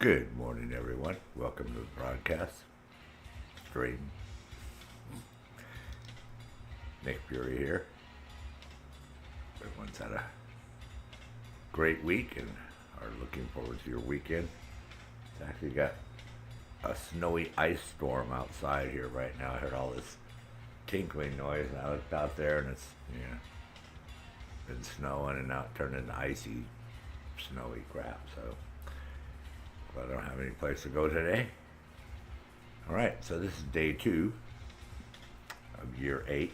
Good morning, everyone. Welcome to the broadcast stream. Nick Fury here. Everyone's had a great week and are looking forward to your weekend. It's actually got a snowy ice storm outside here right now. I heard all this tinkling noise, and I looked out there, and it's been snowing, and now it turned into icy, snowy crap. So I don't have any place to go today. All right, so this is day 2 of year 8.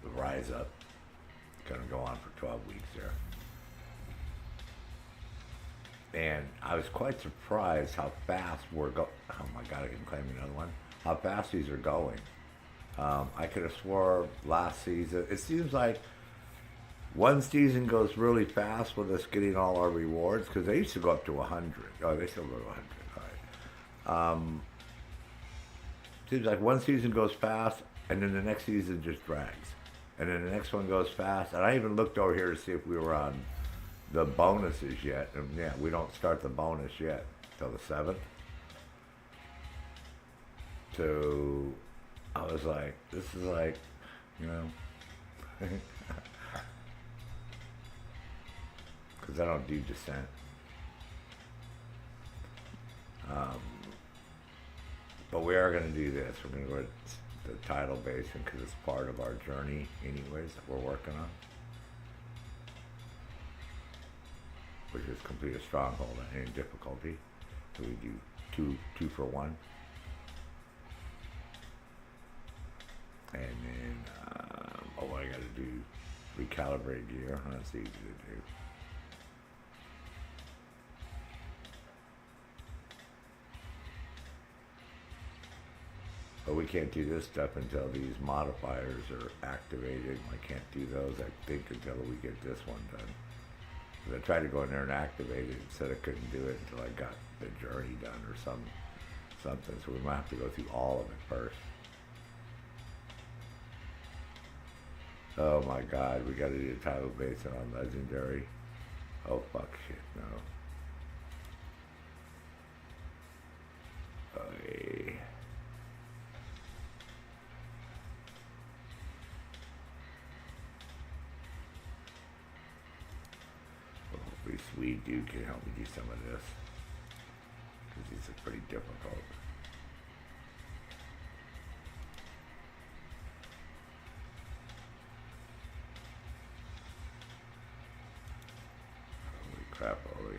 The Rise Up. It's going to go on for 12 weeks there. And I was quite surprised how fast we're going. Oh my God, I can claim another one. How fast these are going. I could have swore last season, it seems like one season goes really fast with us getting all our rewards, because they used to go up to 100. Oh, they still go to 100. All right. Seems like one season goes fast, and then the next season just drags. And then the next one goes fast. And I even looked over here to see if we were on the bonuses yet. And yeah, we don't start the bonus yet till the 7th. So I was like, this is like, because I don't do Descent. But we are going to do this. We're going to go to the tidal basin because it's part of our journey anyways that we're working on. Which is complete a stronghold at any difficulty. So we do two for one. And then, what I got to do, recalibrate gear. That's easy to do. But we can't do this stuff until these modifiers are activated. I can't do those, I think, until we get this one done. Because I tried to go in there and activate it and said I couldn't do it until I got the journey done or something. So we might have to go through all of it first. Oh my God, we got to do the title basin on Legendary. Oh fuck shit, no. Okay. Well, hopefully Swede Dude can help me do some of this. Because these are pretty difficult. Crap, Ollie.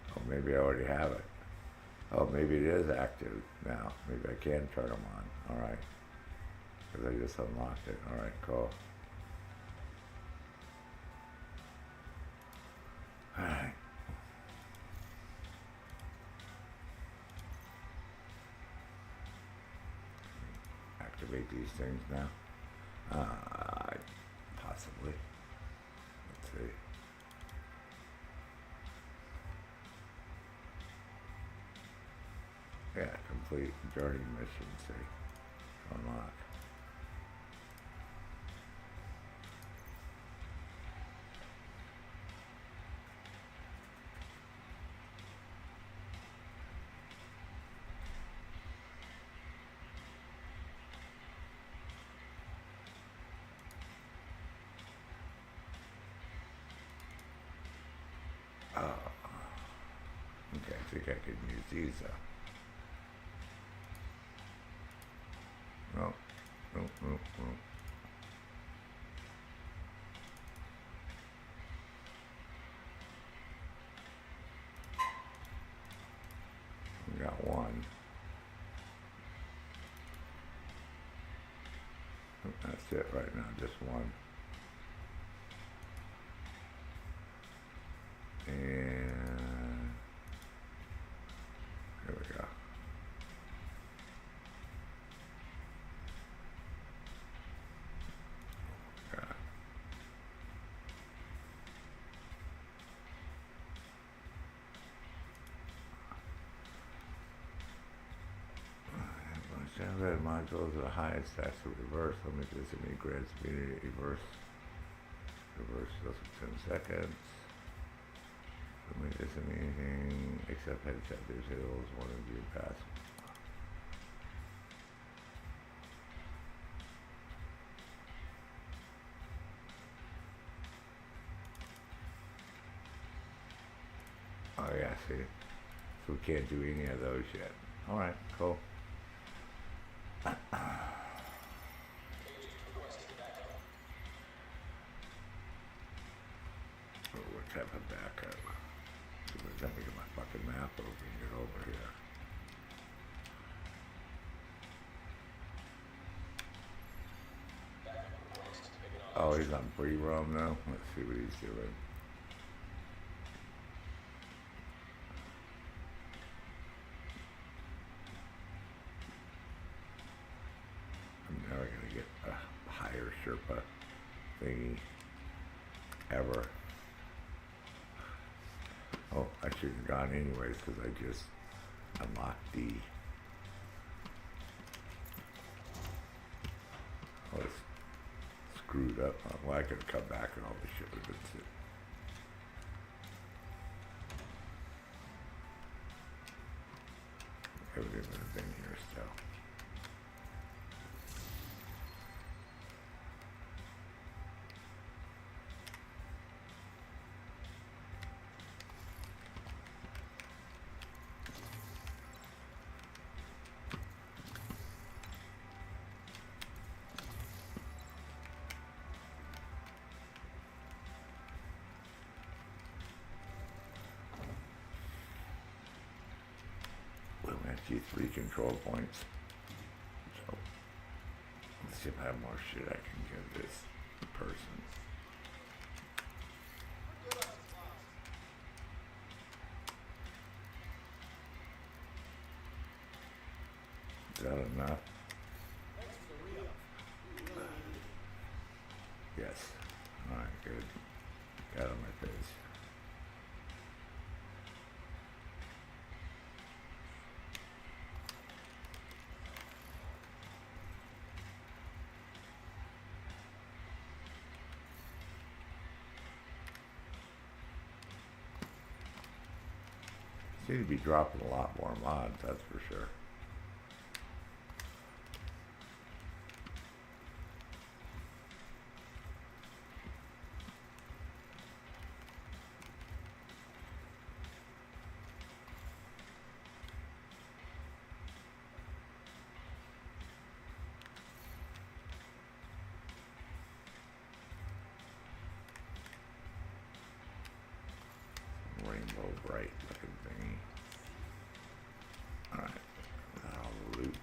Oh, maybe I already have it. Oh, maybe it is active now. Maybe I can turn them on. All right. Because I just unlocked it. All right, cool. Alright. Activate these things now. Possibly. Let's see. Yeah, complete journey mission, see. Unlock. Oh. Okay, I think I could use these though. No. No. We got one. That's it right now, just one. And here we go. God. red modules are the highest, that's the reverse. Let me just any grants immediate reverse. Reverse goes for 10 seconds. Let me just anything except headshot. There's hills, one of you pass. Oh yeah, see. So we can't do any of those yet. Alright, cool. What type of backup? Let me get my fucking map open and get over here. Oh, he's on pre-roam now? Let's see what he's doing. I'm never gonna get a higher Sherpa thingy ever. Oh, I should have gone anyways because I just unlocked the. Oh, it's screwed up. Well, I could have come back and all this shit would have been sick. Everything would have been here still. Three control points. So let's see if I have more shit I can give this person. Is that enough? Yes. Alright, good. Got on my face. Seem to be dropping a lot more mods, that's for sure. Rainbow bright looking thingy. Alright, now loot.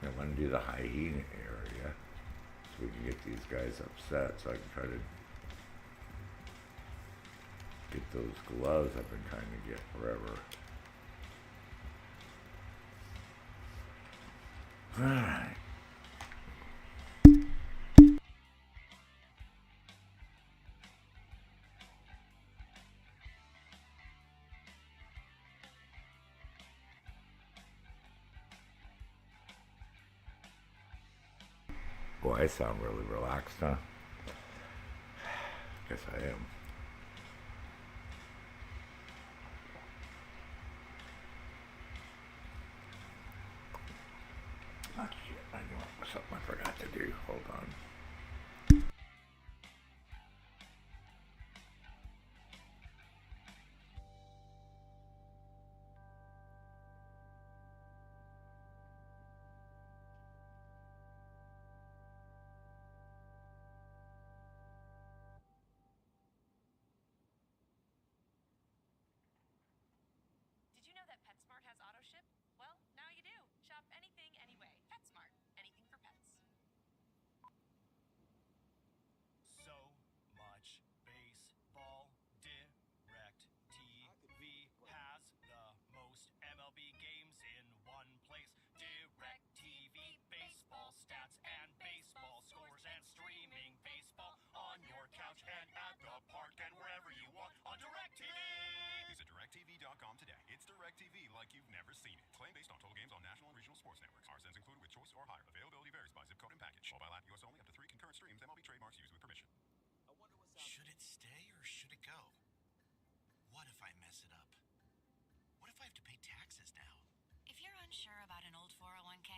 I want to do the hyena area so we can get these guys upset so I can try to get those gloves I've been trying to get forever. Alright. Boy, I sound really relaxed, huh? Guess I am. Ah, shit, I know something I forgot to do. Hold on. Did you know that PetSmart has auto ship? Well, now you do. Shop anything, anyway. PetSmart. Anything for pets. like you've never seen it. Claim based on total games on national and regional sports networks. RSNs included with choice or higher. Availability varies by zip code and package. Mobile app US only, up to 3 concurrent streams. MLB trademarks used with permission. Should it stay or should it go? What if I mess it up? What if I have to pay taxes now? If you're unsure about an old 401k,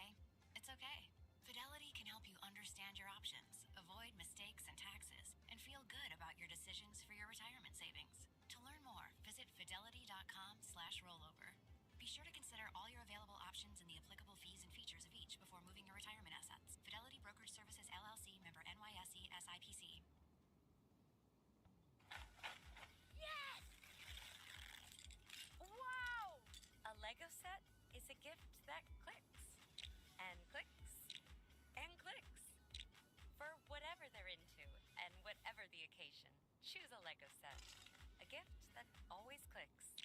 it's okay. Fidelity can help you understand your options, avoid mistakes and taxes, and feel good about your decisions for your retirement savings. To learn more, visit fidelity.com/rollover. Be sure to consider all your available options and the applicable fees and features of each before moving your retirement assets. Fidelity Brokerage Services, LLC, member NYSE, SIPC. Yes! Wow! A Lego set is a gift that clicks. And clicks. And clicks. For whatever they're into and whatever the occasion, choose a Lego set. A gift that always clicks.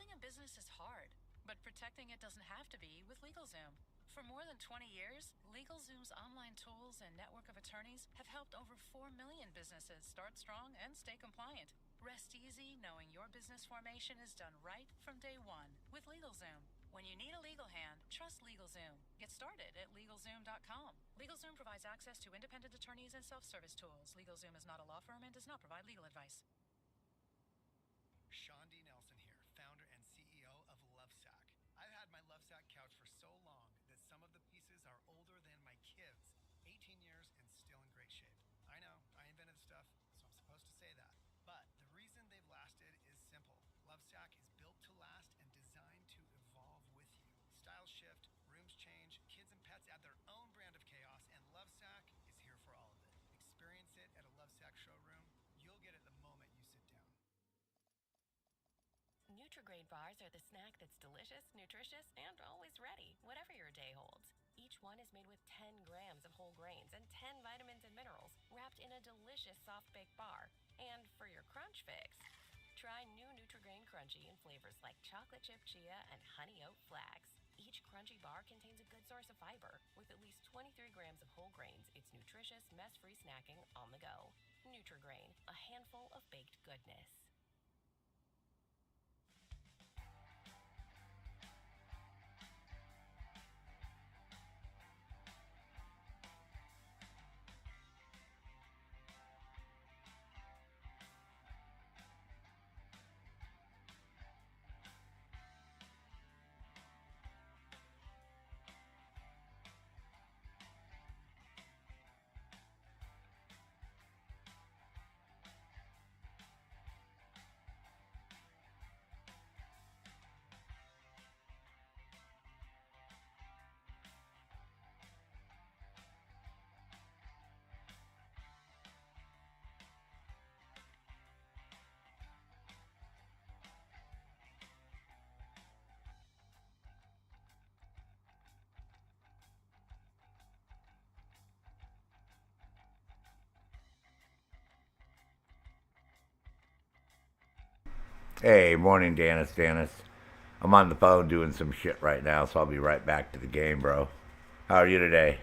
Building a business is hard, but protecting it doesn't have to be with LegalZoom. For more than 20 years, LegalZoom's online tools and network of attorneys have helped over 4 million businesses start strong and stay compliant. Rest easy knowing your business formation is done right from day one with LegalZoom. When you need a legal hand, trust LegalZoom. Get started at LegalZoom.com. LegalZoom provides access to independent attorneys and self-service tools. LegalZoom is not a law firm and does not provide legal advice. Sean D. Nelson here, founder and CEO of Lovesac. I've had my Lovesac couch for so long that some of the pieces are older than my kids. 18 years and still in great shape. I know, I invented the stuff, so I'm supposed to say that. But the reason they've lasted is simple. Lovesac is built to last and designed to evolve with you. Styles shift, rooms change, kids and pets add their own brand of chaos, and Lovesac is here for all of it. Experience it at a Lovesac showroom. You'll get it the moment you sit down. Nutri-Grain bars are the snack that's delicious, nutritious, and always ready, whatever your day holds. Each one is made with 10 grams of whole grains and 10 vitamins and minerals, wrapped in a delicious soft-baked bar. And for your crunch fix, try new Nutri-Grain Crunchy in flavors like chocolate chip chia and honey oat flax. Each crunchy bar contains a good source of fiber. With at least 23 grams of whole grains, it's nutritious, mess-free snacking on the go. Nutri-Grain, a handful of baked goodness. Hey, morning, Dennis. I'm on the phone doing some shit right now, so I'll be right back to the game, bro. How are you today?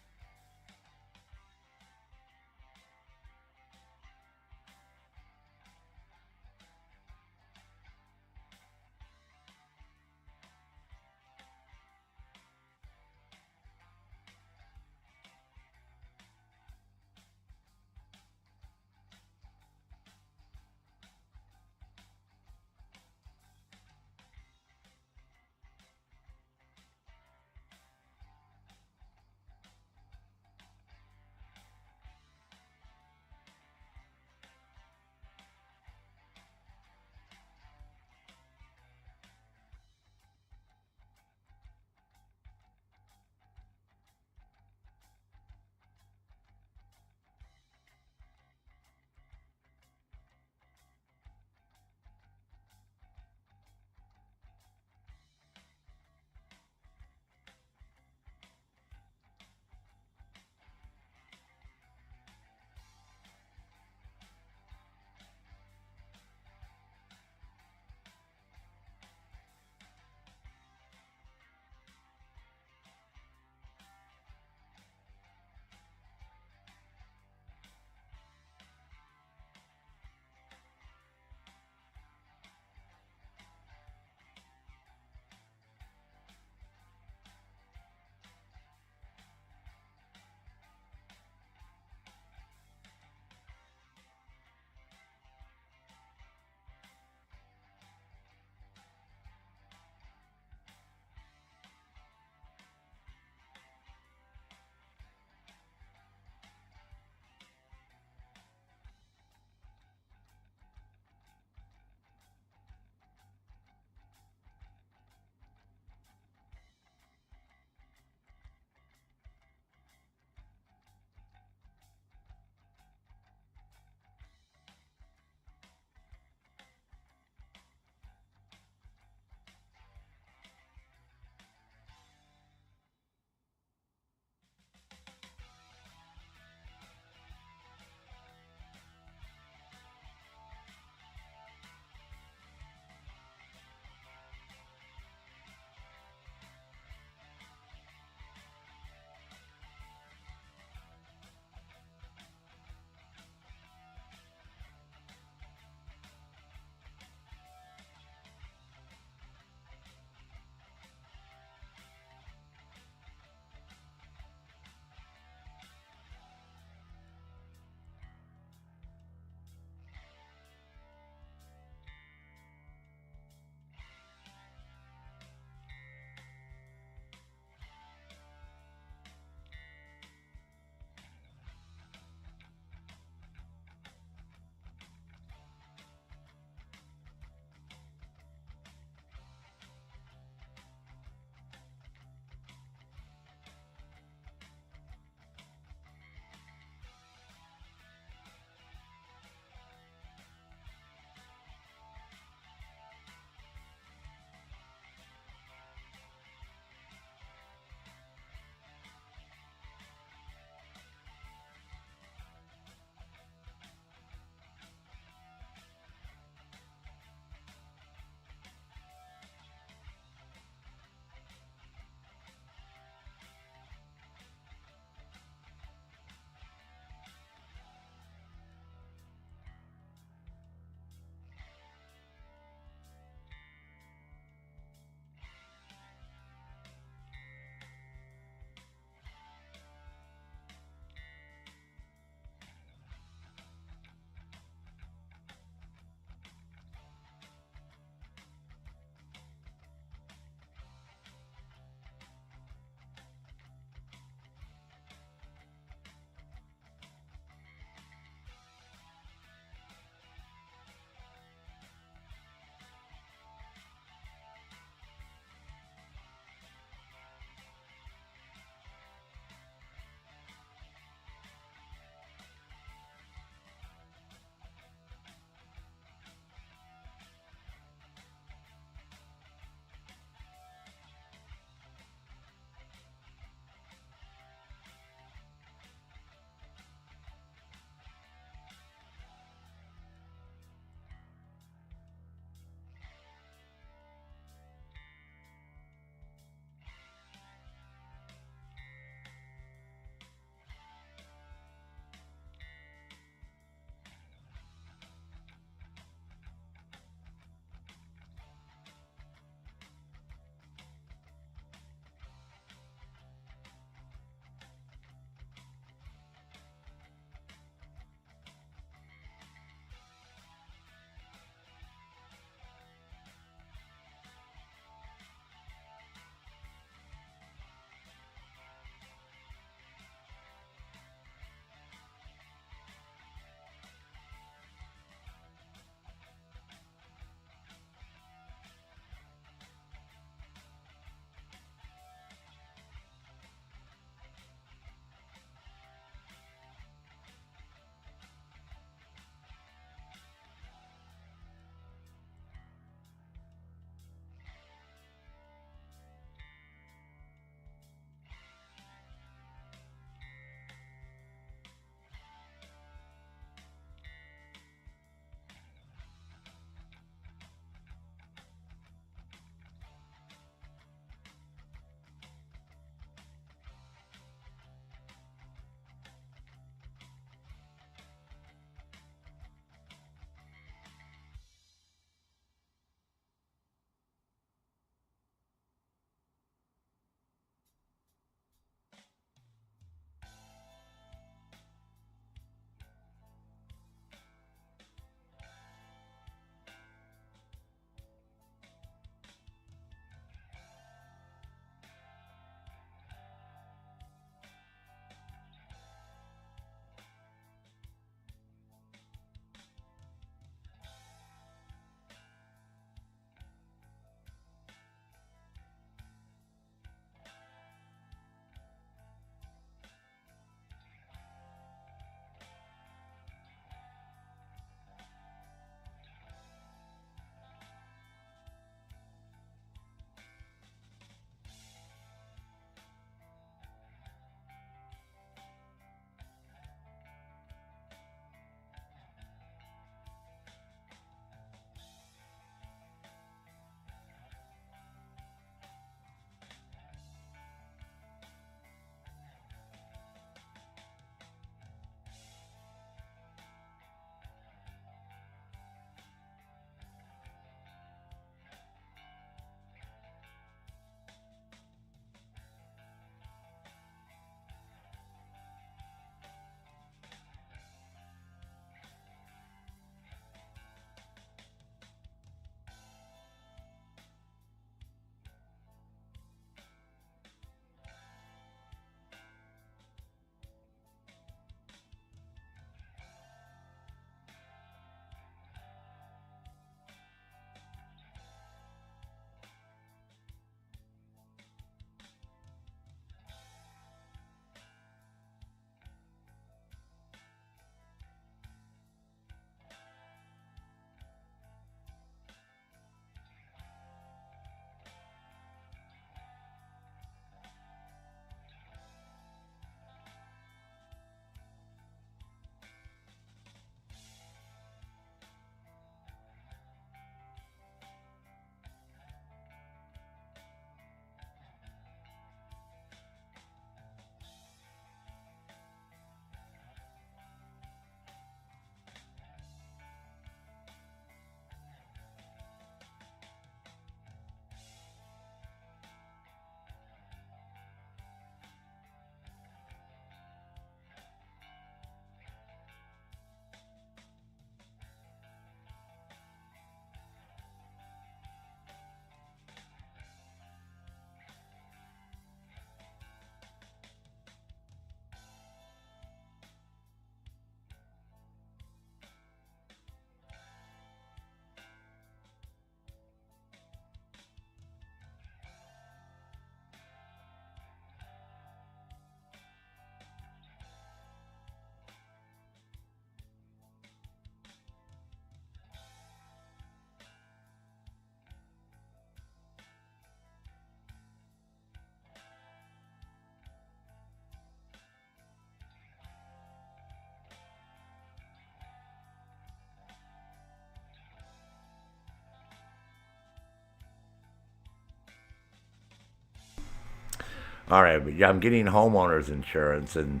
All right, but yeah, I'm getting homeowners insurance, and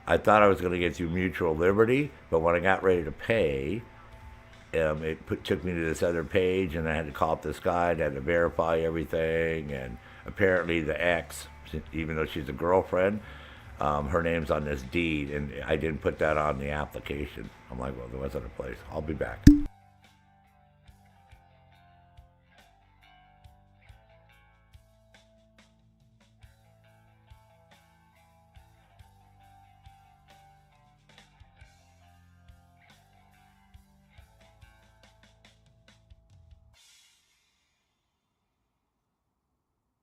I thought I was going to get through Mutual Liberty, but when I got ready to pay, took me to this other page, and I had to call up this guy and I had to verify everything. And apparently, the ex, even though she's a girlfriend, her name's on this deed, and I didn't put that on the application. I'm like, well, there wasn't a place. I'll be back.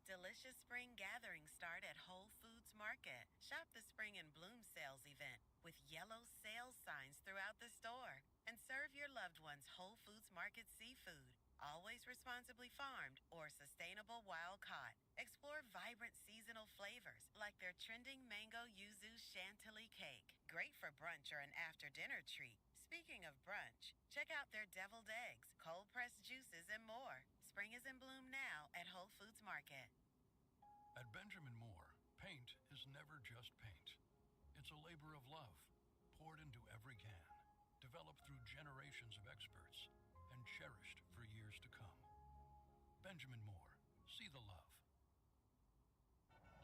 Delicious spring gatherings start at Whole Foods Market. Shop the Spring in Bloom sales event with yellow sales signs throughout the store. And serve your loved ones Whole Foods Market seafood, always responsibly farmed or sustainable wild caught. Explore vibrant seasonal flavors like their trending mango yuzu chantilly cake. Great for brunch or an after dinner treat. Speaking of brunch, check out their deviled eggs, cold pressed juices, and more. Spring is in bloom now at Whole Foods Market. At Benjamin Moore, paint is never just paint. It's a labor of love, poured into every can, developed through generations of experts, and cherished for years to come. Benjamin Moore, see the love.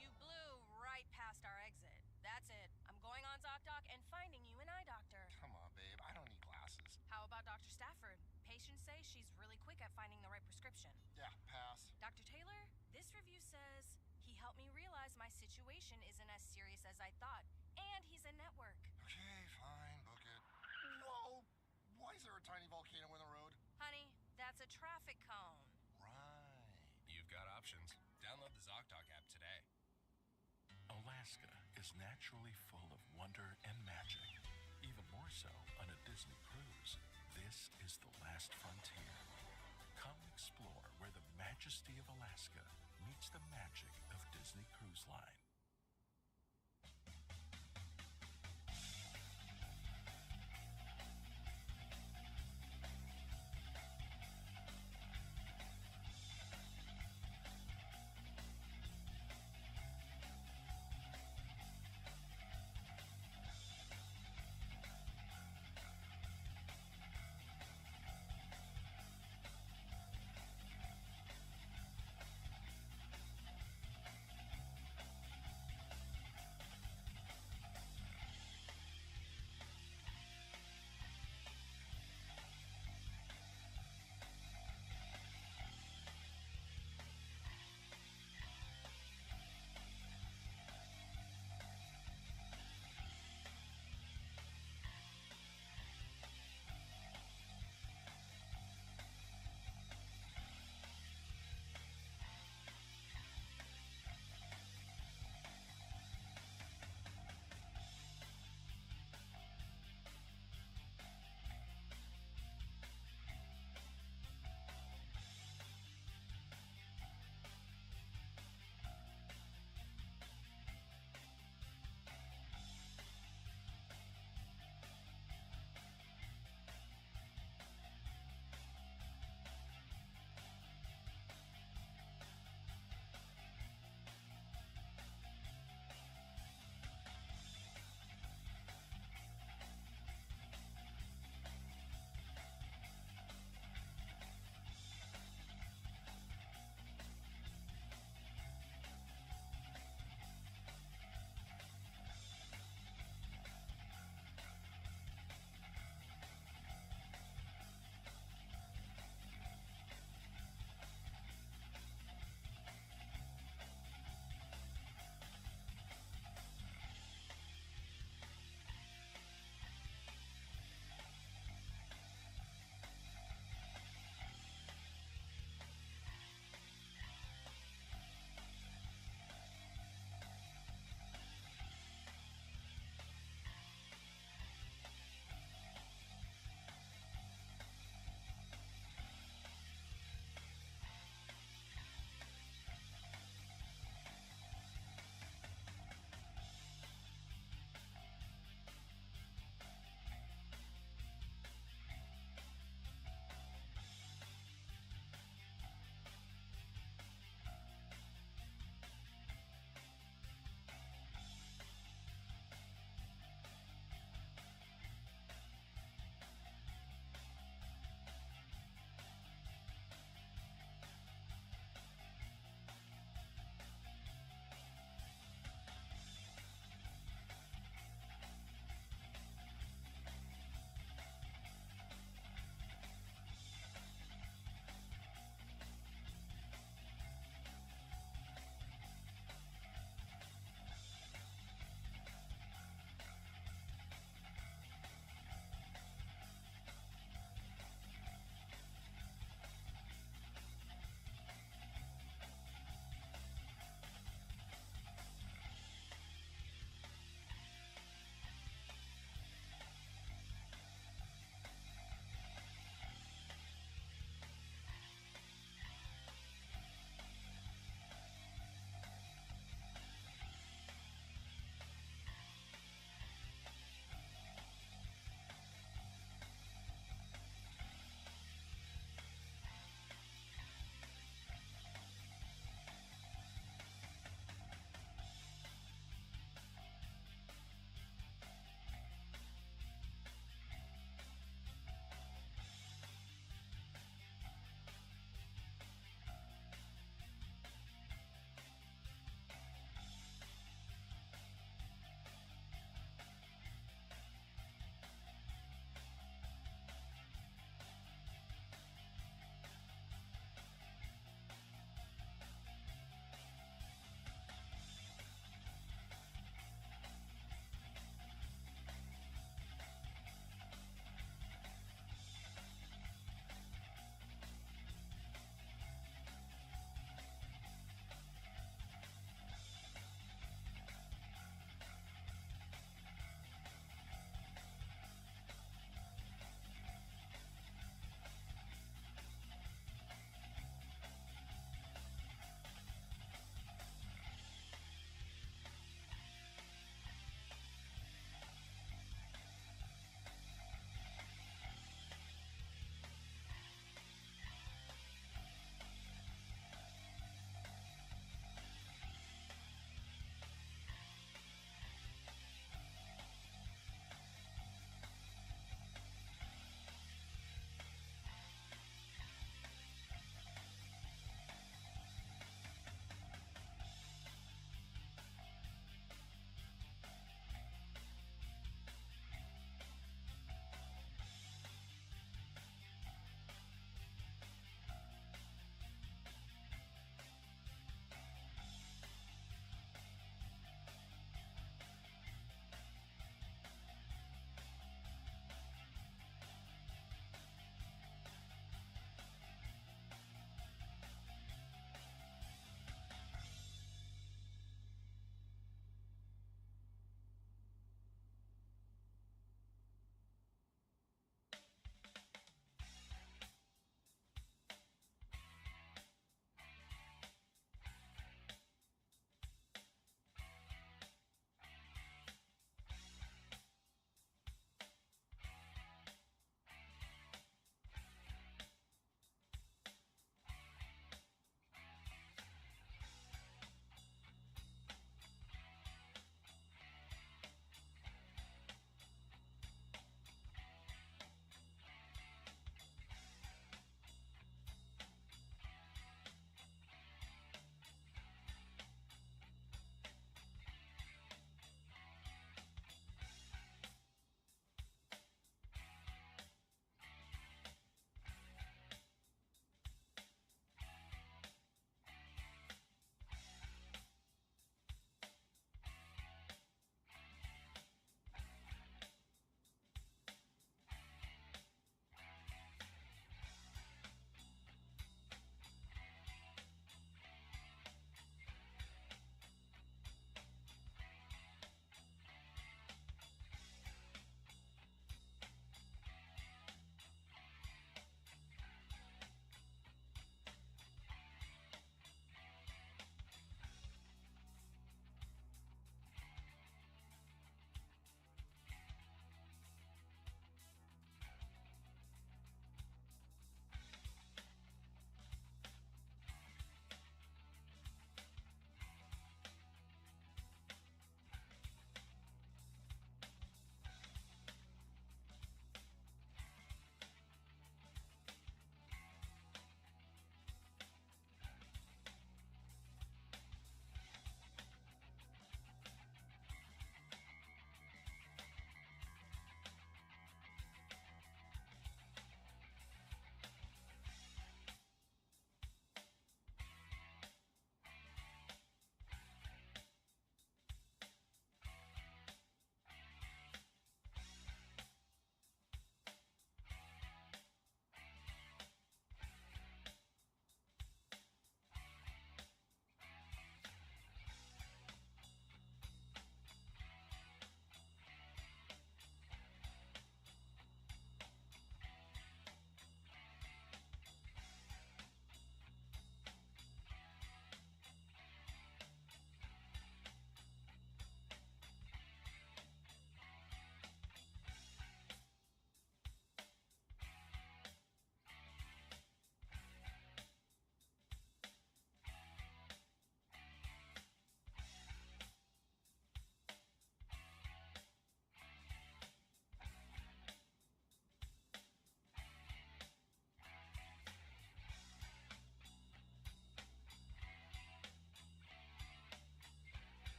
You blew right past our exit. That's it. I'm going on ZocDoc and finding you an eye doctor. Come on, babe. I don't need glasses. How about Dr. Stafford? Patients say she's really quick at finding the right prescription. Yeah, pass. Dr. Taylor, this review says he helped me realize my situation isn't as serious as I thought, and he's in network. Okay, fine. Book it. Whoa! Why is there a tiny volcano in the road? Honey, that's a traffic cone. Right. You've got options. Download the ZocDoc app today. Alaska is naturally full of wonder and magic, even more so on a Disney cruise. This is the last frontier. Come explore where the majesty of Alaska meets the magic of Disney Cruise Line.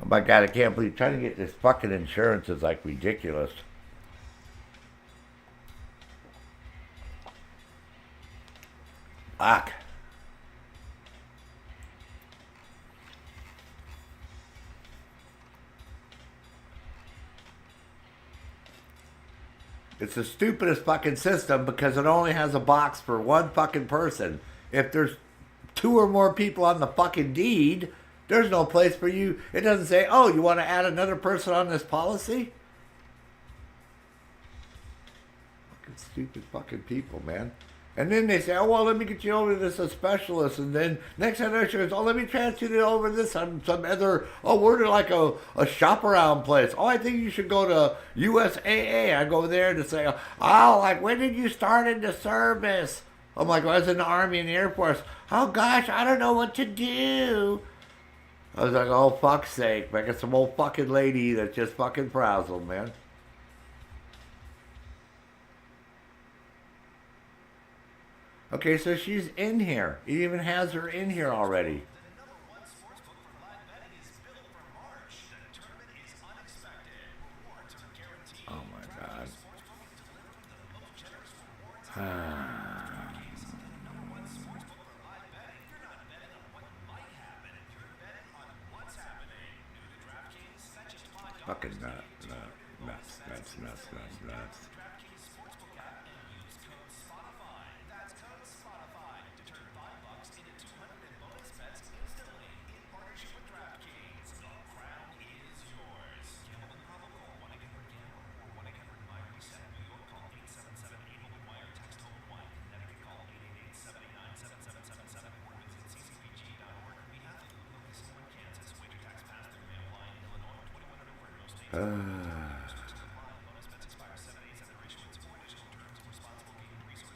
my God, I can't believe trying to get this fucking insurance is like ridiculous. Fuck. It's the stupidest fucking system because it only has a box for one fucking person. If there's two or more people on the fucking deed, there's no place for you. It doesn't say, oh, you want to add another person on this policy? Fucking stupid fucking people, man. And then they say, oh, well, let me get you over to this specialist. And then next time they're sure, oh, let me transfer you over to this some other, oh, we're to like a shop around place. Oh, I think you should go to USAA. I go there to say, oh, like, when did you start into service? I'm like, well, I was in the Army and the Air Force. Oh, gosh, I don't know what to do. I was like, oh, fuck's sake. I got some old fucking lady that's just fucking frazzled, man. Okay, so she's in here. He even has her in here already. Oh my God. Fucking nuts.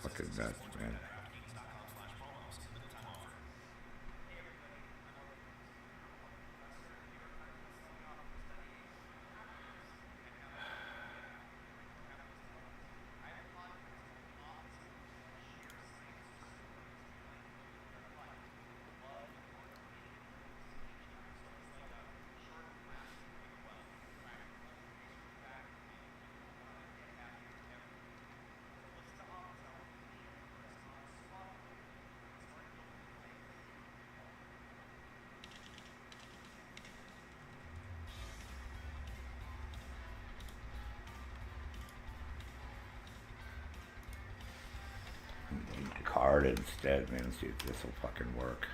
Fucking nuts, man. Card instead, man. See if this will fucking work.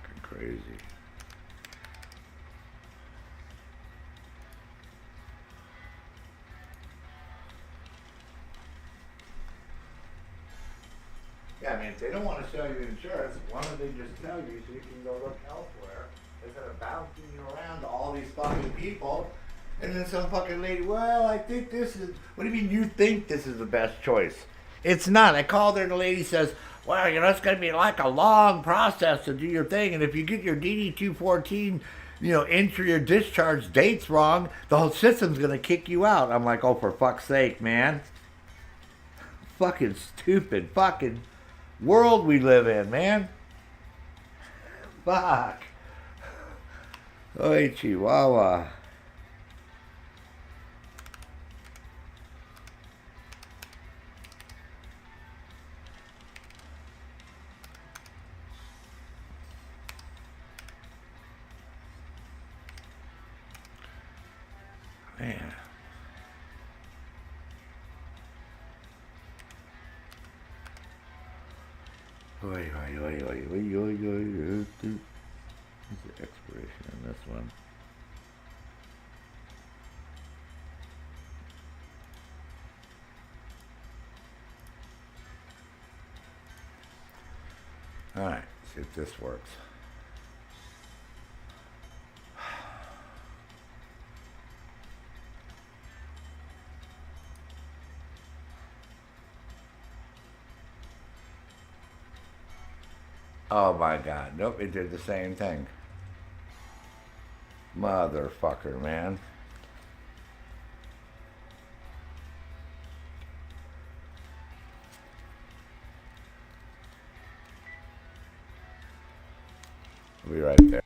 Fucking crazy. Yeah, I mean, if they don't want to sell you insurance, why don't they just tell you so you can go look elsewhere? Instead of bouncing you around to all these fucking people, and then some fucking lady, well, I think this is, what do you mean you think this is the best choice? It's not. I called her and the lady says, well, you know, it's going to be like a long process to do your thing, and if you get your DD-214, you know, entry or discharge dates wrong, the whole system's going to kick you out. I'm like, oh, for fuck's sake, man. Fucking stupid fucking world we live in, man. Fuck. Oy, Chihuahua. Man. Oy. What's the expiration on this one? Alright, see if this works. Oh my God, nope, it did the same thing. Motherfucker, man. I'll be right there.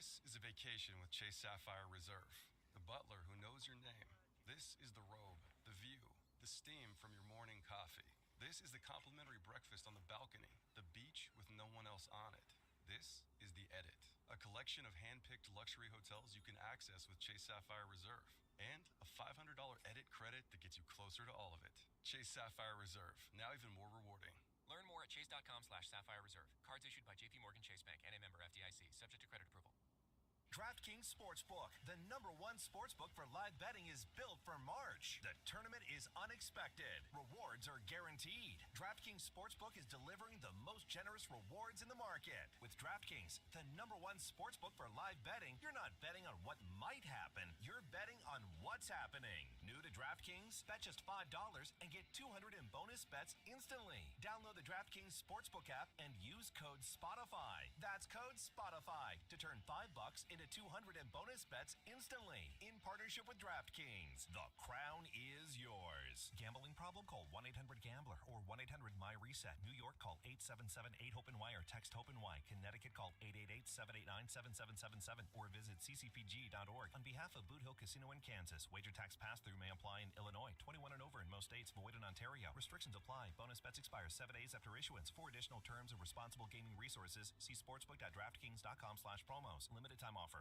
This is a vacation with Chase Sapphire Reserve, the butler who knows your name. This is the robe, the view, the steam from your morning coffee. This is the complimentary breakfast on the balcony, the beach with no one else on it. This is the Edit, a collection of hand-picked luxury hotels you can access with Chase Sapphire Reserve, and a $500 Edit credit that gets you closer to all of it. Chase Sapphire Reserve, now even more rewarding. Learn more at chase.com/Sapphire Reserve. Cards issued by JP Morgan Chase Bank and a member FDIC, subject to credit approval. DraftKings Sportsbook, the #1 sportsbook for live betting, is built for March. The tournament is unexpected. Rewards are guaranteed. DraftKings Sportsbook is delivering the most generous rewards in the market. With DraftKings, the #1 sportsbook for live betting, you're not betting on what might happen. You're betting on what's happening. New to DraftKings? Bet just $5 and get 200 in bonus bets instantly. Download the DraftKings Sportsbook app and use code SPOTIFY. That's code SPOTIFY to turn $5 into 200 in bonus bets instantly in partnership with DraftKings. The crown is yours. Gambling problem? Call 1-800-GAMBLER or 1-800-MY-RESET. New York, call 877-8-HOPE-NY or text HOPE-NY. Connecticut, call 888-789-7777 or visit ccpg.org. On behalf of Boot Hill Casino in Kansas, wager tax pass-through may apply in Illinois. 21 and over in most states. Void in Ontario. Restrictions apply. Bonus bets expire 7 days after issuance. For additional terms and responsible gaming resources, see sportsbook.draftkings.com/promos. Limited time offer.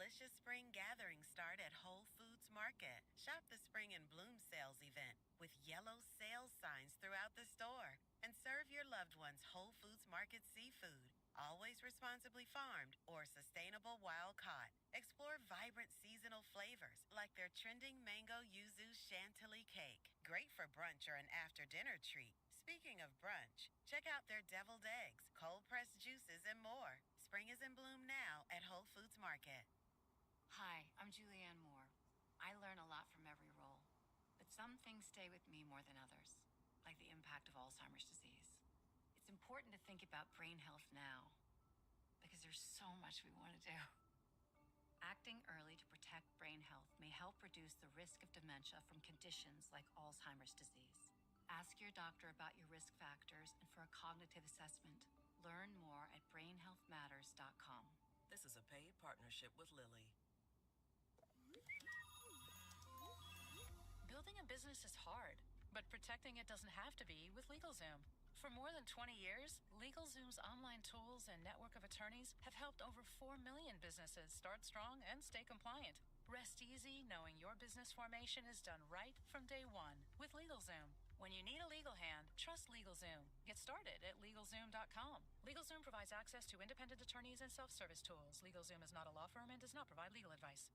delicious spring gathering start at Whole Foods Market. Shop the Spring in Bloom sales event with yellow sales signs throughout the store. And serve your loved ones Whole Foods Market seafood, always responsibly farmed or sustainable wild caught. Explore vibrant seasonal flavors like their trending mango yuzu chantilly cake. Great for brunch or an after-dinner treat. Speaking of brunch, check out their deviled eggs, cold-pressed juices, and more. Spring is in bloom now at Whole Foods Market. Hi, I'm Julianne Moore. I learn a lot from every role, but some things stay with me more than others, like the impact of Alzheimer's disease. It's important to think about brain health now, because there's so much we want to do. Acting early to protect brain health may help reduce the risk of dementia from conditions like Alzheimer's disease. Ask your doctor about your risk factors and for a cognitive assessment. Learn more at brainhealthmatters.com. This is a paid partnership with Lilly. Building a business is hard, but protecting it doesn't have to be with LegalZoom. For more than 20 years, LegalZoom's online tools and network of attorneys have helped over 4 million businesses start strong and stay compliant. Rest easy knowing your business formation is done right from day one with LegalZoom. When you need a legal hand, trust LegalZoom. Get started at LegalZoom.com. LegalZoom provides access to independent attorneys and self-service tools. LegalZoom is not a law firm and does not provide legal advice.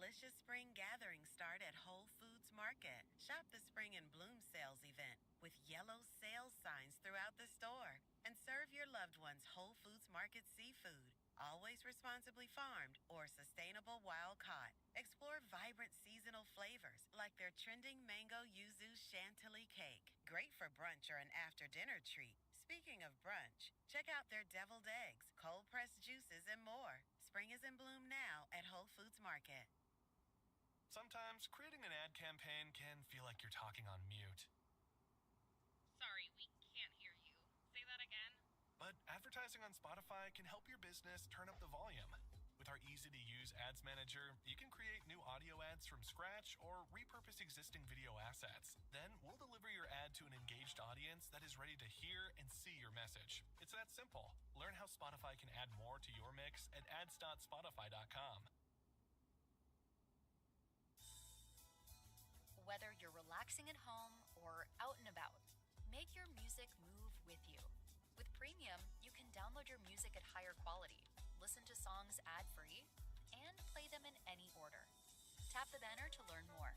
delicious spring gathering start at Whole Foods Market. Shop the Spring in Bloom sales event with yellow sales signs throughout the store. And serve your loved ones Whole Foods Market seafood. Always responsibly farmed or sustainable wild caught. Explore vibrant seasonal flavors like their trending mango yuzu chantilly cake. Great for brunch or an after dinner treat. Speaking of brunch, check out their deviled eggs, cold pressed juices, and more. Spring is in bloom now at Whole Foods Market. Sometimes creating an ad campaign can feel like you're talking on mute. Sorry, we can't hear you. Say that again. But advertising on Spotify can help your business turn up the volume. With our easy-to-use ads manager, you can create new audio ads from scratch or repurpose existing video assets. Then we'll deliver your ad to an engaged audience that is ready to hear and see your message. It's that simple. Learn how Spotify can add more to your mix at ads.spotify.com. Whether you're relaxing at home or out and about, make your music move with you. With Premium, you can download your music at higher quality, listen to songs ad-free, and play them in any order. Tap the banner to learn more.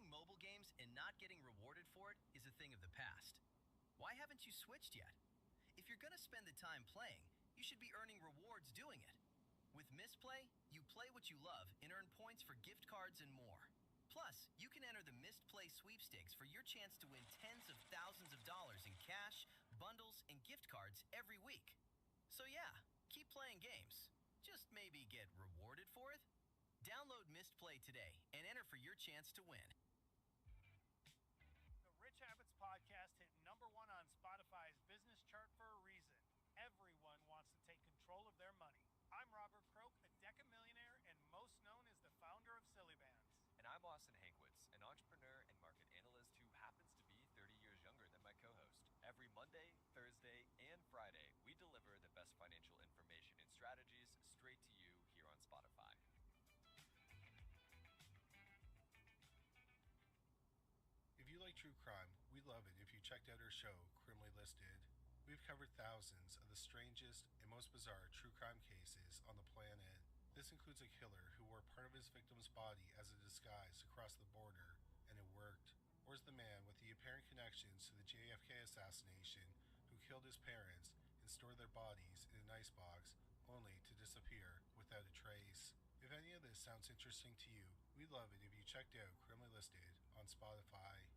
Playing mobile games and not getting rewarded for it is a thing of the past. Why haven't you switched yet? If you're going to spend the time playing, you should be earning rewards doing it. With Misplay, you play what you love and earn points for gift cards and more. Plus, you can enter the Misplay sweepstakes for your chance to win tens of thousands of dollars in cash, bundles, and gift cards every week. So yeah, keep playing games. Just maybe get rewarded for it? Download Misplay today and enter for your chance to win. The Rich Habits Podcast hit #1 on Spotify's business chart for a reason. Everyone wants to take control of their money. I'm Robert Croak, a decamillionaire and most known as the founder of Silly Bands. And I'm Austin Hankwitz, an entrepreneur and market analyst who happens to be 30 years younger than my co-host. Every Monday, Thursday, and Friday, we deliver the best financial information and strategies straight to you here on Spotify. If you like true crime, we'd love it if you checked out our show, Criminally Listed. We've covered thousands of the strangest and most bizarre true crime cases on the planet. This includes a killer who wore part of his victim's body as a disguise across the border, and it worked. Or is the man with the apparent connections to the JFK assassination who killed his parents and stored their bodies in an icebox only to disappear without a trace. If any of this sounds interesting to you, we'd love it if you checked out Criminally Listed on Spotify.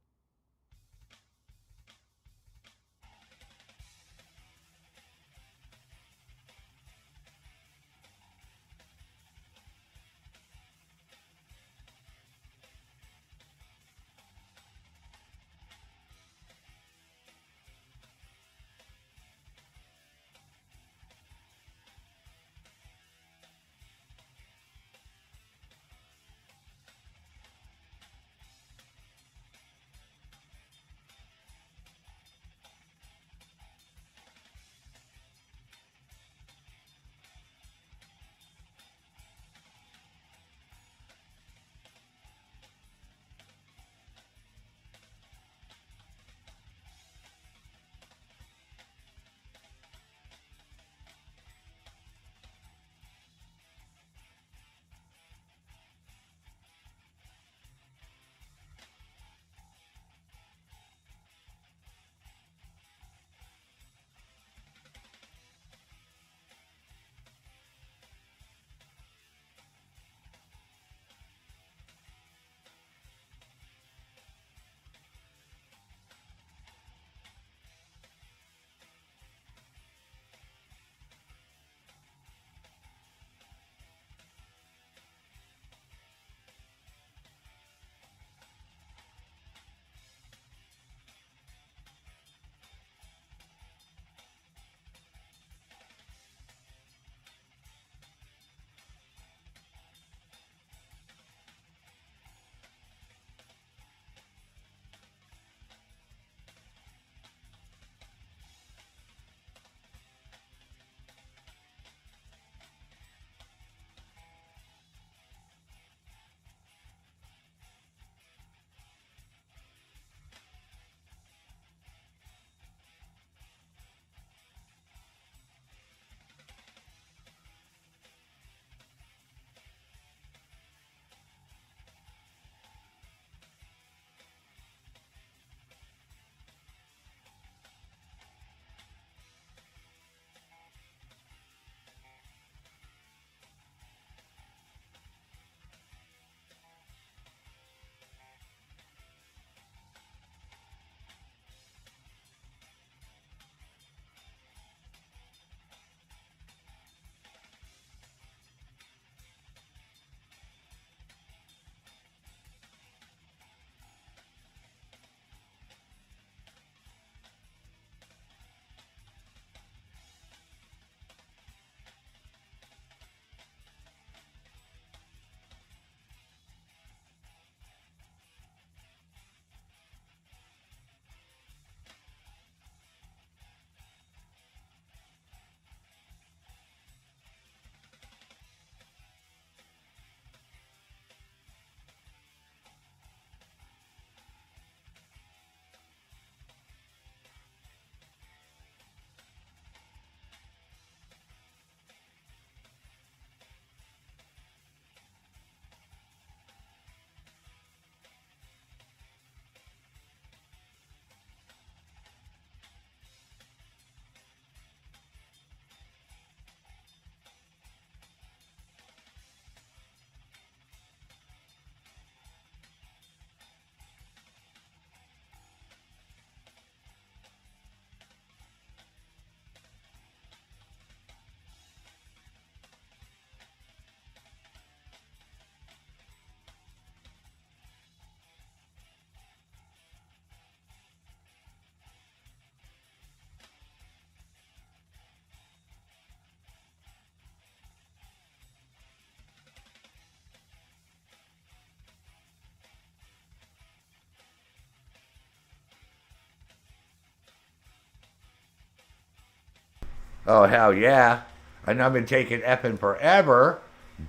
Oh, hell yeah. I know I've been taking effing forever,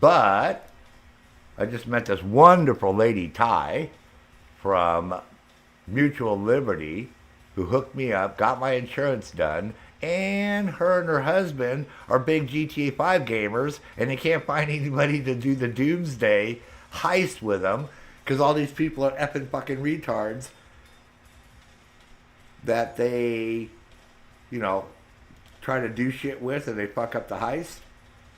but I just met this wonderful lady, Ty, from Mutual Liberty, who hooked me up, got my insurance done, and her husband are big GTA 5 gamers, and they can't find anybody to do the Doomsday heist with them because all these people are effing fucking retards that they, you know, try to do shit with and they fuck up the heist.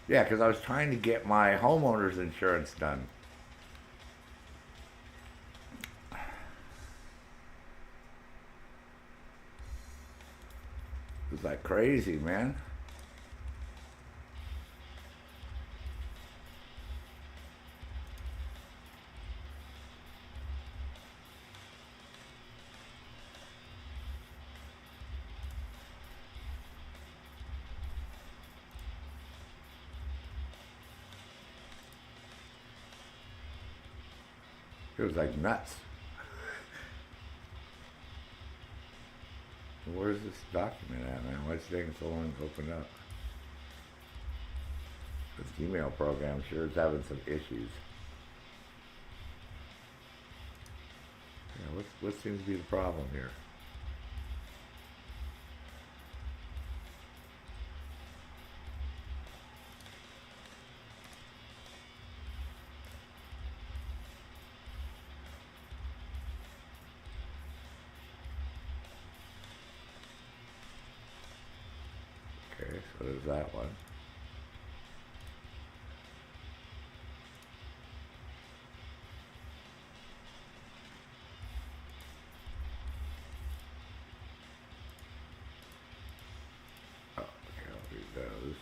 Yeah, because I was trying to get my homeowner's insurance done. It was like crazy, man. It was like nuts. Where's this document at, man? Why is it taking so long to open up? This email program sure is having some issues. Yeah, what seems to be the problem here? Okay, so there's that one. Oh, okay, I'll read those.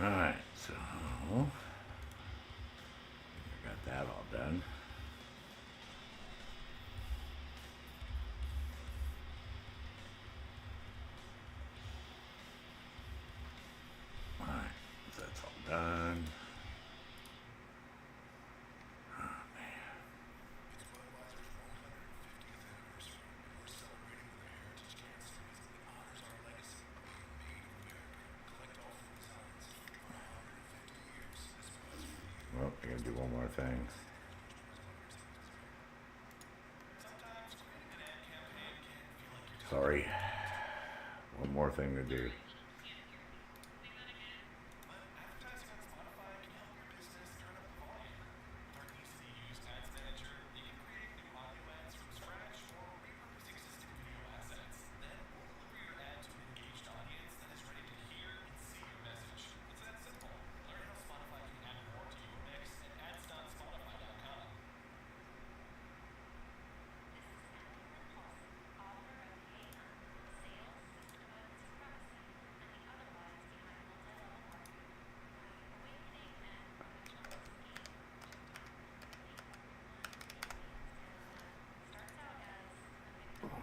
Alright, so I got that all done. Alright, so that's all done. Well, we're gonna do one more thing. Sorry. One more thing to do.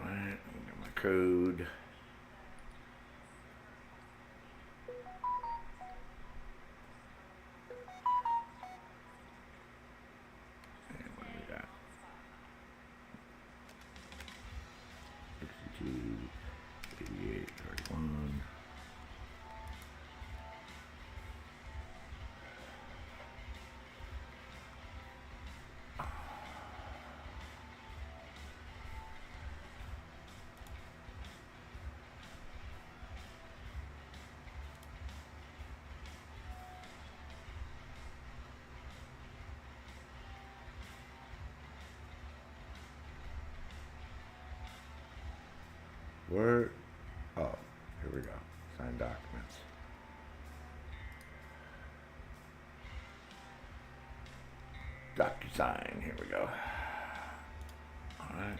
Alright, get my code. And what do we got? 62, 88, 31. Where? Oh, here we go. Sign documents. DocuSign. Here we go. All right.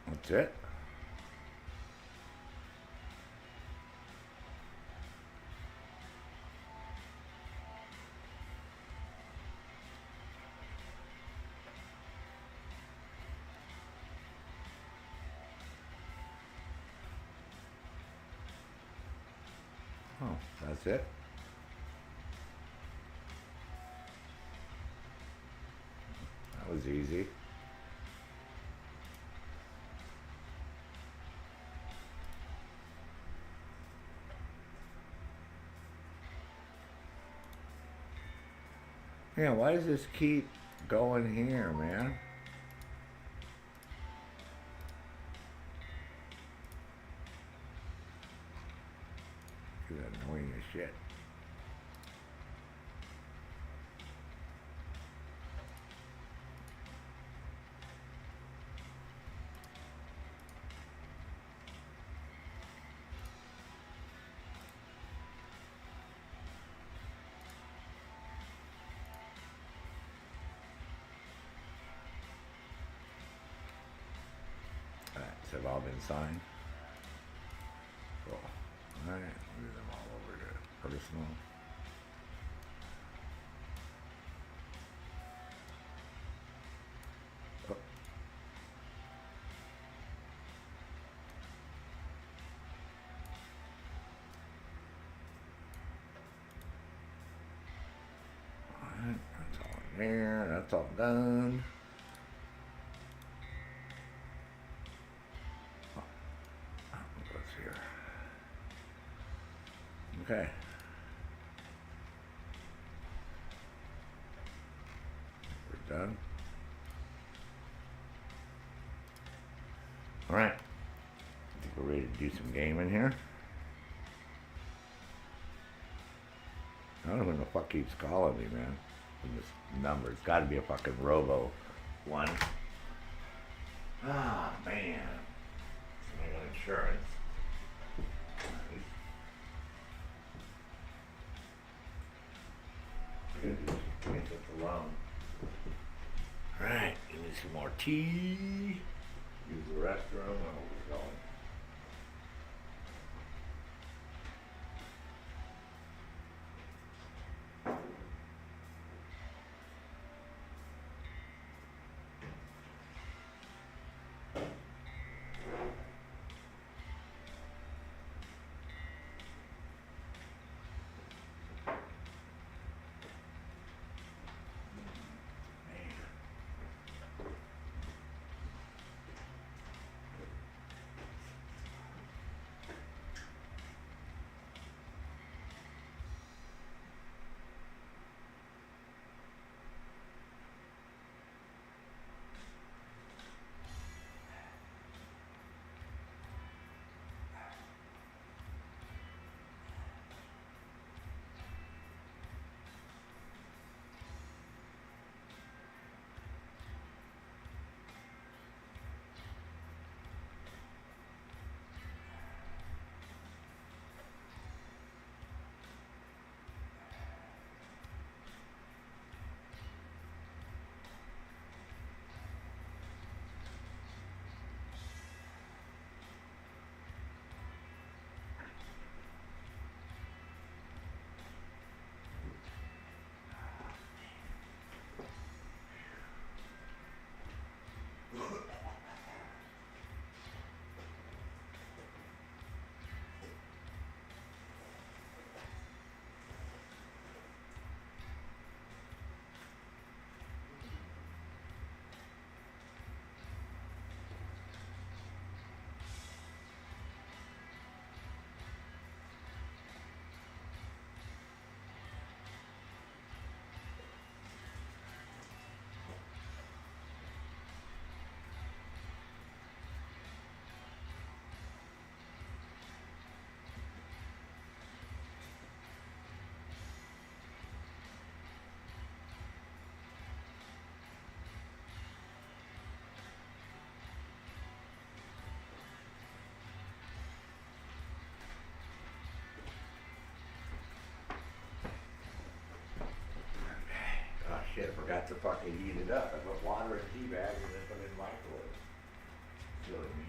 That's it. Oh, that's it. That was easy. Yeah, why does this keep going here, man? It's annoying as shit. Alright, so they've all been signed. Cool. Alright, move them all over to personal. Oh. Alright, that's all in there. That's all done. What's here? Okay. We're done. Alright. I think we're ready to do some gaming here. I don't know who the fuck keeps calling me, man. From this number. It's gotta be a fucking robo one. Ah, man. I got insurance. Nice. I'm gonna do some points with the loan. Alright, give me some more tea. Use the restroom while we're going. have to fucking heat it up. I put water in tea bags and then put it in microwave. Silly me.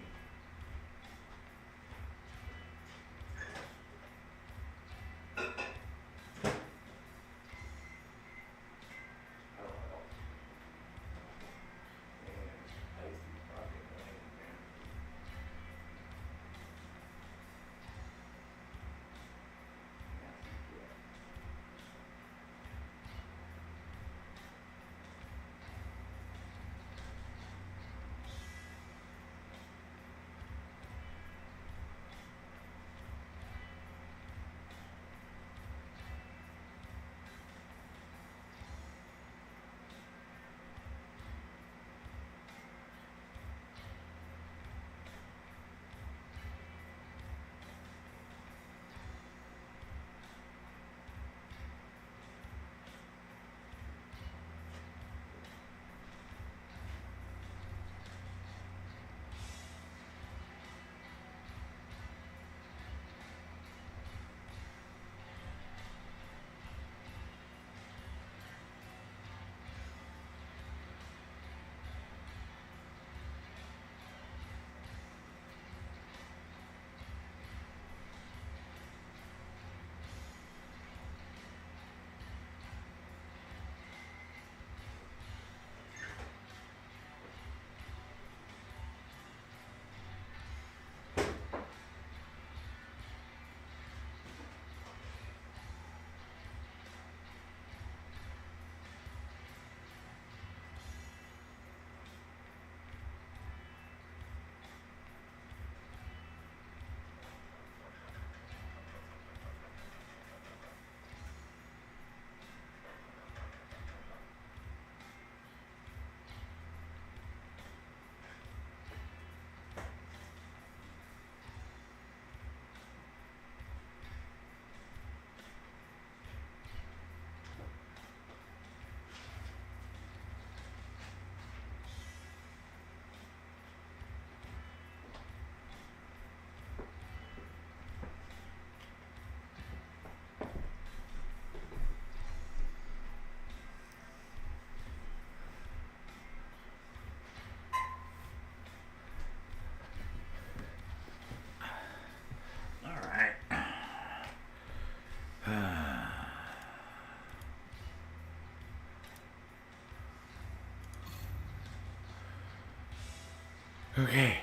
Okay,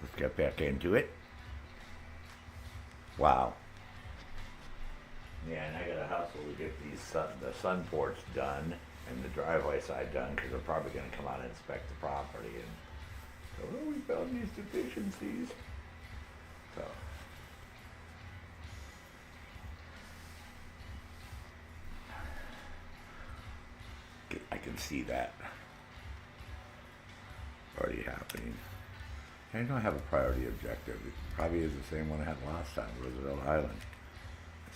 let's get back into it. Wow. Yeah, and I gotta hustle to get the sun porch done and the driveway side done because they're probably gonna come out and inspect the property and go, oh, we found these deficiencies. So. I can see that already happening. I don't have a priority objective. It probably is the same one I had last time, Roosevelt Island.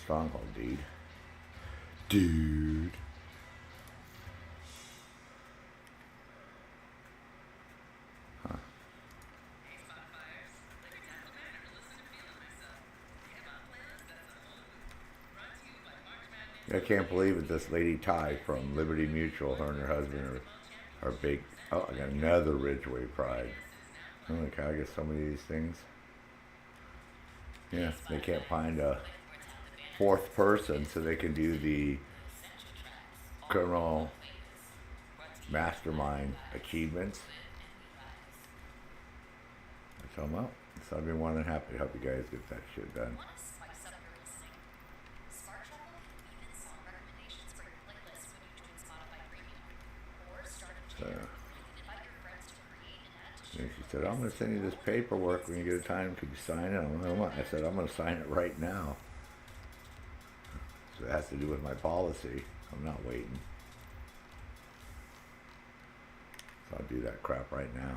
Stronghold, dude. Dude. Huh. I can't believe it. This lady Ty from Liberty Mutual, her and her husband are big. Oh, I got another Ridgeway Pride. Oh, can I get some of these things? Yeah, they can't find a fourth person so they can do the criminal mastermind achievements. So well, so I've been wanting to help you guys get that shit done. So, and she said, I'm going to send you this paperwork when you get a time. Could you sign it? I said, I'm going to sign it right now. So it has to do with my policy. I'm not waiting. So I'll do that crap right now.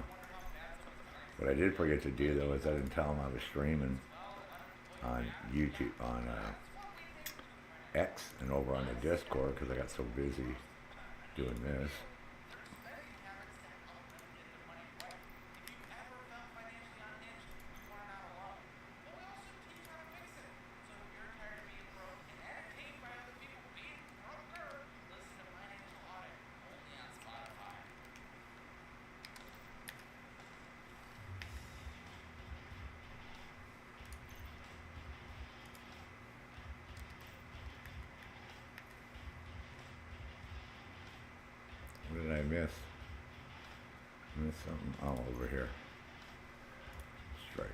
What I did forget to do, though, is I didn't tell them I was streaming on YouTube, on X, and over on the Discord because I got so busy doing this. miss? Miss something? Oh, over here. Striker.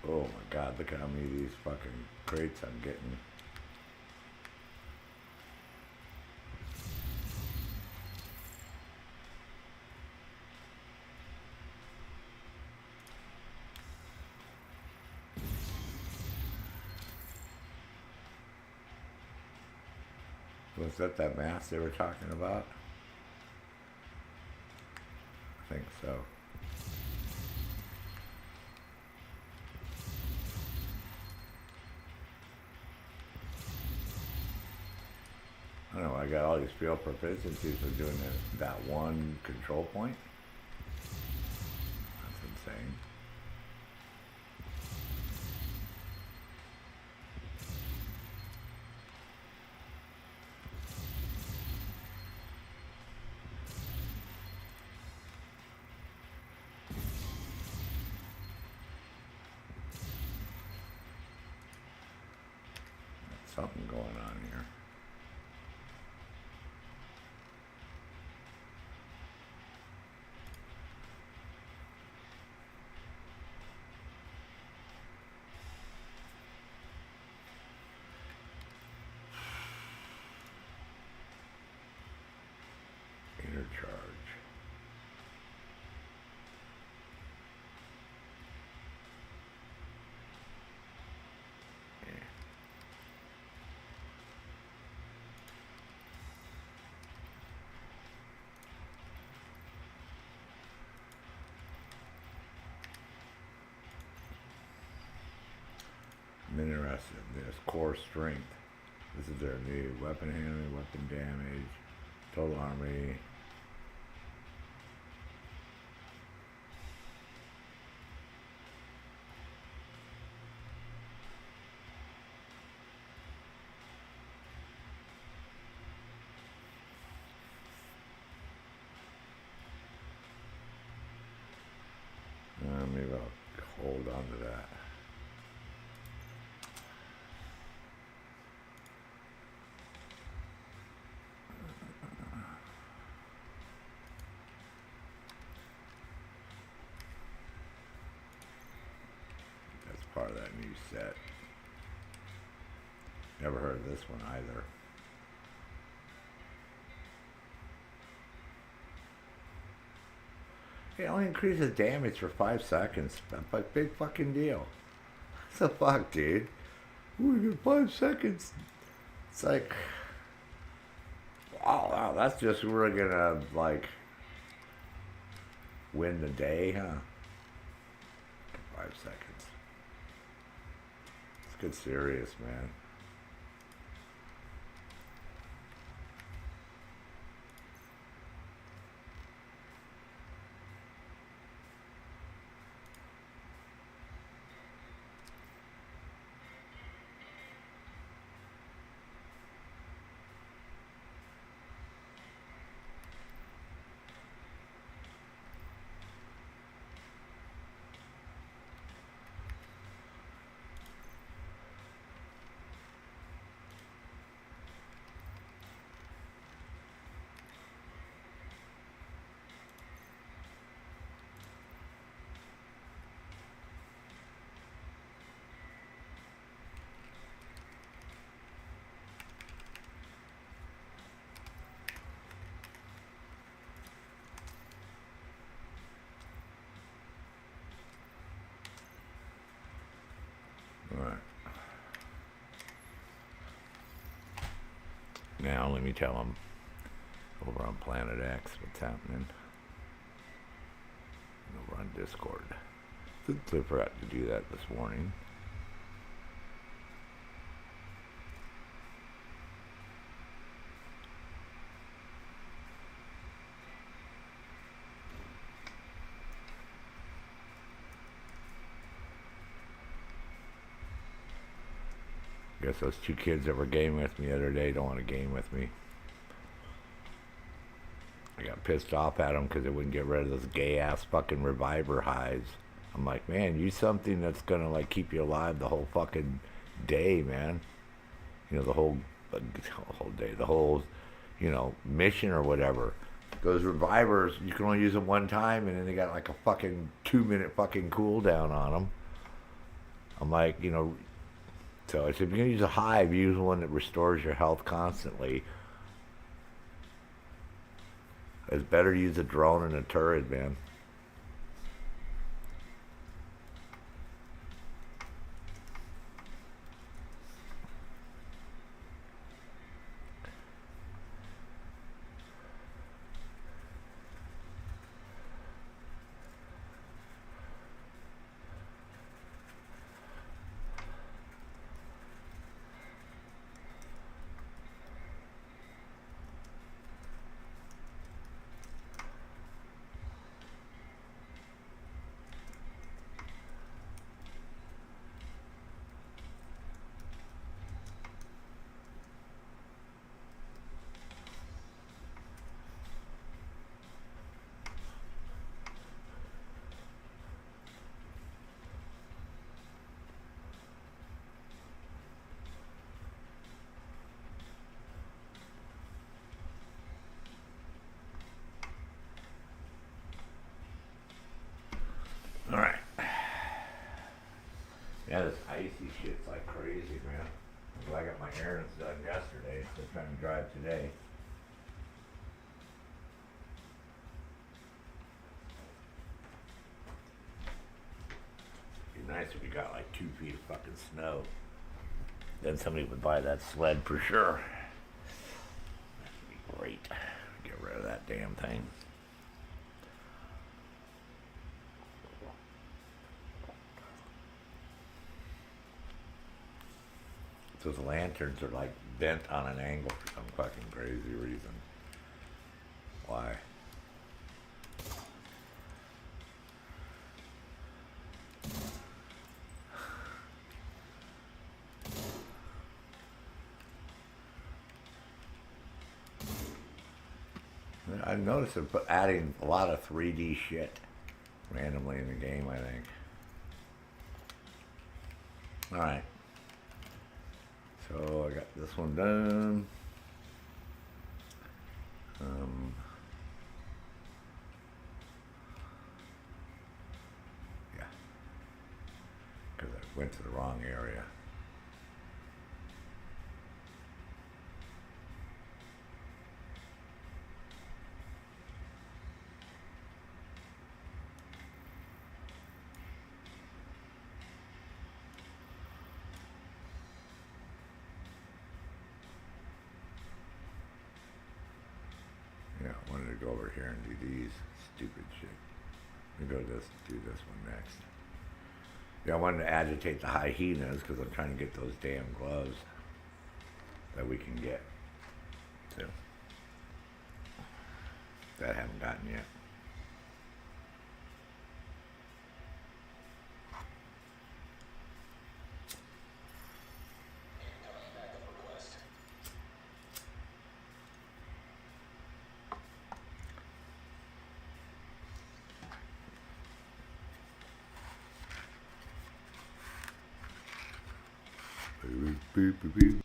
Oh my god, look at how many of these fucking crates I'm getting. Was that mask they were talking about? I think so. I don't know, I got all these field proficiencies for doing that one control point. That's insane. Something going on here. Inner charge. I'm interested in this core strength. This is their new weapon handling, weapon damage, total army. Maybe I'll hold on to that. That's part of that new set. Never heard of this one either. It only increases damage for 5 seconds. That's a big fucking deal. What the fuck, dude? Ooh, you get 5 seconds. It's like, wow, that's just really gonna, like, win the day, huh? 5 seconds. Let's get serious, man. Alright. Now let me tell them over on Planet X what's happening. Over on Discord. I forgot to do that this morning. Guess those two kids that were gaming with me the other day don't want to game with me. I got pissed off at them because they wouldn't get rid of those gay-ass fucking reviver hives. I'm like, man, use something that's gonna like keep you alive the whole fucking day, man. You know, whole day, the whole, mission or whatever. Those revivers, you can only use them one time, and then they got like a fucking 2 minute fucking cooldown on them. I'm like, so I said, if you're gonna use a hive, use one that restores your health constantly. It's better to use a drone and a turret, man. All right. Yeah, this icy shit's like crazy, man. So I got my errands done yesterday, so I'm trying to drive today. It'd be nice if we got like 2 feet of fucking snow. Then somebody would buy that sled for sure. That'd be great. Get rid of that damn thing. Those lanterns are like bent on an angle for some fucking crazy reason. Why? I've noticed them adding a lot of 3D shit randomly in the game, I think. Alright. So I got this one done. Yeah. Because I went to the wrong area. Yeah, I wanted to go over here and do these stupid shit. Let me do this one next. Yeah, I wanted to agitate the hyenas because I'm trying to get those damn gloves that we can get. So, that I haven't gotten yet. Boop, boop, boop, boop.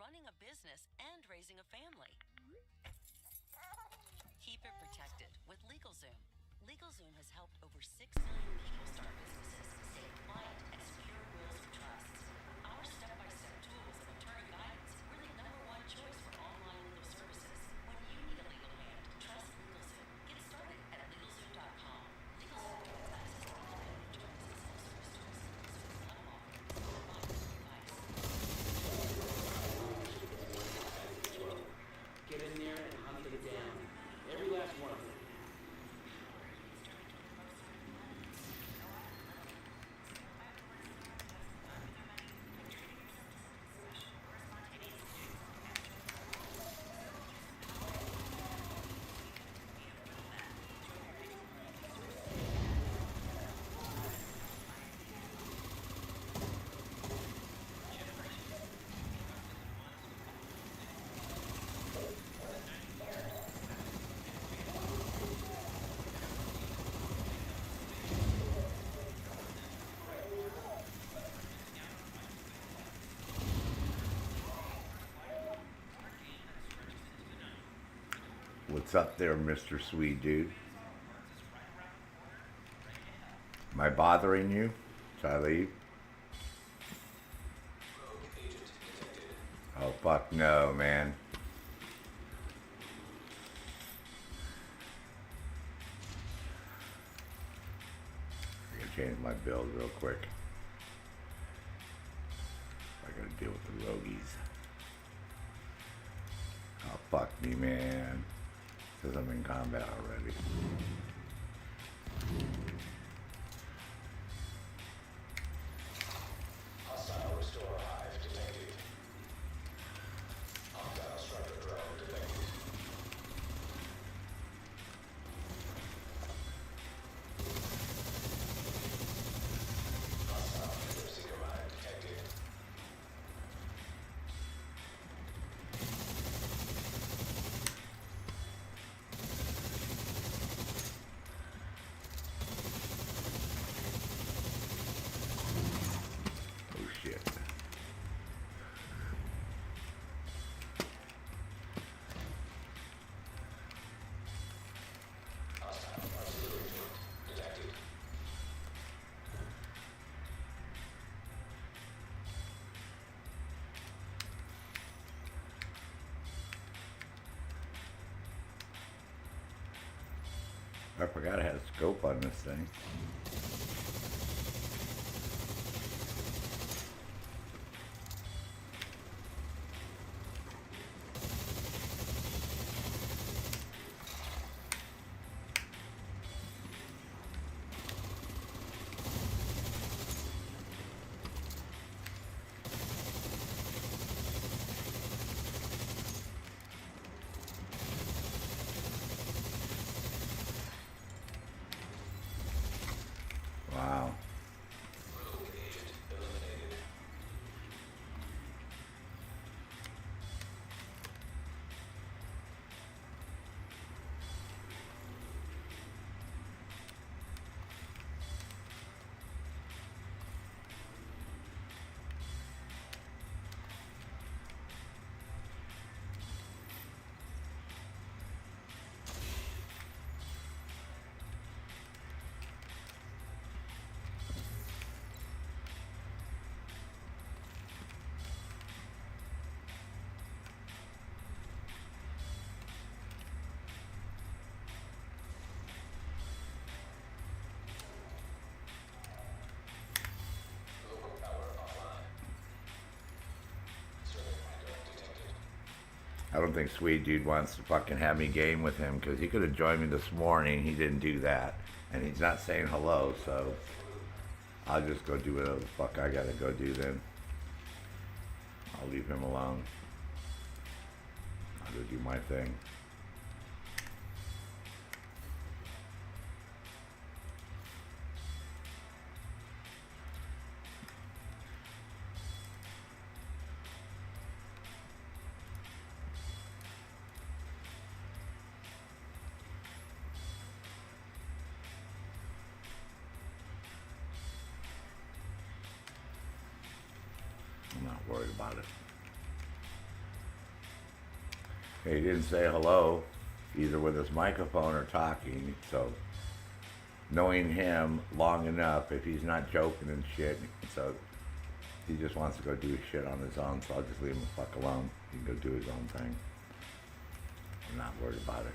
running a business and raising a family. Keep it protected with LegalZoom. LegalZoom has helped over 6 million people start businesses, stay compliant, and secure wills or trusts. Our step-by-step tools and attorney guidance, we're the #1 choice for online legal services. When you need a legal hand, trust LegalZoom. Get started at LegalZoom.com. LegalZoom provides access to legal and attorneys and self-service tools. LegalZoom is not an offer, it's not advice. Get in there and hunt them down. Every last one of them. What's up there, Mr. Sweet Dude? Am I bothering you? Should I leave? Oh, fuck no, man. I gotta change my build real quick. I gotta deal with the roguies. Oh, fuck me, man. Because I'm in combat already. Hostile restore hive detected. Hostile striker drone detected. Hostile seeker mine detected. Oh shit. Hostile artillery field detected. I forgot I had a scope on this thing. Wow. Rogue agent eliminated. Local power offline. Circuit winder detected. I don't think Sweet Dude wants to fucking have me game with him because he could have joined me this morning. He didn't do that. And he's not saying hello, so I'll just go do whatever the fuck I gotta go do then. I'll leave him alone. I'll go do my thing. I'm not worried about it. He didn't say hello, either with his microphone or talking, so knowing him long enough, if he's not joking and shit, so he just wants to go do his shit on his own, so I'll just leave him the fuck alone. He can go do his own thing. I'm not worried about it.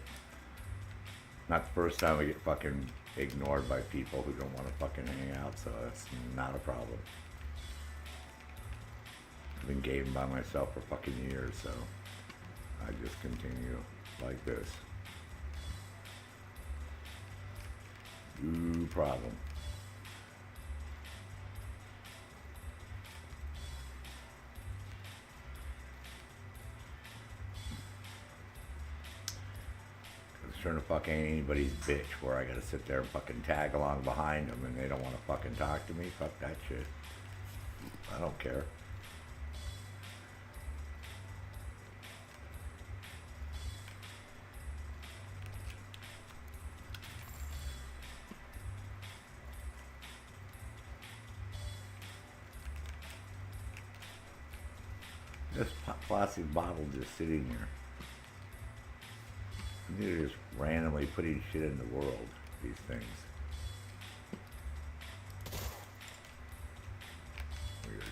Not the first time I get fucking ignored by people who don't want to fucking hang out, so that's not a problem. I've been gaming by myself for fucking years, so I just continue like this. No problem. Sure the fuck ain't anybody's bitch where I gotta sit there and fucking tag along behind them and they don't want to fucking talk to me. Fuck that shit. I don't care. This plastic bottle just sitting here. They're just randomly putting shit in the world, these things. Weird.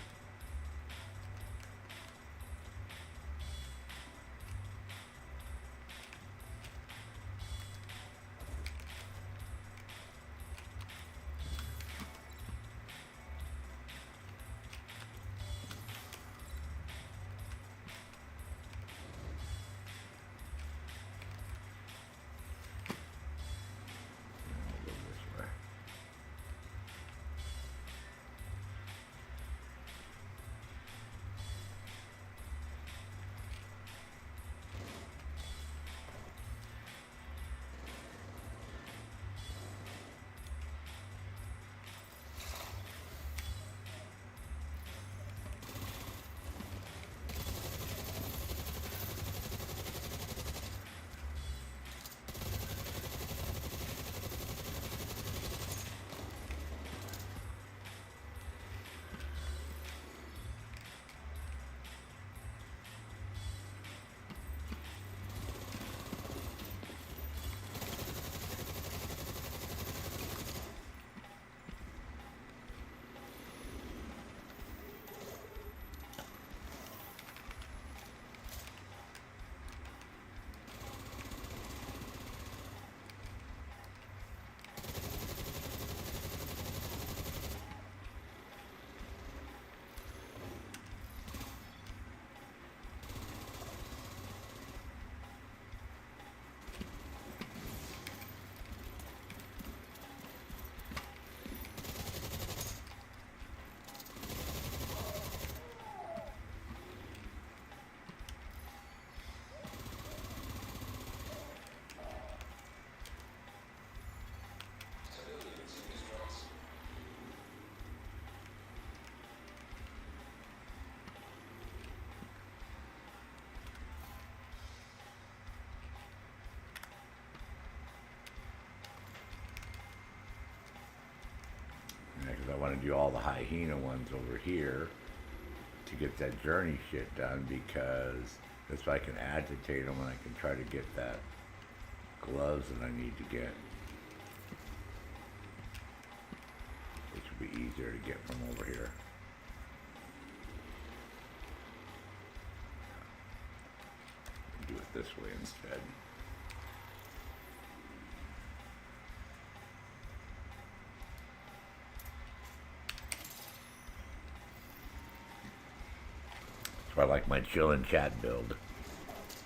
Because I want to do all the hyena ones over here to get that journey shit done, because this way I can agitate them and I can try to get that gloves that I need to get, which will be easier to get from over here. Do it this way instead. So I like my chill and chat build.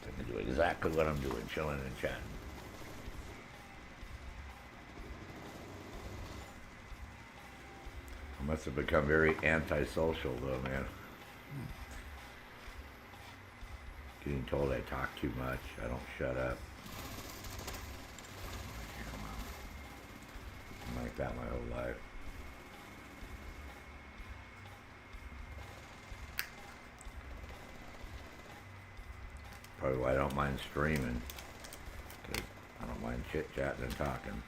I'm gonna do exactly what I'm doing, chilling and chatting. I must have become very antisocial though, man. Getting told I talk too much, I don't shut up. I'm like that my whole life. Probably why I don't mind streaming, because I don't mind chit-chatting and talking.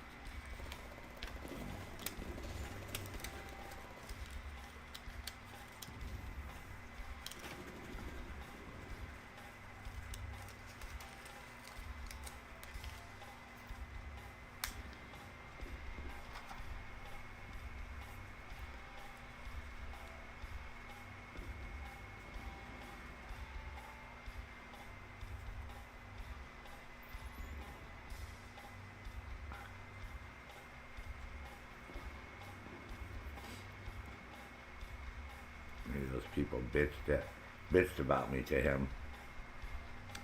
people bitched about me to him.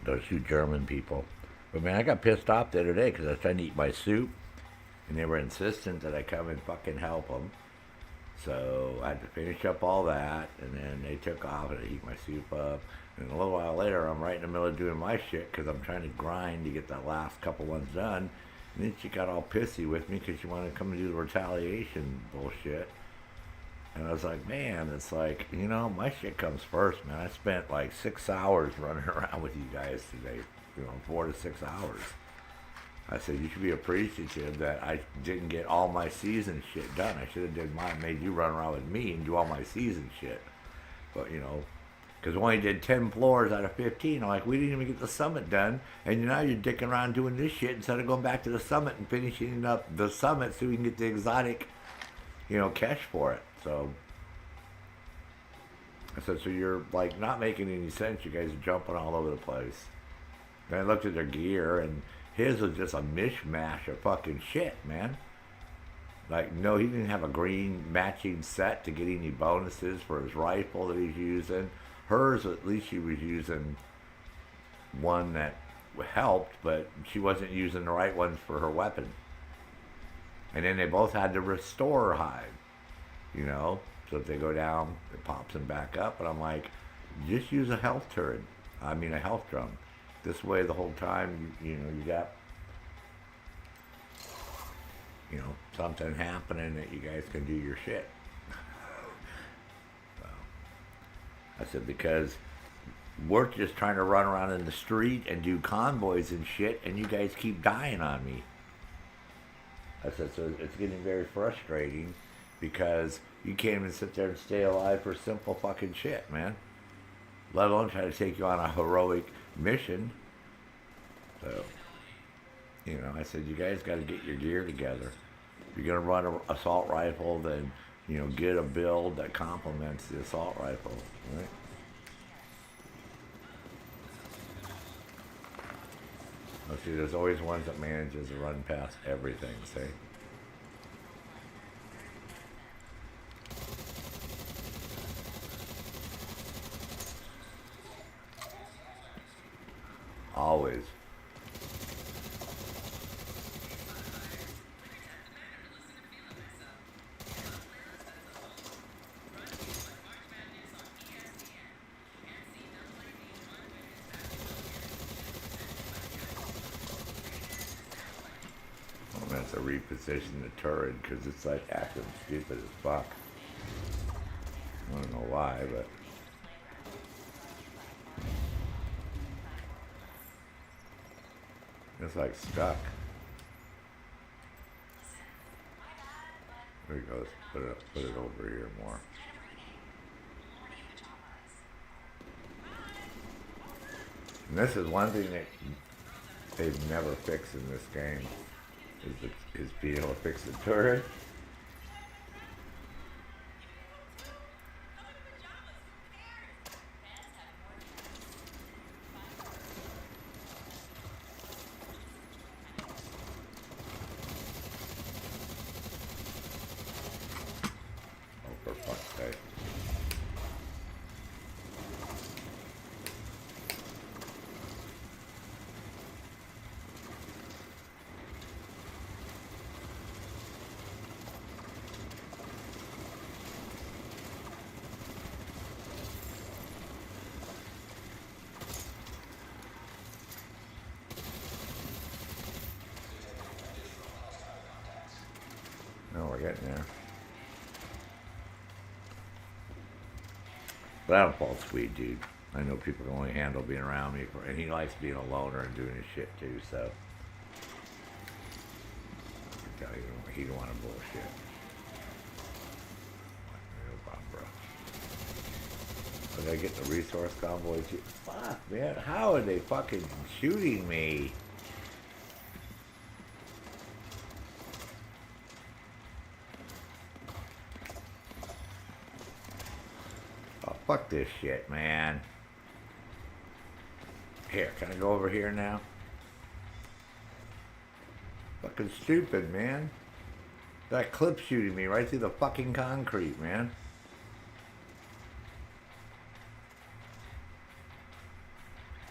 Those two German people. But man, I got pissed off the other day because I was trying to eat my soup, and they were insistent that I come and fucking help them. So I had to finish up all that, and then they took off and I heat my soup up. And a little while later, I'm right in the middle of doing my shit because I'm trying to grind to get that last couple ones done. And then she got all pissy with me because she wanted to come and do the retaliation bullshit. And I was like, man, it's like, you know, my shit comes first, man. I spent like 6 hours running around with you guys today, 4 to 6 hours. I said, you should be appreciative that I didn't get all my season shit done. I should have made you run around with me and do all my season shit. But, because we only did 10 floors out of 15. I'm like, we didn't even get the summit done. And now you're dicking around doing this shit instead of going back to the summit and finishing up the summit so we can get the exotic, cash for it. So I said, so you're like not making any sense. You guys are jumping all over the place. Then I looked at their gear, and his was just a mishmash of fucking shit, man. Like, no, he didn't have a green matching set to get any bonuses for his rifle that he's using. Hers, at least she was using one that helped, but she wasn't using the right ones for her weapon. And then they both had the restore hide, So if they go down, it pops them back up. But I'm like, just use a health turret. I mean, a health drum. This way, the whole time, you got, something happening that you guys can do your shit. So, I said, because we're just trying to run around in the street and do convoys and shit, and you guys keep dying on me. I said, so it's getting very frustrating because you can't even sit there and stay alive for simple fucking shit, man. Let alone try to take you on a heroic mission. So, I said, you guys got to get your gear together. If you're going to run an assault rifle, then, get a build that complements the assault rifle, right? Oh, see, there's always ones that manages to run past everything, see? Always. I'm going to have to reposition the turret because it's like acting stupid as fuck. I don't know why, but... it's like stuck. There it goes. Put it over here more. And this is one thing that they've never fixed in this game is being able to fix the turret. For fuck's sake. No, we're getting there. But I'm a sweet dude. I know people can only handle being around me, and he likes being a loner and doing his shit too, so. I can tell you, he don't want to bullshit. No problem, bro. But I get the resource convoy too. Fuck, man. How are they fucking shooting me? Fuck this shit, man. Here, can I go over here now? Fucking stupid, man. That clip shooting me right through the fucking concrete, man.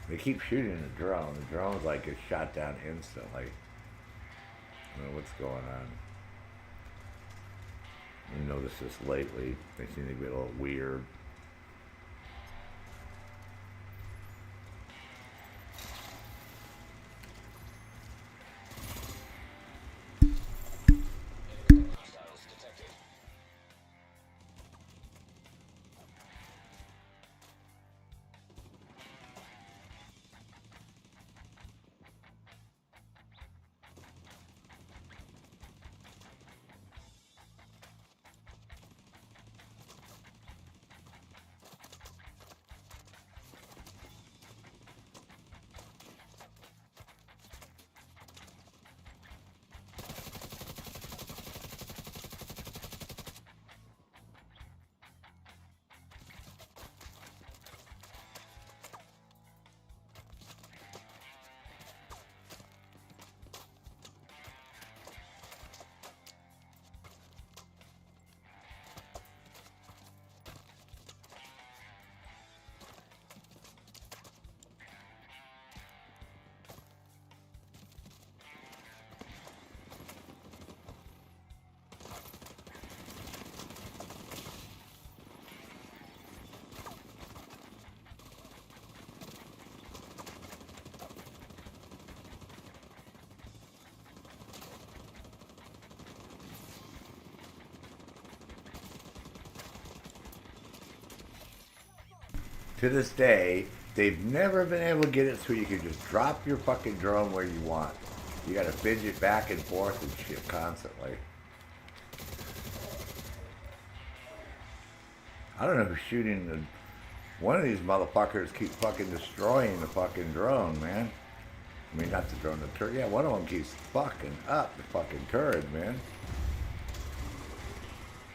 They keep shooting the drone. The drone's like gets shot down instantly. I don't know what's going on. I've noticed this lately. They seem to be a little weird. To this day, they've never been able to get it so you can just drop your fucking drone where you want. You gotta fidget back and forth and shit constantly. I don't know who's shooting the... One of these motherfuckers keep fucking destroying the fucking drone, man. I mean, not the drone, the turret. Yeah, one of them keeps fucking up the fucking turret, man.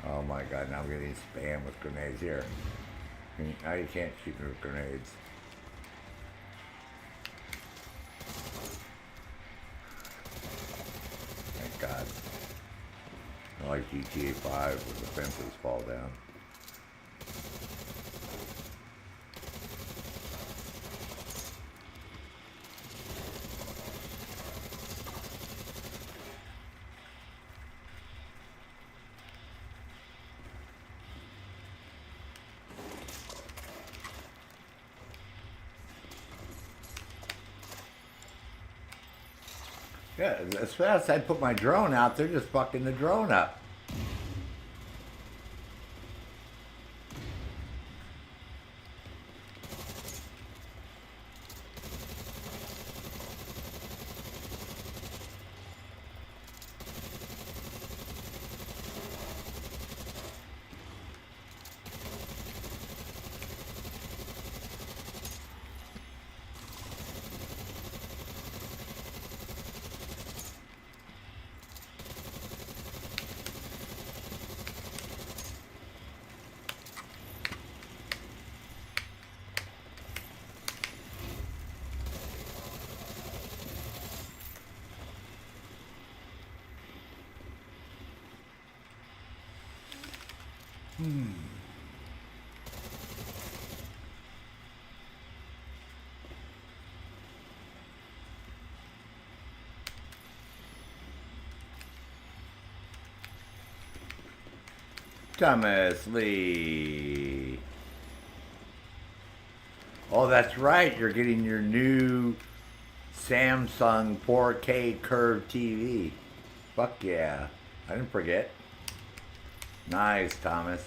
Oh my god, now I'm getting spammed with grenades here. Now you can't shoot me with grenades. Thank God. I like GTA 5 where the fences fall down. Yeah, as fast as I put my drone out, they're just fucking the drone up. Thomas Lee. Oh, that's right. You're getting your new Samsung 4K curved TV. Fuck yeah. I didn't forget. Nice, Thomas.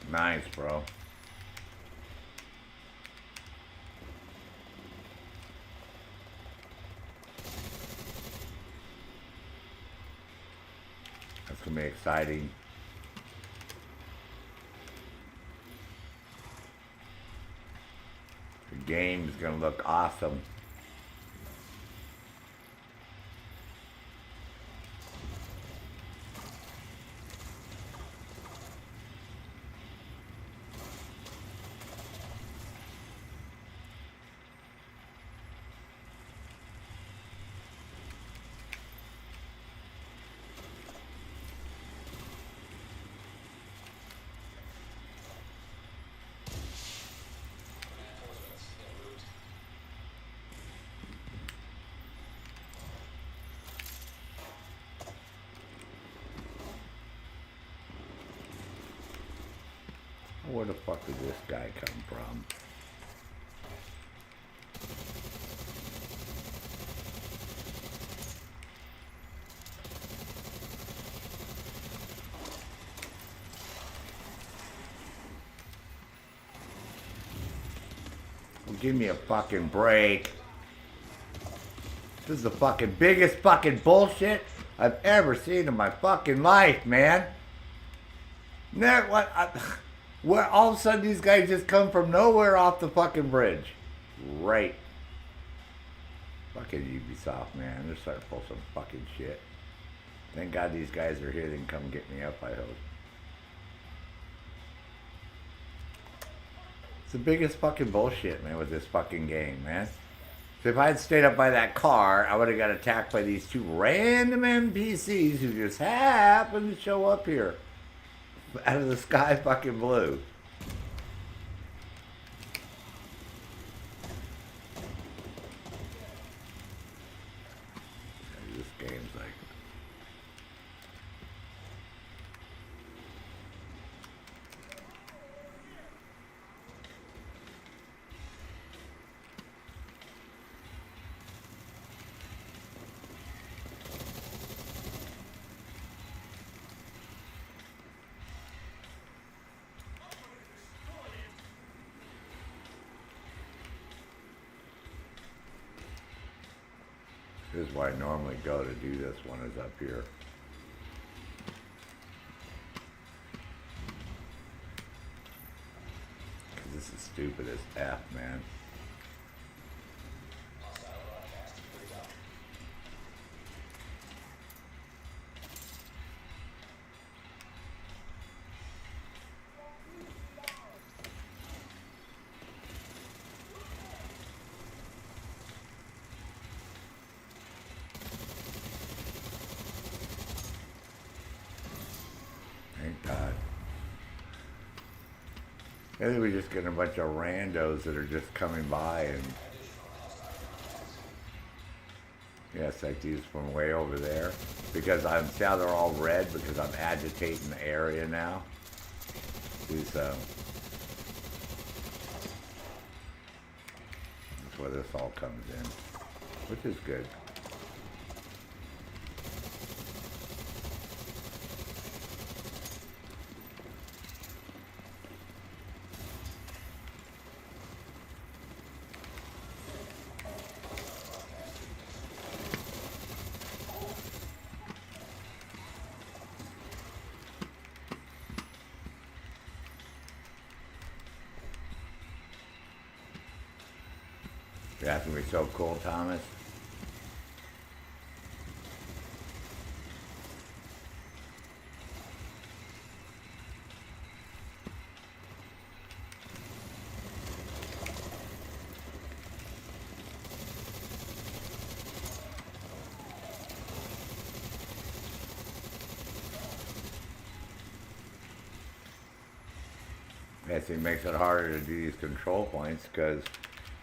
Nice, bro. That's gonna be exciting. The game's gonna look awesome. Where the fuck did this guy come from? Well, give me a fucking break. This is the fucking biggest fucking bullshit I've ever seen in my fucking life, man. Where all of a sudden these guys just come from nowhere off the fucking bridge. Right. Fucking Ubisoft, man. They're starting to pull some fucking shit. Thank God these guys are here. They can come get me up, I hope. It's the biggest fucking bullshit, man, with this fucking game, man. So if I had stayed up by that car, I would have got attacked by these two random NPCs who just happened to show up here. Out of the sky fucking blue. This game's like... This is where I normally go to do this one, is up here. Because this is stupid as F, man. I think we're just getting a bunch of randos that are just coming by and... Yes, like these from way over there. Because see how they're all red because I'm agitating the area now. That's where this all comes in. Which is good. That's gonna be so cool, Thomas. It makes it harder to do these control points because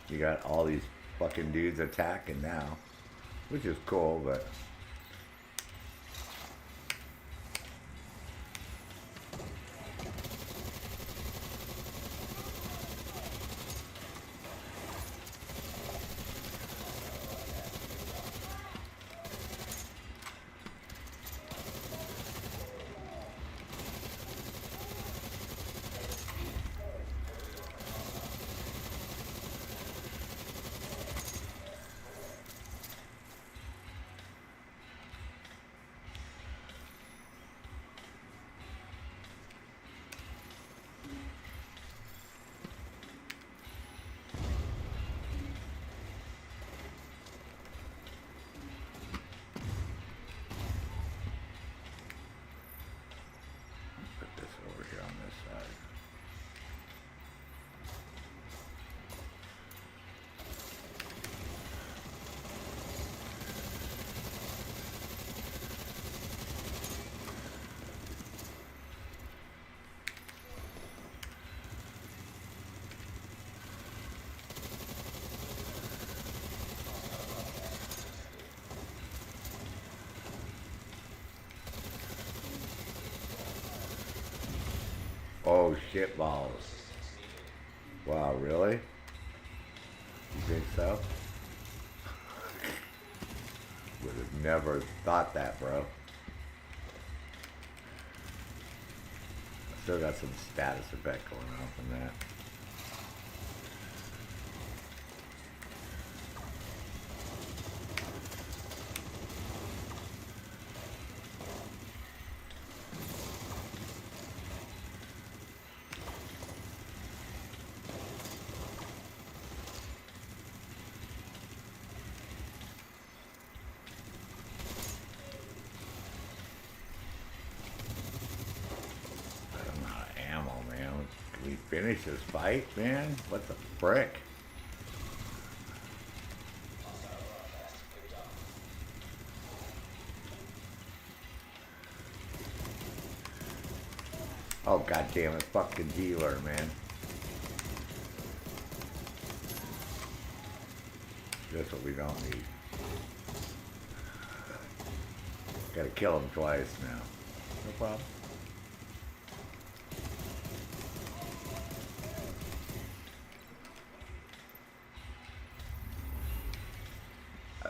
you got all these fucking dudes attacking now, which is cool, but... Oh, shit balls. Wow, really? You think so? Would have never thought that, bro. I still got some status effect going on from that. I'm out of ammo, man. Can we finish this fight, man? What the frick? Oh, goddamn it, fucking healer, man. That's what we don't need. Gotta kill him twice now. No problem.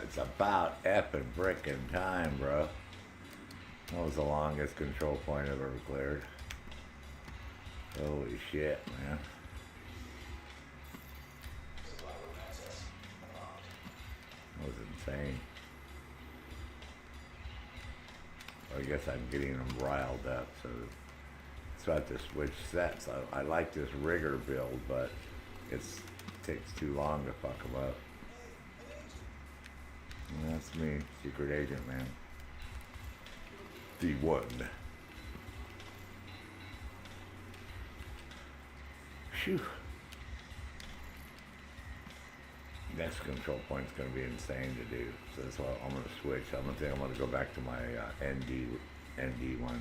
It's about effing frickin' time, bro. That was the longest control point I've ever cleared. Holy shit, man. That was insane. I guess I'm getting them riled up, so I have to switch sets. I like this rigger build, but it takes too long to fuck them up. And that's me, secret agent, man. D1. Phew. Next control point's gonna be insane to do, so that's why I'm gonna switch. I'm gonna go back to my ND one.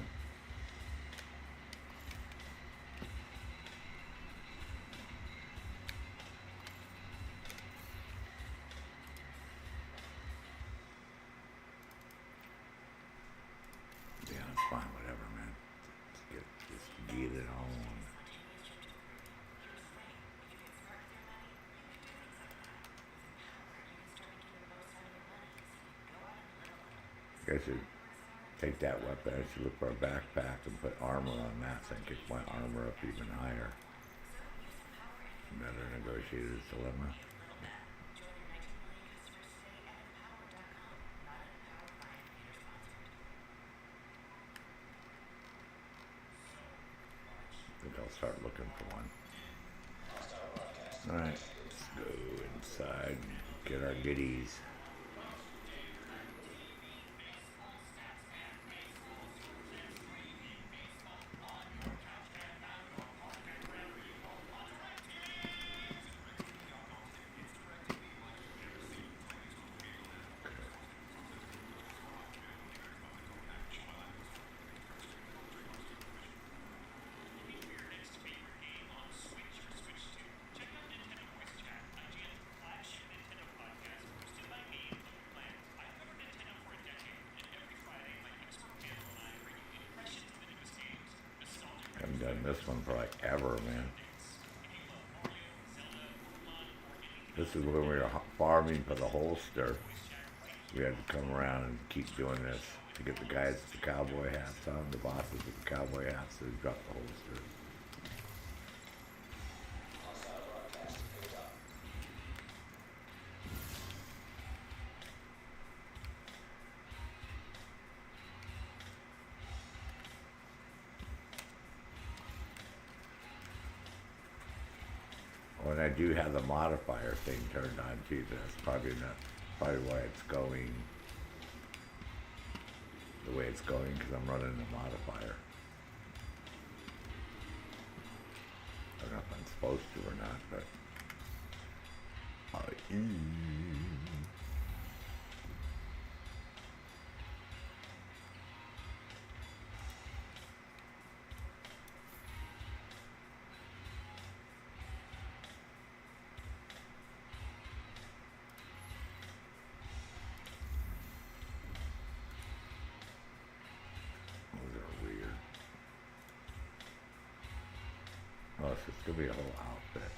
Yeah, it's fine, whatever, man. Just get it on. I should take that weapon. I should look for a backpack and put armor on that so I can get my armor up even higher. Another negotiator's dilemma. I think I'll start looking for one. Alright, let's go inside, get our goodies. Haven't done this one for like ever, man. This is when we were farming for the holster. We had to come around and keep doing this to get the guys with the cowboy hats on, the bosses with the cowboy hats, so they drop the holster. Oh, and I do have the modifier thing turned on too. That's probably why it's going the way it's going, because I'm running the modifier. I don't know if I'm supposed to or not, but I am. Those are weird. Oh, so it's gonna be a whole outfit.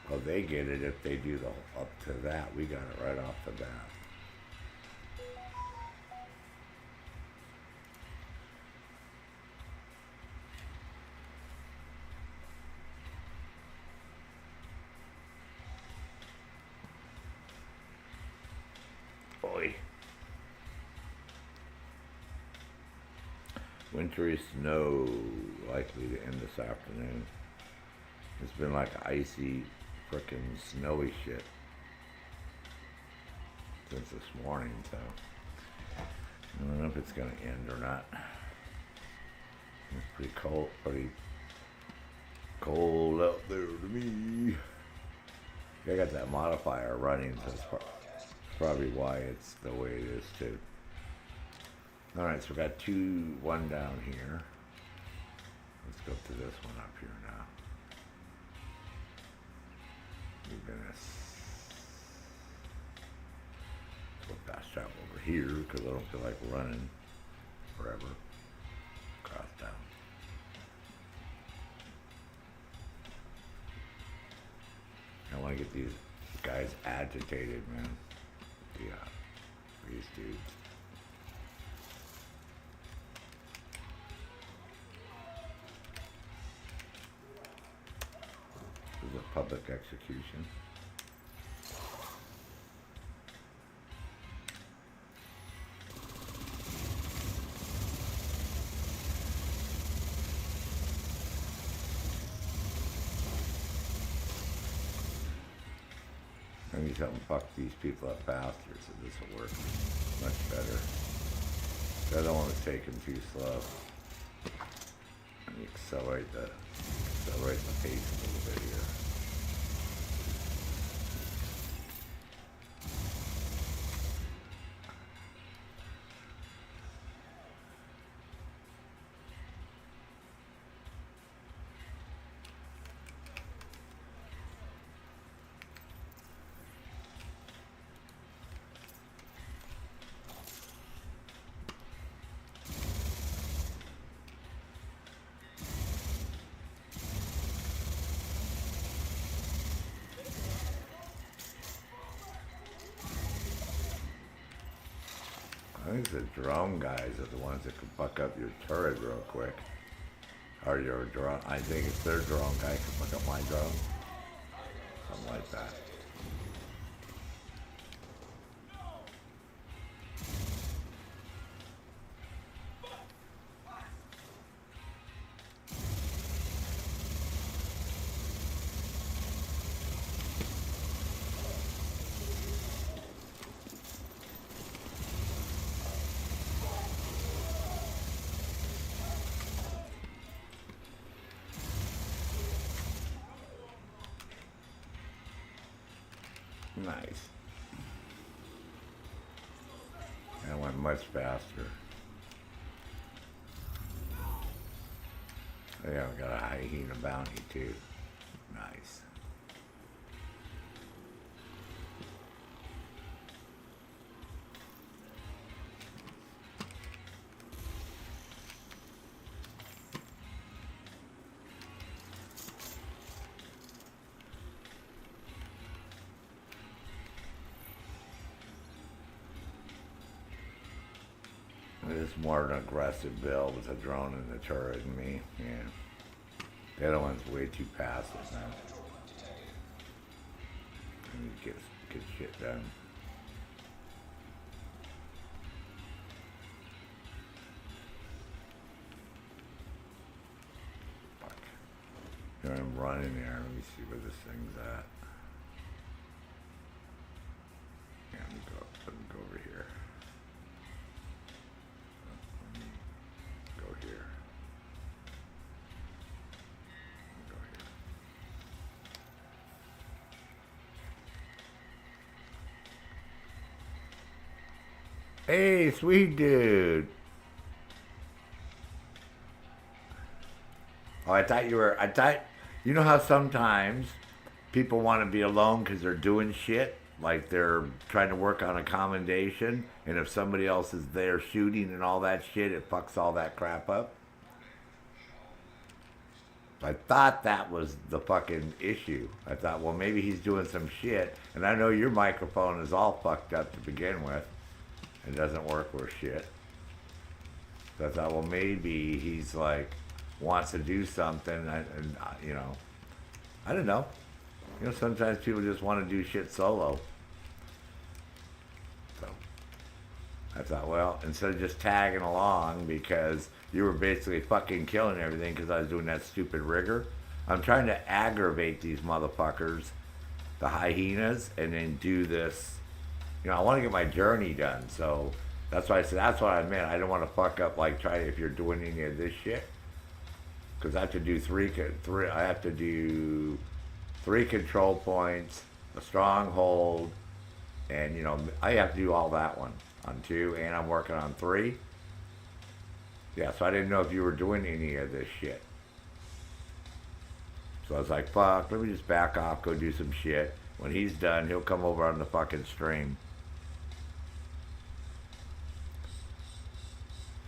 Well, they get it if they do the up to that. We got it right off the bat. Boy. Wintry snow likely to end this afternoon. It's been like icy, frickin' snowy shit since this morning, so I don't know if it's gonna end or not. It's pretty cold out there to me. I got that modifier running, so it's probably why it's the way it is too. Alright, so we got one down here. Let's go to this one up here now. We're gonna go fast travel over here because I don't feel like running forever. Cross down. I want to get these guys agitated, man. Yeah, these dudes. This is a public execution. I need something to fuck these people up faster, so this will work much better. I don't want to take them too slow. Let me accelerate the pace a little bit here. I think the drone guys are the ones that can fuck up your turret real quick. Or your drone. I think it's their drone guy can fuck up my drone. Something like that. Nice. That went much faster. Yeah, we got a hyena bounty too. Nice. It's more an aggressive build with a drone and the turret and me. Yeah. The other one's way too passive, man. I need to get shit done. Fuck. Here I'm running there. Let me see where this thing's at. Yeah, let me go over here. Go here. Go here. Hey, sweet dude. Oh, I thought You know how sometimes people want to be alone because they're doing shit, like they're trying to work on accommodation, and if somebody else is there shooting and all that shit, it fucks all that crap up. I thought that was the fucking issue. I thought, well, maybe he's doing some shit, and I know your microphone is all fucked up to begin with. It doesn't work worth shit. So I thought, well, maybe he's like, wants to do something, and you know, I don't know. You know, sometimes people just want to do shit solo. So I thought, well, instead of just tagging along because you were basically fucking killing everything because I was doing that stupid rigor, I'm trying to aggravate these motherfuckers, the hyenas, and then do this. You know, I want to get my journey done, so that's why I said that's what I meant. I don't want to fuck up like try if you're doing any of this shit, because I have to do three. I have to do 3 control points, a stronghold, and you know I have to do all that one on 2, and I'm working on 3. Yeah, so I didn't know if you were doing any of this shit. So I was like, fuck, let me just back off, go do some shit. When he's done, he'll come over on the fucking stream.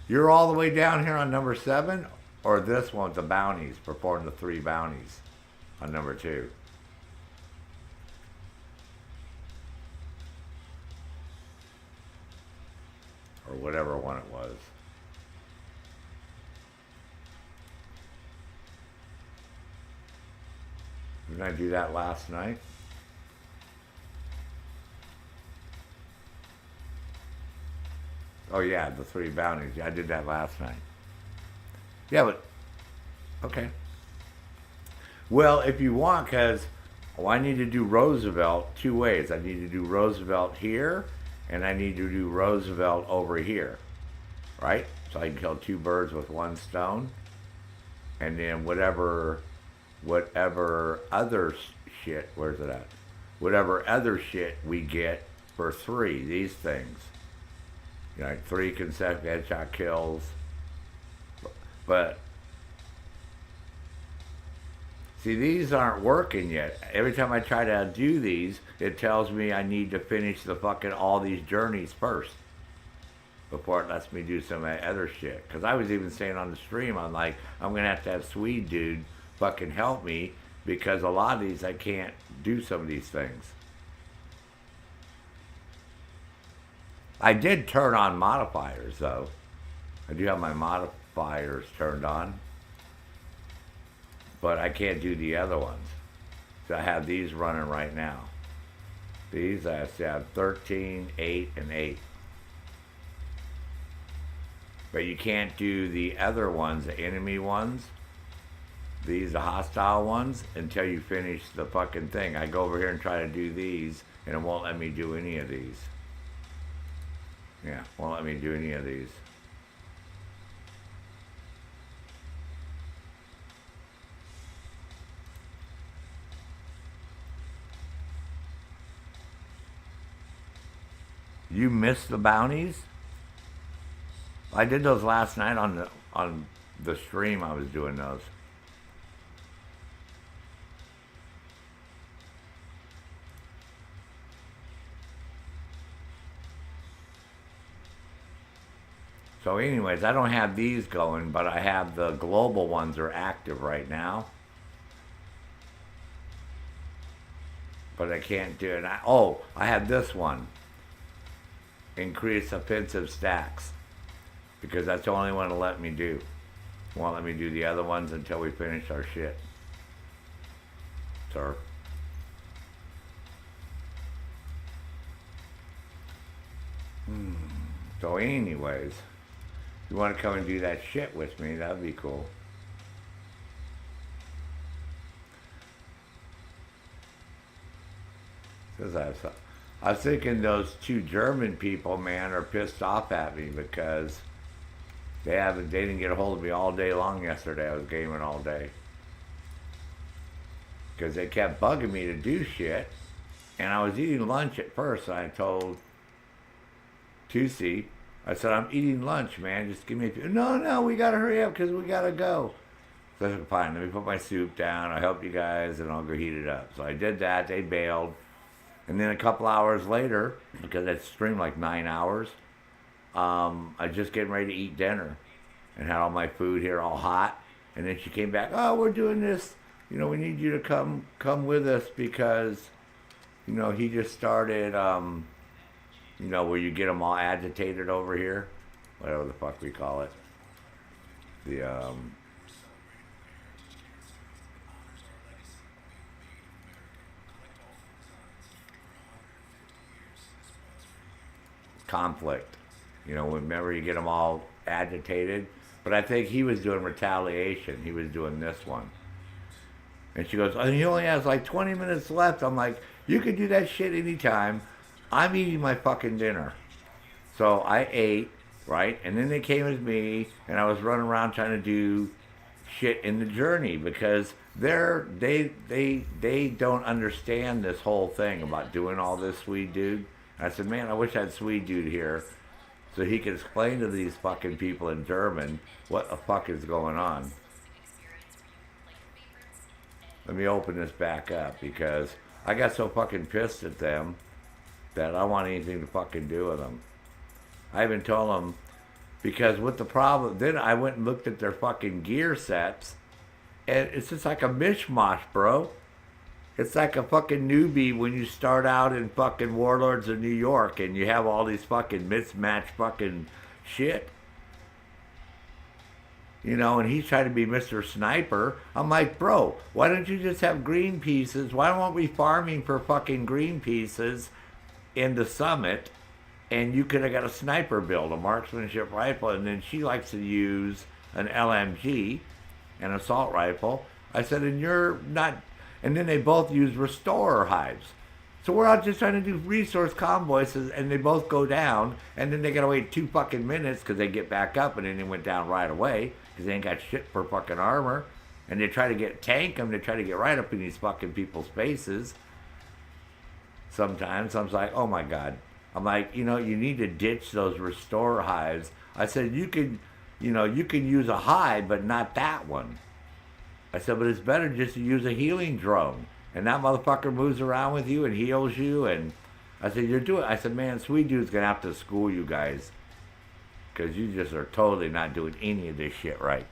You're all the way down here on number 7, or this one with the bounties, perform the 3 bounties on number 2. Or whatever one it was. Didn't I do that last night? Oh yeah, the 3 bounties. Yeah, I did that last night. Yeah, but okay. Well, if you want, because I need to do Roosevelt 2 ways. I need to do Roosevelt here, and I need to do Roosevelt over here, right? So I can kill 2 birds with 1 stone, and then whatever other shit. Where's it at? Whatever other shit we get for 3. These things. You know, 3 consecutive headshot kills. But see, these aren't working yet. Every time I try to do these, it tells me I need to finish the fucking all these journeys first before it lets me do some other shit. Because I was even saying on the stream, I'm like, I'm gonna have to have Swede dude fucking help me because a lot of these I can't do some of these things. I did turn on modifiers though. I do have my modifiers turned on, but I can't do the other ones. So I have these running right now. These I have 13, 8, and 8. But you can't do the other ones, the enemy ones, these, the hostile ones, until you finish the fucking thing. I go over here and try to do these, and it won't let me do any of these. Yeah, won't let me do any of these. You missed the bounties? I did those last night on the stream. I was doing those. So anyways, I don't have these going, but I have the global ones are active right now. But I can't do it. I have this one. Increase offensive stacks. Because that's the only one to let me do. Won't let me do the other ones until we finish our shit. Sir. So anyways, if you want to come and do that shit with me, that'd be cool. I was thinking those 2 German people, man, are pissed off at me because they didn't get a hold of me all day long yesterday. I was gaming all day. Because they kept bugging me to do shit. And I was eating lunch at first, and I told Tusi, I said, I'm eating lunch, man. Just give me a few. No, we got to hurry up because we got to go. So I said, fine, let me put my soup down. I help you guys, and I'll go heat it up. So I did that. They bailed. And then a couple hours later, because it streamed like 9 hours, I was just getting ready to eat dinner and had all my food here all hot. And then she came back, oh, we're doing this. You know, we need you to come with us because, you know, he just started, you know, where you get them all agitated over here. Whatever the fuck we call it. The, conflict. You know, remember you get them all agitated. But I think he was doing Retaliation. He was doing this one. And she goes, oh, he only has like 20 minutes left. I'm like, you can do that shit anytime. I'm eating my fucking dinner. So I ate, right? And then they came with me, and I was running around trying to do shit in the journey because they don't understand this whole thing about doing all this, Swede dude. And I said, man, I wish I had Swede dude here so he could explain to these fucking people in German what the fuck is going on. Let me open this back up because I got so fucking pissed at them that I don't want anything to fucking do with them. I even told them, because with the problem, then I went and looked at their fucking gear sets, and it's just like a mishmash, bro. It's like a fucking newbie when you start out in fucking Warlords of New York and you have all these fucking mismatched fucking shit. You know, and he's trying to be Mr. Sniper. I'm like, bro, why don't you just have green pieces? Why aren't we farming for fucking green pieces in the summit? And you could have got a sniper build, a marksmanship rifle, and then she likes to use an LMG, an assault rifle. I said, and you're not, and then they both use restorer hives. So we're out just trying to do resource convoys, and they both go down, and then they gotta wait 2 fucking minutes because they get back up, and then they went down right away because they ain't got shit for fucking armor. And they try to tank them, they try to get right up in these fucking people's faces. Sometimes I'm like, oh my God. I'm like, you know, you need to ditch those restore hives. I said, you can use a hive, but not that one. I said, but it's better just to use a healing drone. And that motherfucker moves around with you and heals you. And I said, I said, man, Sweet Dude's going to have to school you guys. Because you just are totally not doing any of this shit right.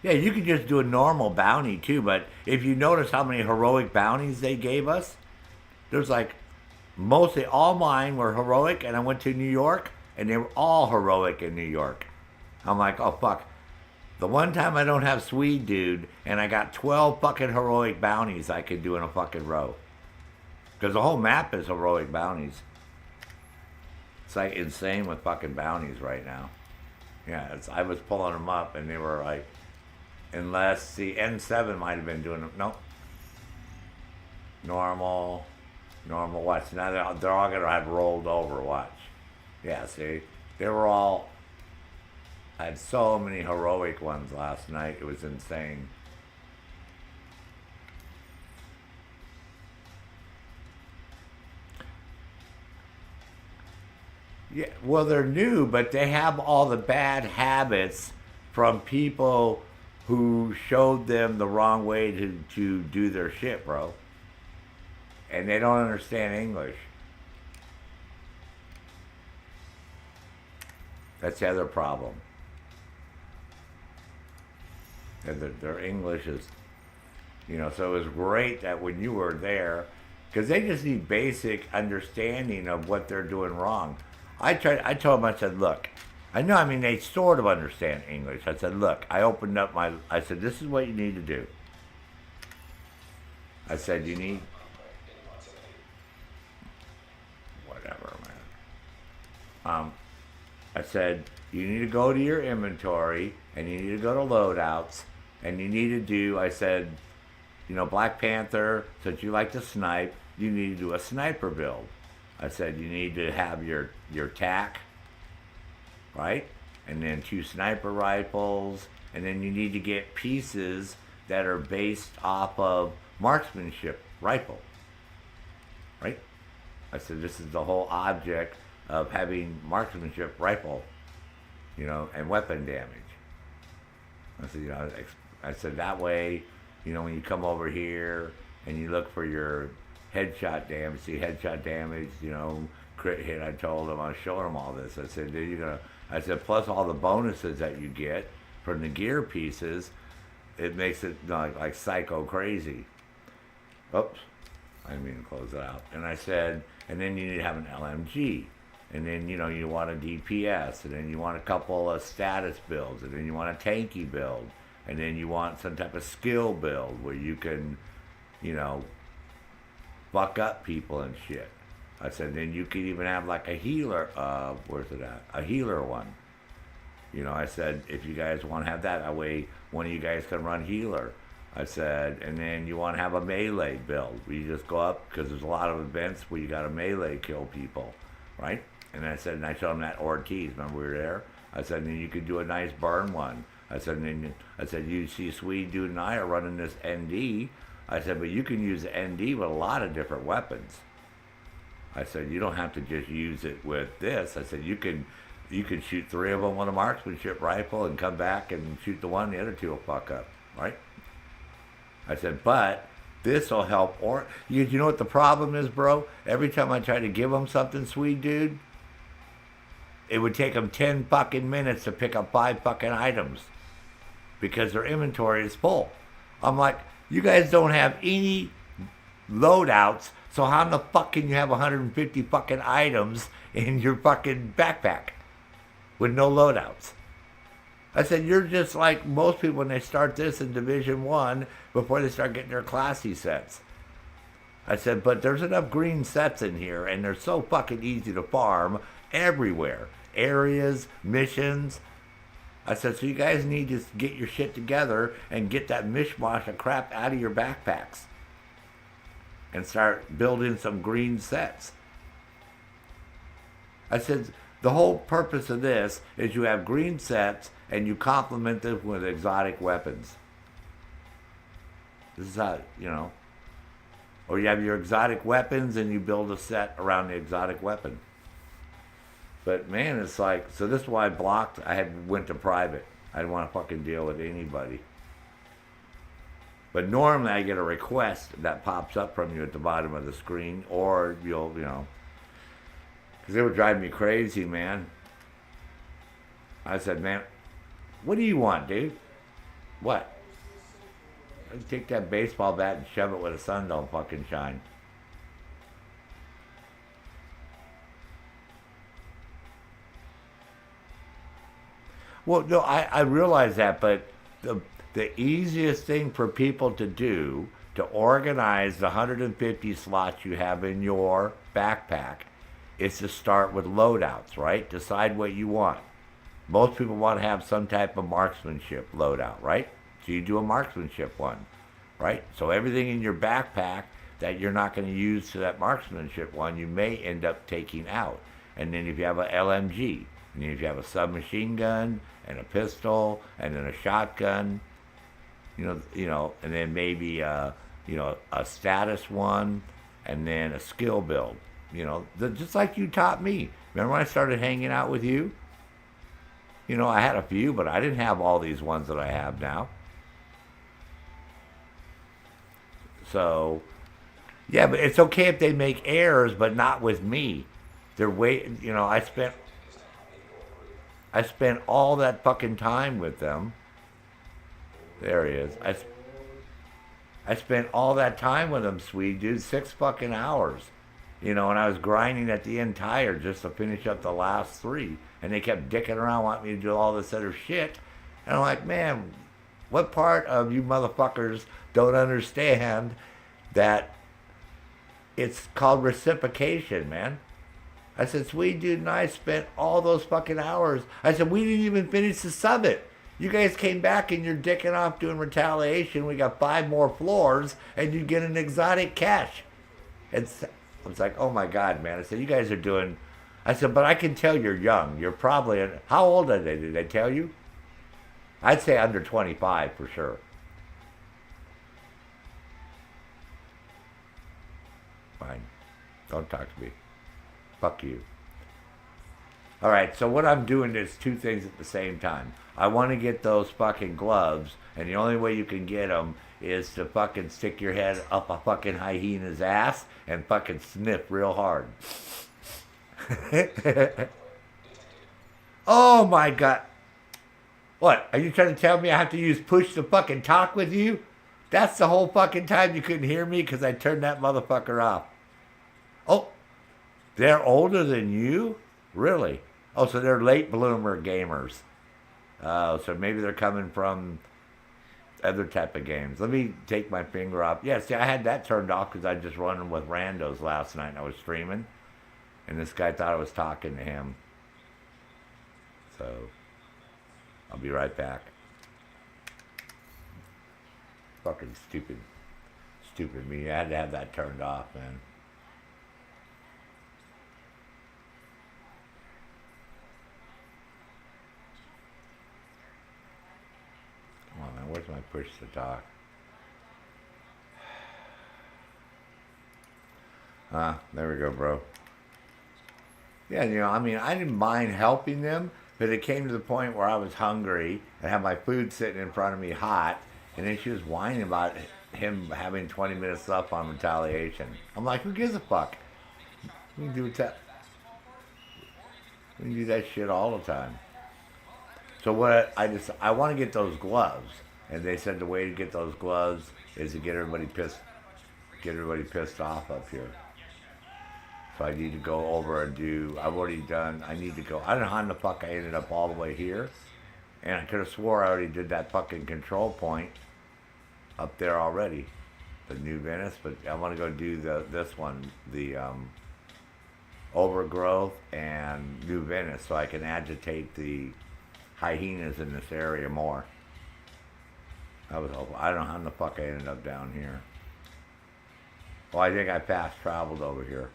Yeah, you could just do a normal bounty too. But if you notice how many heroic bounties they gave us, there's like, mostly all mine were heroic, and I went to New York, and they were all heroic in New York. I'm like, oh, fuck. The one time I don't have Swede Dude, and I got 12 fucking heroic bounties I could do in a fucking row. Because the whole map is heroic bounties. It's like insane with fucking bounties right now. Yeah, I was pulling them up, and they were like, unless the N7 might have been doing them. Nope. Normal, watch. Now they're all going to have rolled over, watch. Yeah, see? They were all... I had so many heroic ones last night. It was insane. Yeah, well, they're new, but they have all the bad habits from people who showed them the wrong way to do their shit, bro. And they don't understand English. That's the other problem. And their English is, you know, so it was great that when you were there, because they just need basic understanding of what they're doing wrong. I told them, I said, look, they sort of understand English. I said, look, I said, this is what you need to do. I said, you need, whatever, man. I said, you need to go to your inventory, and you need to go to loadouts, and you need to do, I said, you know, Black Panther, since you like to snipe, you need to do a sniper build. I said, you need to have your TAC, right? And then 2 sniper rifles, and then you need to get pieces that are based off of marksmanship rifle, right? I said, this is the whole object of having marksmanship rifle. and weapon damage. I said, I said that way, when you come over here and you look for your headshot damage, crit hit. I told him, I was showing him all this. I said, dude, I said, plus all the bonuses that you get from the gear pieces, it makes it like psycho crazy. Oops, I didn't mean to close it out. And I said, and then you need to have an LMG. And then, you want a DPS, and then you want a couple of status builds, and then you want a tanky build, and then you want some type of skill build where you can, fuck up people and shit. I said, then you could even have like a healer, where's it at? A healer one. I said, if you guys want to have that way one of you guys can run healer. I said, and then you want to have a melee build where you just go up, because there's a lot of events where you got to melee kill people, right? And I said, and I showed him that Ortiz, remember we were there? I said, and then you could do a nice burn one. I said, you see Swede, Dude, and I are running this ND. I said, but you can use the ND with a lot of different weapons. I said, you don't have to just use it with this. I said, you can shoot 3 of them with a marksmanship rifle and come back and shoot the one, the other 2 will fuck up, right? I said, but this will help. Or you know what the problem is, bro? Every time I try to give them something, Swede Dude, it would take them 10 fucking minutes to pick up 5 fucking items because their inventory is full. I'm like, you guys don't have any loadouts, so how in the fuck can you have 150 fucking items in your fucking backpack with no loadouts? I said, you're just like most people when they start this in Division 1 before they start getting their classy sets. I said, but there's enough green sets in here, and they're so fucking easy to farm everywhere. Areas, missions. I said, so you guys need to get your shit together and get that mishmash of crap out of your backpacks and start building some green sets. I said, the whole purpose of this is you have green sets and you complement them with exotic weapons. This is how, or you have your exotic weapons and you build a set around the exotic weapon. But man, it's like, so this is why I blocked. Went to private. I didn't want to fucking deal with anybody. But normally I get a request that pops up from you at the bottom of the screen, or you'll, because they were driving me crazy, man. I said, man, what do you want, dude? What? Take that baseball bat and shove it where the sun don't fucking shine. Well, no, I realize that, but the easiest thing for people to do to organize the 150 slots you have in your backpack is to start with loadouts, right? Decide what you want. Most people want to have some type of marksmanship loadout, right? So you do a marksmanship one, right? So everything in your backpack that you're not going to use to that marksmanship one, you may end up taking out. And then if you have a LMG, and then if you have a submachine gun, and a pistol, and then a shotgun, and then maybe a status one, and then a skill build. Just like you taught me. Remember when I started hanging out with you? I had a few, but I didn't have all these ones that I have now. So, yeah, but it's okay if they make errors, but not with me. They're I spent all that fucking time with them. There he is. I spent all that time with them, Swede, dude, 6 fucking hours. And I was grinding at the end tired just to finish up the last 3. And they kept dicking around wanting me to do all this other shit. And I'm like, man, what part of you motherfuckers don't understand that it's called reciprocation, man? I said, Swede, dude, and I spent all those fucking hours. I said, we didn't even finish the summit. You guys came back and you're dicking off doing retaliation. We got 5 more floors and you get an exotic cache. I was like, oh my God, man. I said, you guys are doing... I said, but I can tell you're young. You're probably... How old are they? Did they tell you? I'd say under 25 for sure. Fine. Don't talk to me. Fuck you. All right, so what I'm doing is two things at the same time. I want to get those fucking gloves, and the only way you can get them is to fucking stick your head up a fucking hyena's ass and fucking sniff real hard. Oh my god. What? Are you trying to tell me I have to use push to fucking talk with you? That's the whole fucking time you couldn't hear me because I turned that motherfucker off. Oh, they're older than you? Really? Oh, so they're late bloomer gamers. Oh, so maybe they're coming from other type of games. Let me take my finger off. Yeah, see, I had that turned off because I just running with randos last night and I was streaming. And this guy thought I was talking to him. So, I'll be right back. Fucking stupid. Stupid me. I had to have that turned off, man. Come on, man. Where's my push to talk? There we go, bro. Yeah, you know, I mean, I didn't mind helping them, but it came to the point where I was hungry and had my food sitting in front of me hot, and then she was whining about him having 20 minutes left on Retaliation. I'm like, who gives a fuck? We can do we can do that shit all the time. So what I want to get those gloves, and they said the way to get those gloves is to get everybody pissed off up here. So I need to go over and do, I've already done, I need to go, I don't know how in the fuck I ended up all the way here. And I could have swore I already did that fucking control point up there already. The New Venice, but I want to go do this one, the Overgrowth and New Venice, so I can agitate the hyenas in this area more. I don't know how in the fuck I ended up down here. Well, I think I fast traveled over here.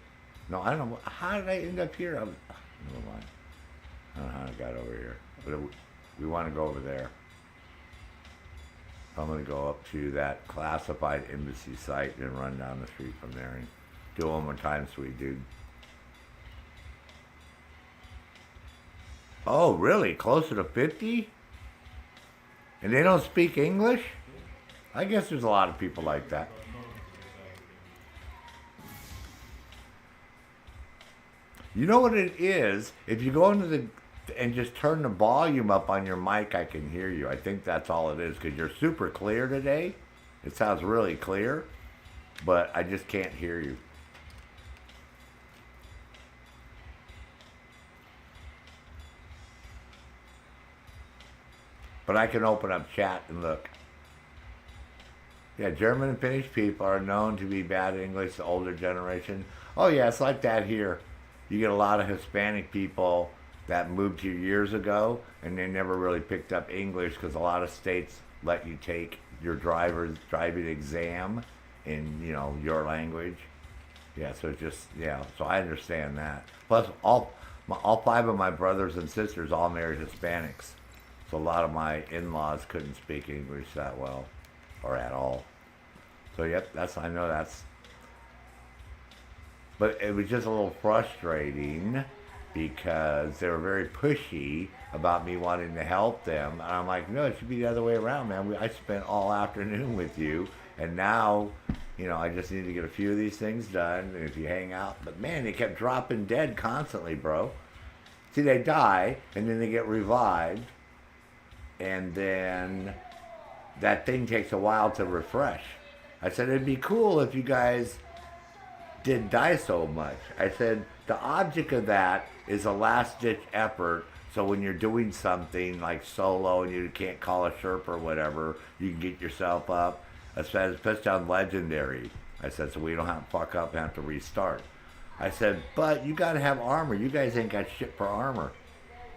No, I don't know. How did I end up here? Never mind. I don't know how I got over here. But we want to go over there. I'm going to go up to that classified embassy site and run down the street from there and do it one more time, sweet dude. Oh, really? Closer to 50? And they don't speak English? I guess there's a lot of people like that. You know what it is? If you go into and just turn the volume up on your mic, I can hear you. I think that's all it is, because you're super clear today. It sounds really clear, but I just can't hear you. But I can open up chat and look. Yeah, German and Finnish people are known to be bad at English, the older generation. Oh yeah, it's like that here. You get a lot of Hispanic people that moved here years ago, and they never really picked up English because a lot of states let you take your driving exam in, you know, your language. Yeah, so it's just, yeah, so I understand that. Plus, all 5 of my brothers and sisters all married Hispanics. So a lot of my in-laws couldn't speak English that well, or at all. So yep, I know that's, but it was just a little frustrating because they were very pushy about me wanting to help them. And I'm like, no, it should be the other way around, man. I spent all afternoon with you, and now, you know, I just need to get a few of these things done. And if you hang out, but man, they kept dropping dead constantly, bro. See, they die, and then they get revived, and then that thing takes a while to refresh. I said, it'd be cool if you guys did die so much. I said, the object of that is a last-ditch effort, so when you're doing something like solo and you can't call a Sherpa or whatever, you can get yourself up. I said, especially on Legendary. I said, so we don't have to fuck up and have to restart. I said, but you got to have armor. You guys ain't got shit for armor.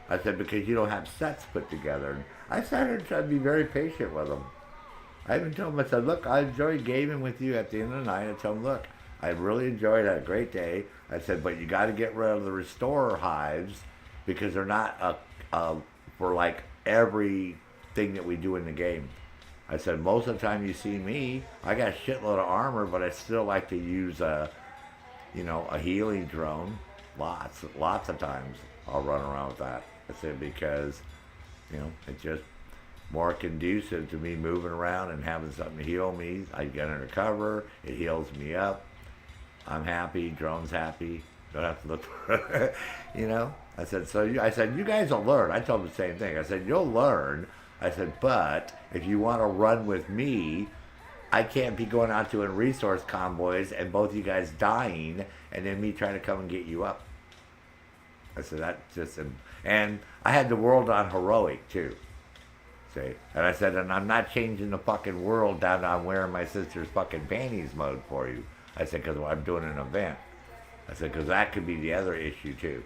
I said, because you don't have sets put together. I started trying to be very patient with them. I even told them, I said, look, I enjoyed gaming with you at the end of the night. I told them, look, I really enjoyed it. I had a great day. I said, but you got to get rid of the restorer hives because they're not for like everything that we do in the game. I said, most of the time you see me, I got a shitload of armor, but I still like to use a healing drone. Lots of times. I'll run around with that. I said, because, it's just more conducive to me moving around and having something to heal me. I get under cover. It heals me up. I'm happy. Drone's happy. Don't have to look for I said, I said, you guys will learn. I told them the same thing. I said, you'll learn. I said, but if you want to run with me, I can't be going out doing resource convoys and both you guys dying and then me trying to come and get you up. I said, that just, and I had the world on heroic too. See? And I said, and I'm not changing the fucking world down to I'm wearing my sister's fucking panties mode for you. I said, because I'm doing an event. I said, because that could be the other issue too.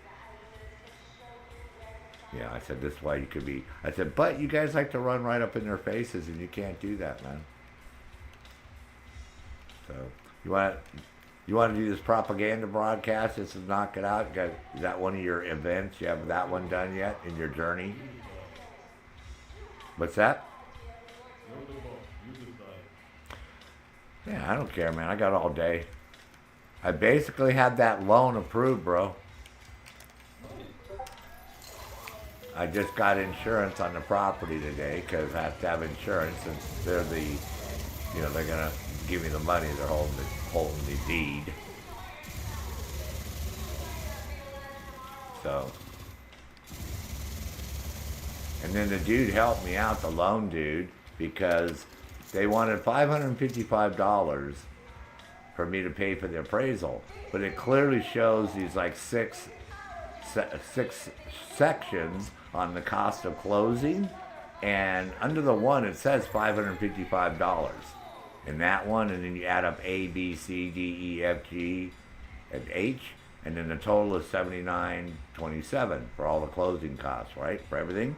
Yeah, I said, this is why you could be, I said, but you guys like to run right up in their faces and you can't do that, man. So, you want to do this propaganda broadcast just to knock it out? Is that one of your events? You have that one done yet in your journey? What's that? Yeah, I don't care, man. I got all day. I basically had that loan approved, bro. I just got insurance on the property today because I have to have insurance, and they're they're gonna give me the money. They're holding the deed. So, and then the dude helped me out, the loan dude, because they wanted $555 for me to pay for the appraisal, but it clearly shows these like six sections on the cost of closing, and under the one it says $555 in that one, and then you add up A, B, C, D, E, F, G, and H, and then the total is $79.27 for all the closing costs, right, for everything.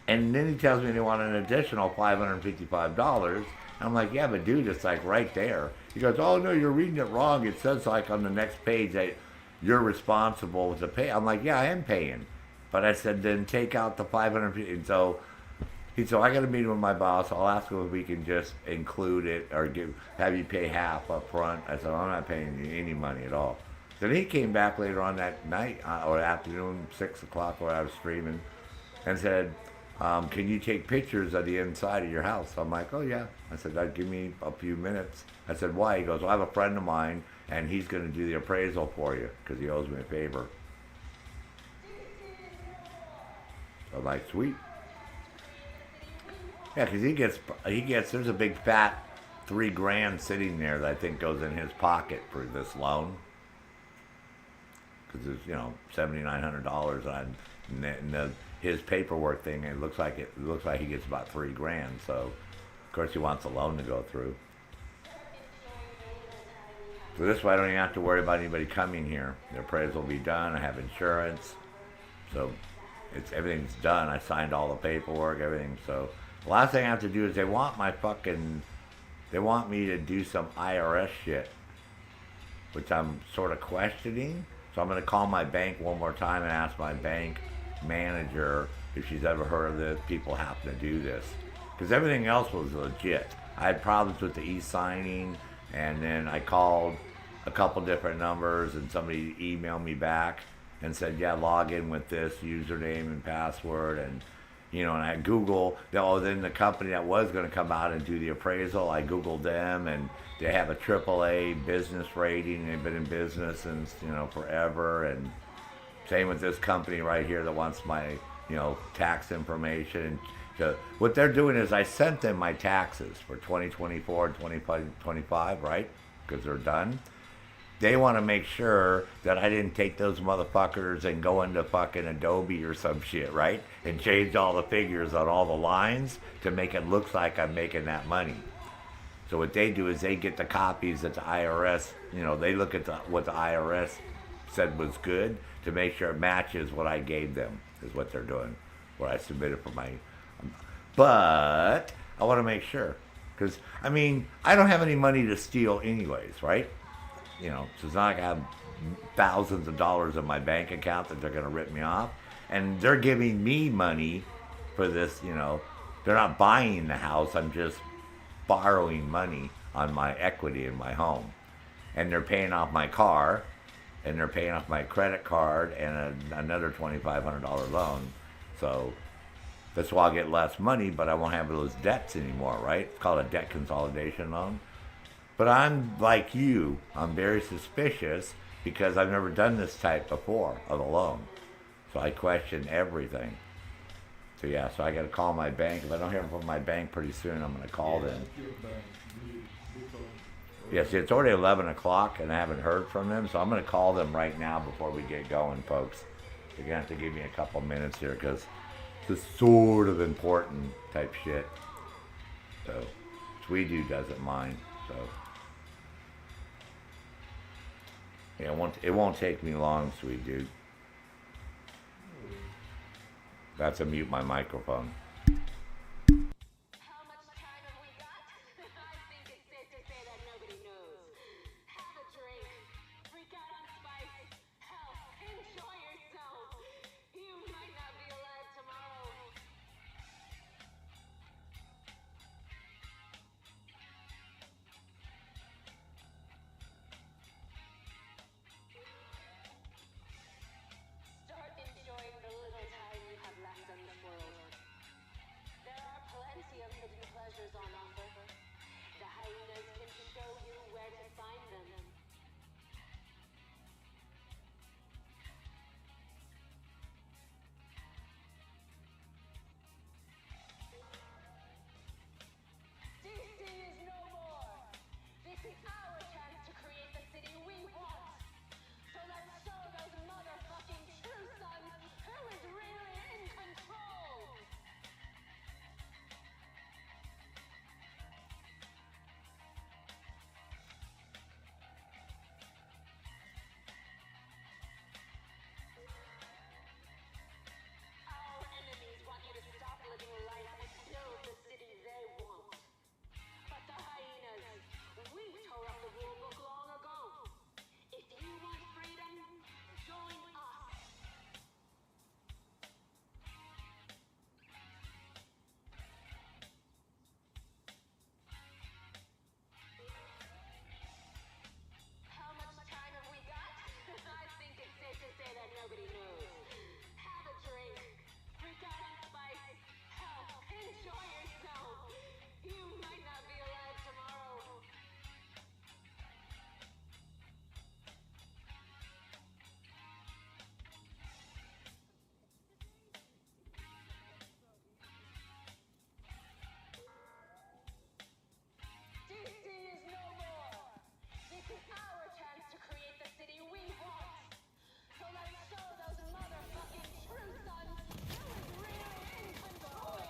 And then he tells me they want an additional $555. And I'm like, yeah, but dude, it's like right there. He goes, oh no, you're reading it wrong. It says like on the next page that you're responsible to pay. I'm like, yeah, I am paying. But I said, then take out the $550. And so he said, I got a meeting with my boss. I'll ask him if we can just include it or have you pay half up front. I said, I'm not paying you any money at all. Then he came back later on that night or afternoon, 6 o'clock, where I was streaming, and said, can you take pictures of the inside of your house? I'm like, oh yeah. I said, that'd give me a few minutes. I said, why? He goes, well, I have a friend of mine, and he's going to do the appraisal for you because he owes me a favor. I'm like, sweet. Yeah, because he gets, there's a big fat $3,000 sitting there that I think goes in his pocket for this loan. Because there's, $7,900 on his paperwork thing. It looks like he gets about $3,000. So, of course, he wants a loan to go through. So this way I don't even have to worry about anybody coming here. The appraisal will be done. I have insurance. So everything's done. I signed all the paperwork, everything. So the last thing I have to do is they want me to do some IRS shit, which I'm sort of questioning. So I'm going to call my bank one more time and ask my bank manager if she's ever heard of this. People happen to do this. Because everything else was legit. I had problems with the e-signing, and then I called a couple different numbers, and somebody emailed me back and said, yeah, log in with this username and password, and and I Google, then the company that was going to come out and do the appraisal, I Googled them, and they have a AAA business rating. They've been in business since, forever, and same with this company right here that wants my, tax information. So what they're doing is I sent them my taxes for 2024 and 2025, right? Because they're done. They want to make sure that I didn't take those motherfuckers and go into fucking Adobe or some shit, right? And change all the figures on all the lines to make it look like I'm making that money. So what they do is they get the copies that the IRS, they look at what the IRS said was good to make sure it matches what I gave them, is what they're doing, what I submitted for my... But I want to make sure. Because, I don't have any money to steal anyways, right? So it's not like I have thousands of dollars in my bank account that they're going to rip me off. And they're giving me money for this, They're not buying the house. I'm just borrowing money on my equity in my home. And they're paying off my car. and they're paying off my credit card and another $2,500 loan. So that's why I'll get less money, but I won't have those debts anymore, right? It's called a debt consolidation loan. But I'm like you. I'm very suspicious because I've never done this type before of a loan. So I question everything. So yeah, so I got to call my bank. If I don't hear from my bank pretty soon, I'm going to call them. Yeah, see, it's already 11 o'clock and I haven't heard from them. So I'm going to call them right now before we get going, folks. You're going to have to give me a couple minutes here because it's sort of important type shit. So Tweedu doesn't mind. So yeah, it won't take me long, sweet dude. That's a mute my microphone. How much time have we got? I think it's safe to say that nobody knows. Have a drink. Freak out on spice. Hell, enjoy yourself. You might not be alive tomorrow. Start enjoying the little time you have left on this world. There are plenty of hidden pleasures on offer. The hyenas can show you where to find them. DC is no more. This is our chance to create the city we want. So let's show those motherfucking true sons who is really in control. Our enemies want you to stop living life and build the city they want. But the hyenas, we tore up the rule book long ago. If you want freedom, join us. How much time have we got? I think it's safe to say that nobody knows. Have a drink. Freak out on spice. Hell, enjoy yourself. You might not be alive tomorrow. DC is no more. This is our chance to create the city we want. So let's show those motherfucking true sons who is really in control.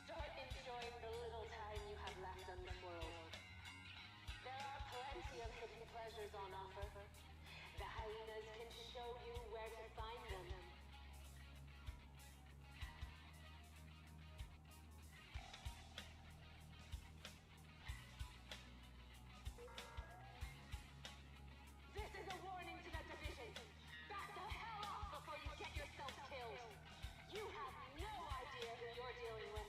Start enjoying the little time you have left on this world. There are plenty of hidden pleasures on offer. The hyenas can show you where to find them. This is a warning to the division. Back the hell off before you get yourself killed. You have no idea who you're dealing with.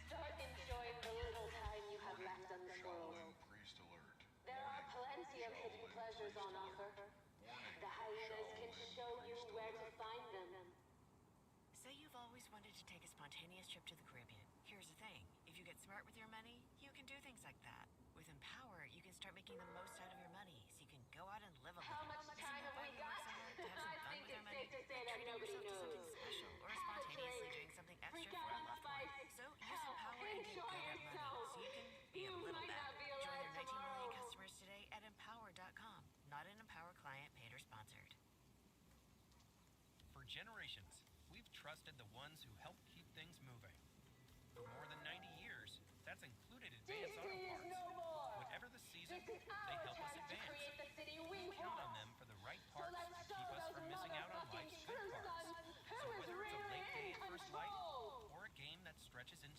Start enjoying the little time you have left on this world. There are plenty of hidden pleasures on offer. The hyenas can show you where to find them. Say you've always wanted to take a spontaneous trip to the Caribbean. Here's the thing. If you get smart with your money, you can do things like that. With Empower, you can start making the most out of your money so you can go out and live a little. How much time have we got? I think it's safe to say that nobody knows. Special or Have a spontaneously drink. doing something extra Freak for out a on loved one. spice. So use Hell, Empower and get enjoy good at money yourself. so you can be You a little might better. not be Join alive their 19 million tomorrow. customers today at Empower.com. Not an Empower client, paid or sponsored. For generations, we've trusted the ones who help keep things moving. For more than 90 years, that's included Advance DC Auto is Parts. no more. Whatever the season, This is they our help us chance to advance. create the city we We count want. on them for the right So parts let's to show keep us those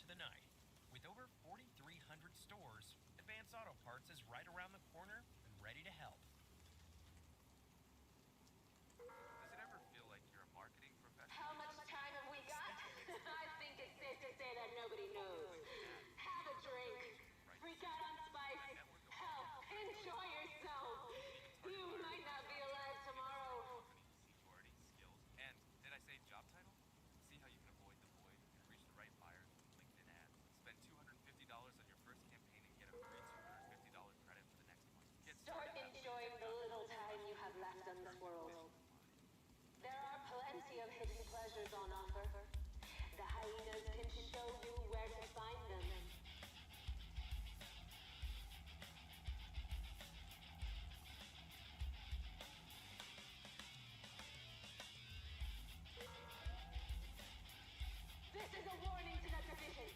the night. With over 4,300 stores, Advance Auto Parts is right around the corner and ready to help. Does it ever feel like you're a marketing professional? How much time have we got? I think it's safe to say that nobody knows. Have a drink. Freak out on spice. Hell, enjoy yourself. You might not be alive tomorrow. Seniority, skills, and did I say job title? See how you can avoid the void and reach the right buyers with LinkedIn ads. Spend $250 on your first campaign and get a free $250 credit for the next one. Start enjoying the little time you have left on this world. There are plenty of hidden pleasures on offer. The hyenas can show you where to find them. This is a warning to the division.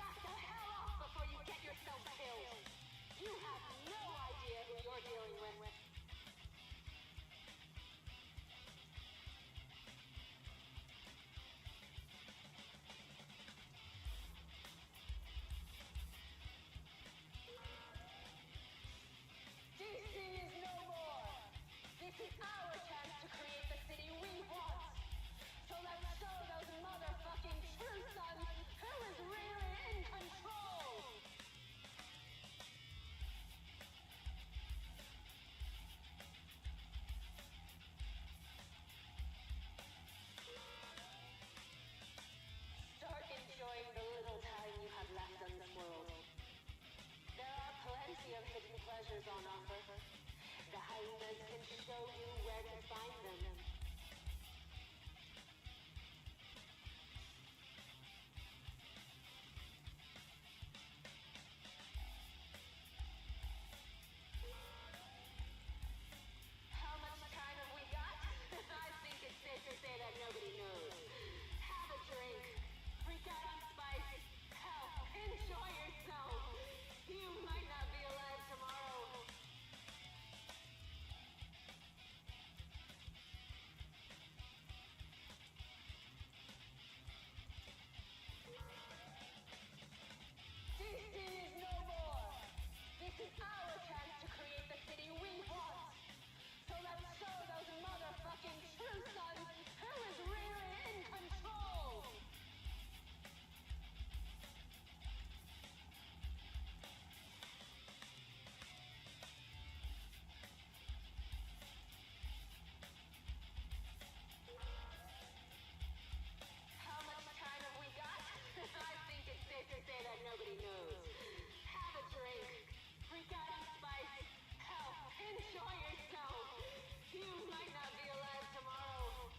Back the hell off before you get yourself killed. You have no idea who you're dealing with. DC is no more. This is our chance to create the city we want. So let's show those motherfucking true sons who is really in control. Start enjoying the little time you have left on this world. There are plenty of hidden pleasures on offer. The hyenas can show you where to find them. How much time have we got? I think it's safe to say that nobody knows. Have a drink. Freak out on spice. Hell, enjoy yourself. You might not be alive tomorrow. DC is no more. This is our chance to create the city we want. So let's show those motherfucking true sons who is really in control. How much time have we got? I think it's safe to say that nobody knows. Have a drink. Freak out on spice. Hell, enjoy yourself. You might not be alive tomorrow.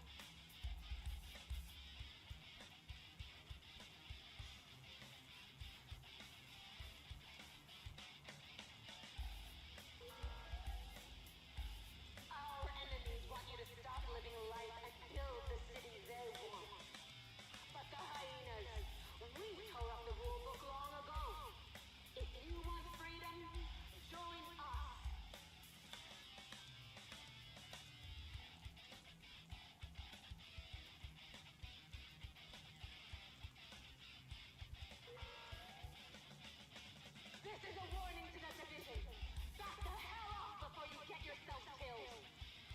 Our enemies want you to stop living life and build the city they want. But the hyenas, we tore up the rule book long ago. If you want freedom, join us. This is a warning to the division. Back the hell off before you get yourself killed.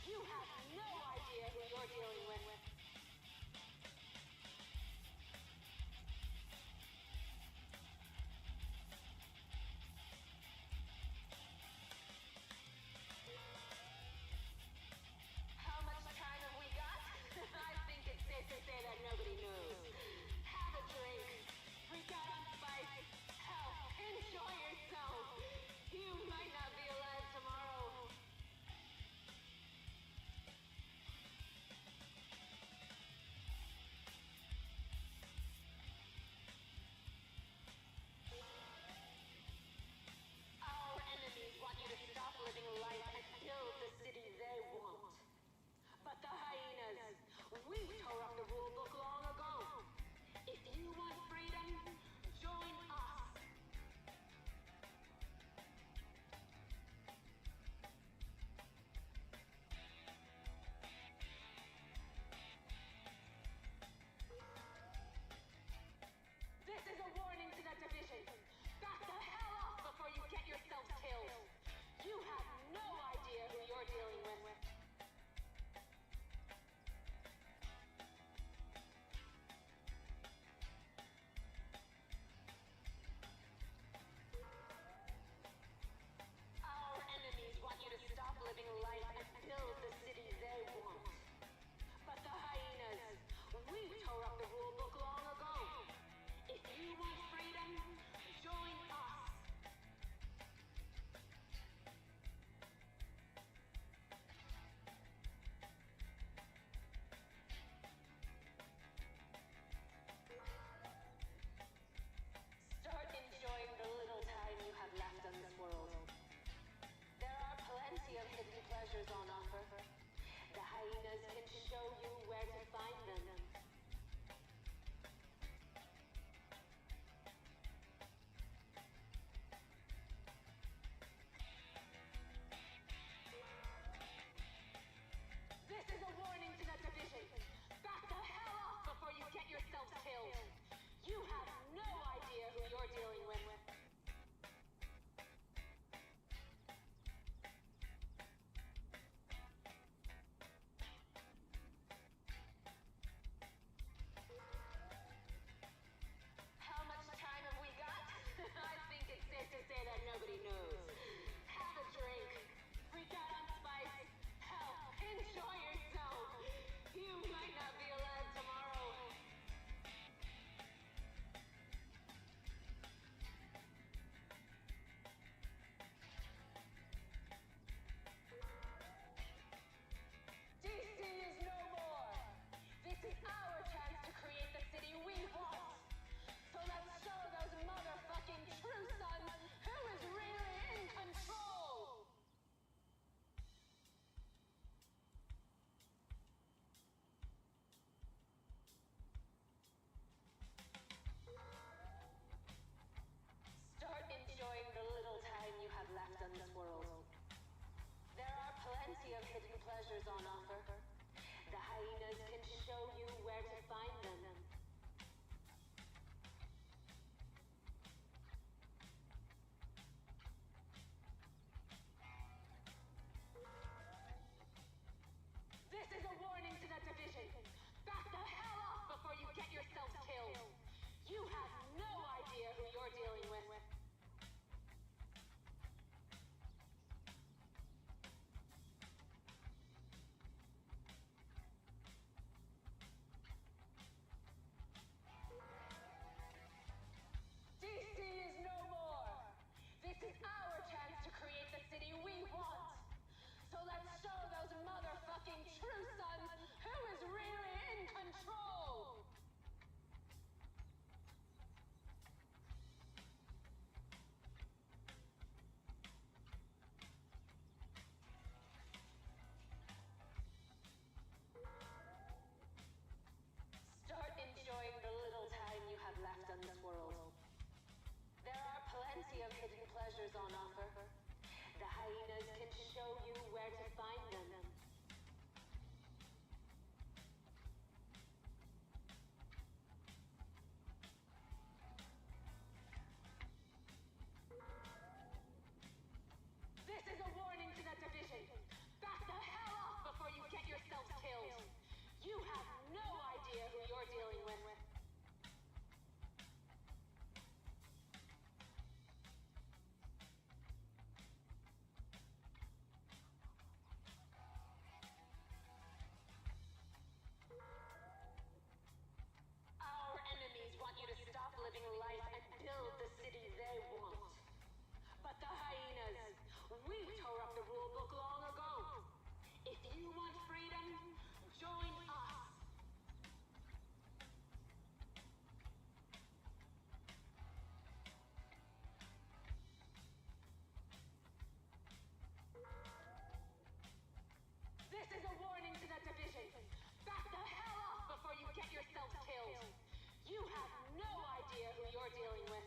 You have no idea who you're dealing with. How much time have we got? I think it's safe to say that nobody knows. Have a drink. Freak out on spice. Hell, enjoy yourself. You might not be alive tomorrow. pleasures on offer. The hyenas can show you where to find them. This is a warning to the division. Back the hell off before you get yourselves killed. You have no idea who you're dealing with. How much time have we got? I think it's safe to say that nobody knows. Have a drink. Freak out on spice. Hell, enjoy yourself. You might not be alive tomorrow. DC is no more. This is our chance to create the city we want. So let's show those motherfucking true sons who is really in control. Start enjoying the little time you have left on this world. There are plenty of hidden pleasures on offer. The hyenas can show you where to find them. This is a warning to the division. Back the hell off before you get yourselves killed. You have no idea who you're dealing with. DC is no more. This is our chance to create the city we want. So let's show those motherfucking true sons who is really in control. Start enjoying the little time you have left on this world. There are plenty of hidden pleasures on offer. The hyenas can show you where to find them. This is a warning to the division. Back the hell off before you get yourselves killed. You have no idea who you're dealing with. Our enemies want you to stop living life and build the city they want. But the hyenas, we tore up the rule book long ago. If you want freedom, join us. This is a warning to the division. Back the hell off before you get yourselves killed. You have no idea who you're dealing with.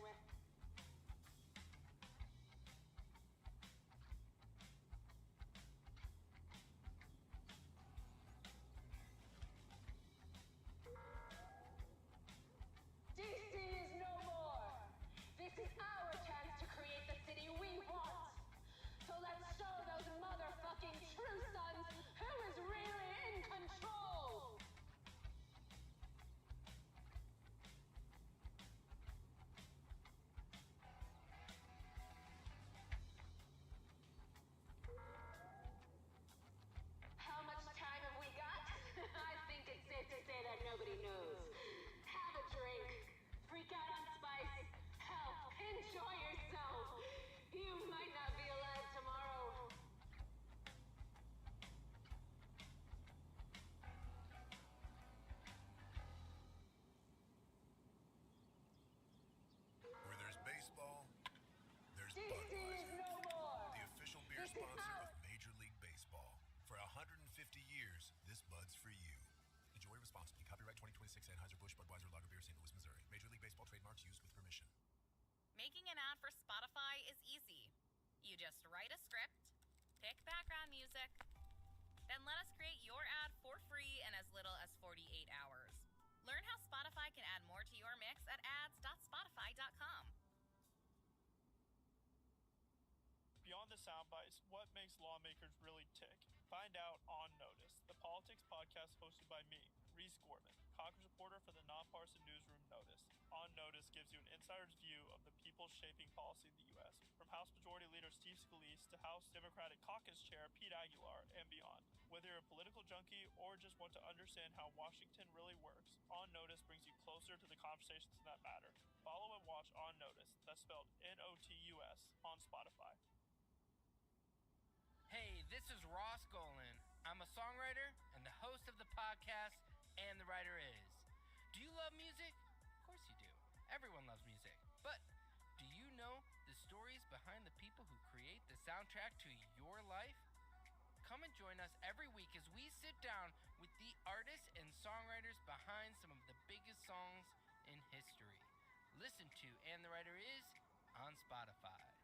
responsibly. Copyright 2026 Anheuser-Busch Budweiser Lager Beer, St. Louis, Missouri. Major League Baseball trademarks used with permission. Making an ad for Spotify is easy. You just write a script, pick background music, then let us create your ad for free in as little as 48 hours. Learn how Spotify can add more to your mix at ads.spotify.com. Beyond the sound bites, what makes lawmakers really tick? Find out on Notice, the politics podcast hosted by me, Reese Gorman, Congress reporter for the nonpartisan newsroom Notice. On Notice gives you an insider's view of the people shaping policy in the U.S., from House Majority Leader Steve Scalise to House Democratic Caucus Chair Pete Aguilar and beyond. Whether you're a political junkie or just want to understand how Washington really works, On Notice brings you closer to the conversations that matter. Follow and watch On Notice, that's spelled N-O-T-U-S, on Spotify. Hey, this is Ross Golan. I'm a songwriter and the host of the podcast, And the Writer Is. Do you love music? Of course you do. Everyone loves music. But do you know the stories behind the people who create the soundtrack to your life? Come and join us every week as we sit down with the artists and songwriters behind some of the biggest songs in history. Listen to And the Writer Is on Spotify.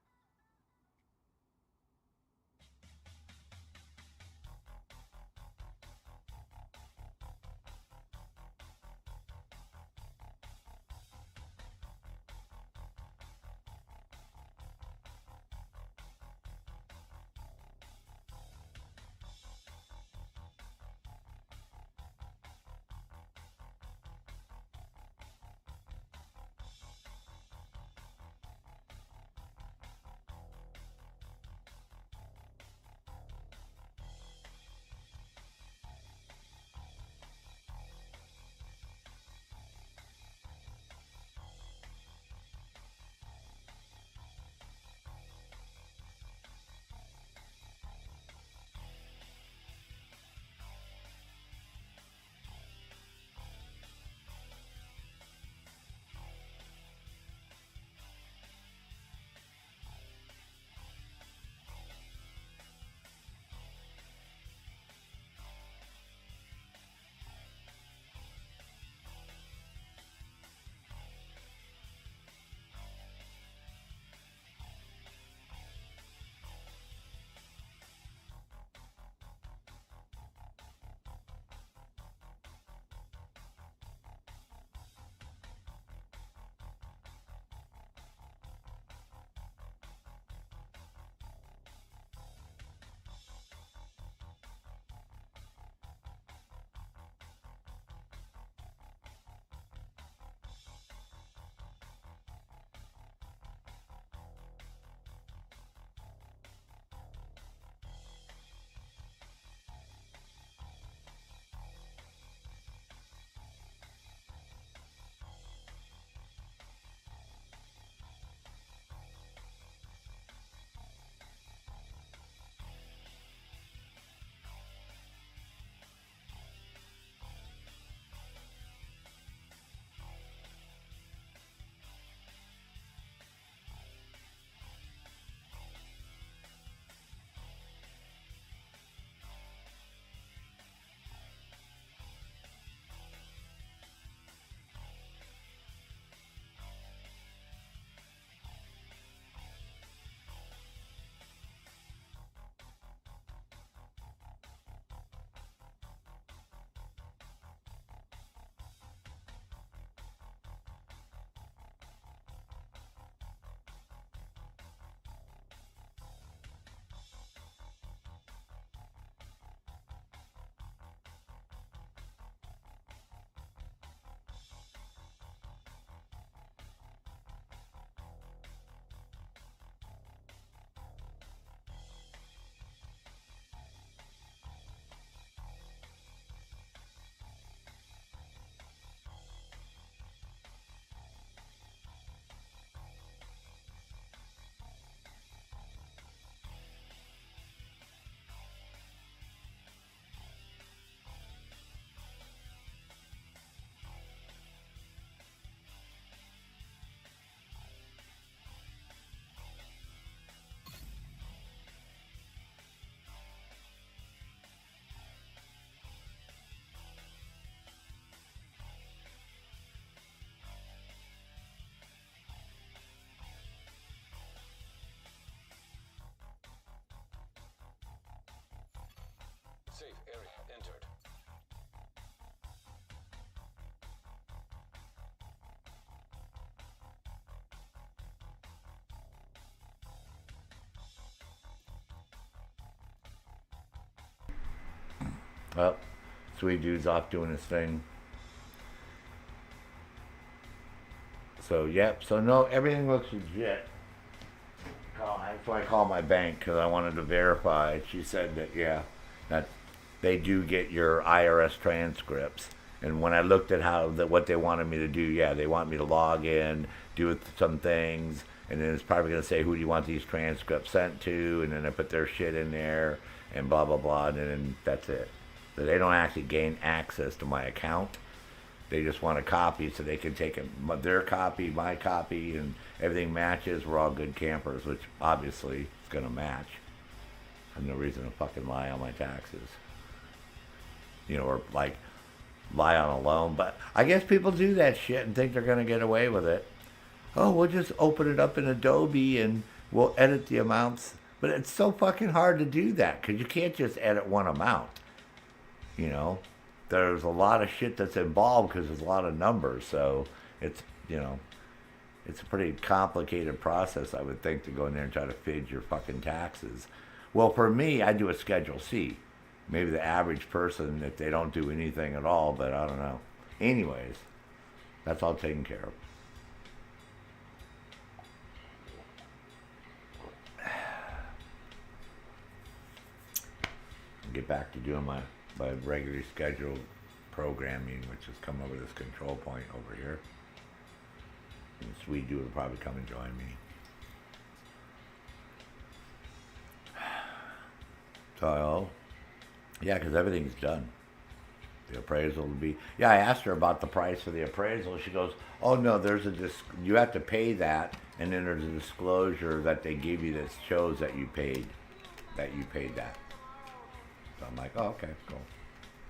Well, sweet dude's off doing his thing. So, yep. So, no, everything looks legit. That's why I called my bank, because I wanted to verify. She said that, yeah, that they do get your IRS transcripts. And when I looked at what they wanted me to do, yeah, they want me to log in, do some things, and then it's probably going to say, who do you want these transcripts sent to? And then they put their shit in there, and blah, blah, blah, and then that's it. So they don't actually gain access to my account. They just want a copy so they can take their copy, my copy, and everything matches. We're all good campers, which obviously is going to match. I have no reason to fucking lie on my taxes. You know, or like lie on a loan. But I guess people do that shit and think they're going to get away with it. Oh, we'll just open it up in Adobe and we'll edit the amounts. But it's so fucking hard to do that because you can't just edit one amount. You know? There's a lot of shit that's involved because there's a lot of numbers. So it's, you know, it's a pretty complicated process, I would think, to go in there and try to fid your fucking taxes. Well, for me, I do a Schedule C. Maybe the average person, if they don't do anything at all, but I don't know. Anyways, that's all taken care of. Get back to doing my regularly scheduled programming, which has come over this control point over here. And the Swede dude will probably come and join me. So, yeah, because everything's done. The appraisal will be... Yeah, I asked her about the price for the appraisal. She goes, oh, no, you have to pay that, and then there's a disclosure that they give you that shows that you paid that. So I'm like, oh, okay, cool.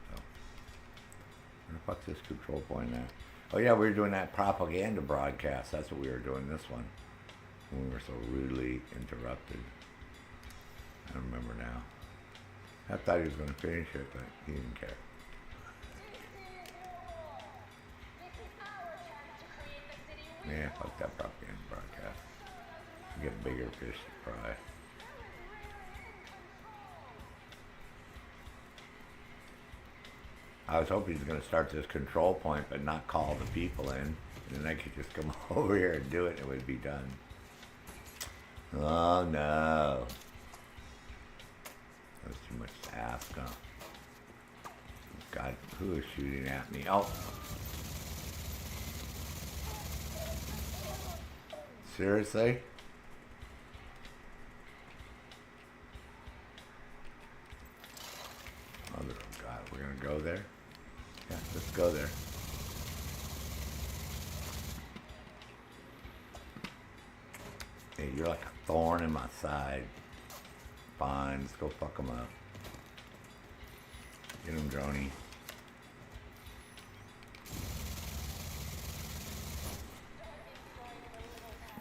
So, where the fuck's this control point at? Oh, yeah, we were doing that propaganda broadcast. That's what we were doing this one. When we were so rudely interrupted. I don't remember now. I thought he was going to finish it, but he didn't care. Yeah, fuck that propaganda broadcast. Get bigger fish to fry. I was hoping he was going to start this control point, but not call the people in. And then I could just come over here and do it, and it would be done. Oh, no. That was too much to ask, huh? God, who is shooting at me? Oh. Seriously? Oh, God, we're going to go there? Yeah, let's go there. Hey, you're like a thorn in my side. Fine, let's go fuck them up. Get him, Droney.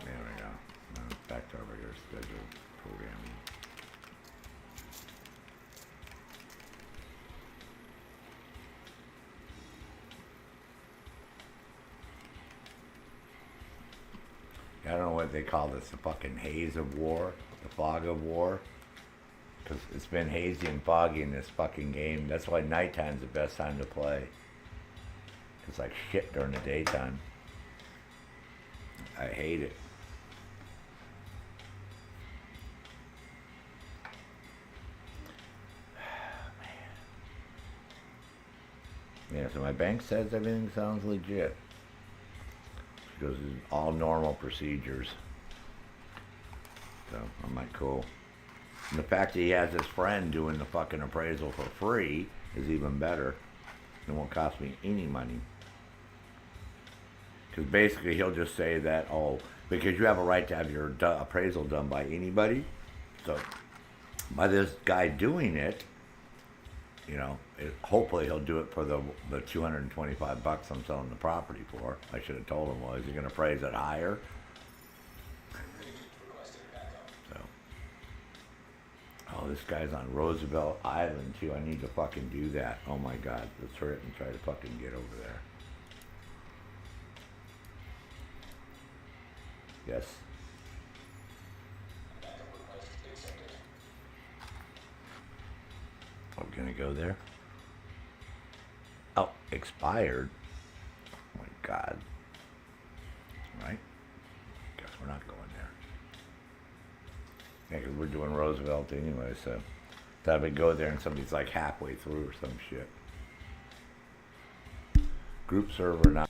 There we go. Now, back to our regular scheduled programming. I don't know what they call this, the fucking haze of war, the fog of war. Because it's been hazy and foggy in this fucking game. That's why nighttime's the best time to play. It's like shit during the daytime. I hate it. Yeah, so my bank says everything sounds legit. She goes, all normal procedures. So, I'm like, cool. And the fact that he has his friend doing the fucking appraisal for free is even better. It won't cost me any money. Because basically he'll just say that, oh, because you have a right to have your appraisal done by anybody. So, by this guy doing it, you know, hopefully he'll do it for the $225 I'm selling the property for. I should have told him, well, is he going to appraise it higher? So, oh, this guy's on Roosevelt Island too. I need to fucking do that. Oh my God, let's hurry up and try to fucking get over there. Yes. Are we gonna go there? Oh, expired. Oh my God. Right? Guess we're not going there. Yeah, 'cause we're doing Roosevelt anyway, so thought we'd go there and somebody's like halfway through or some shit. Group server now.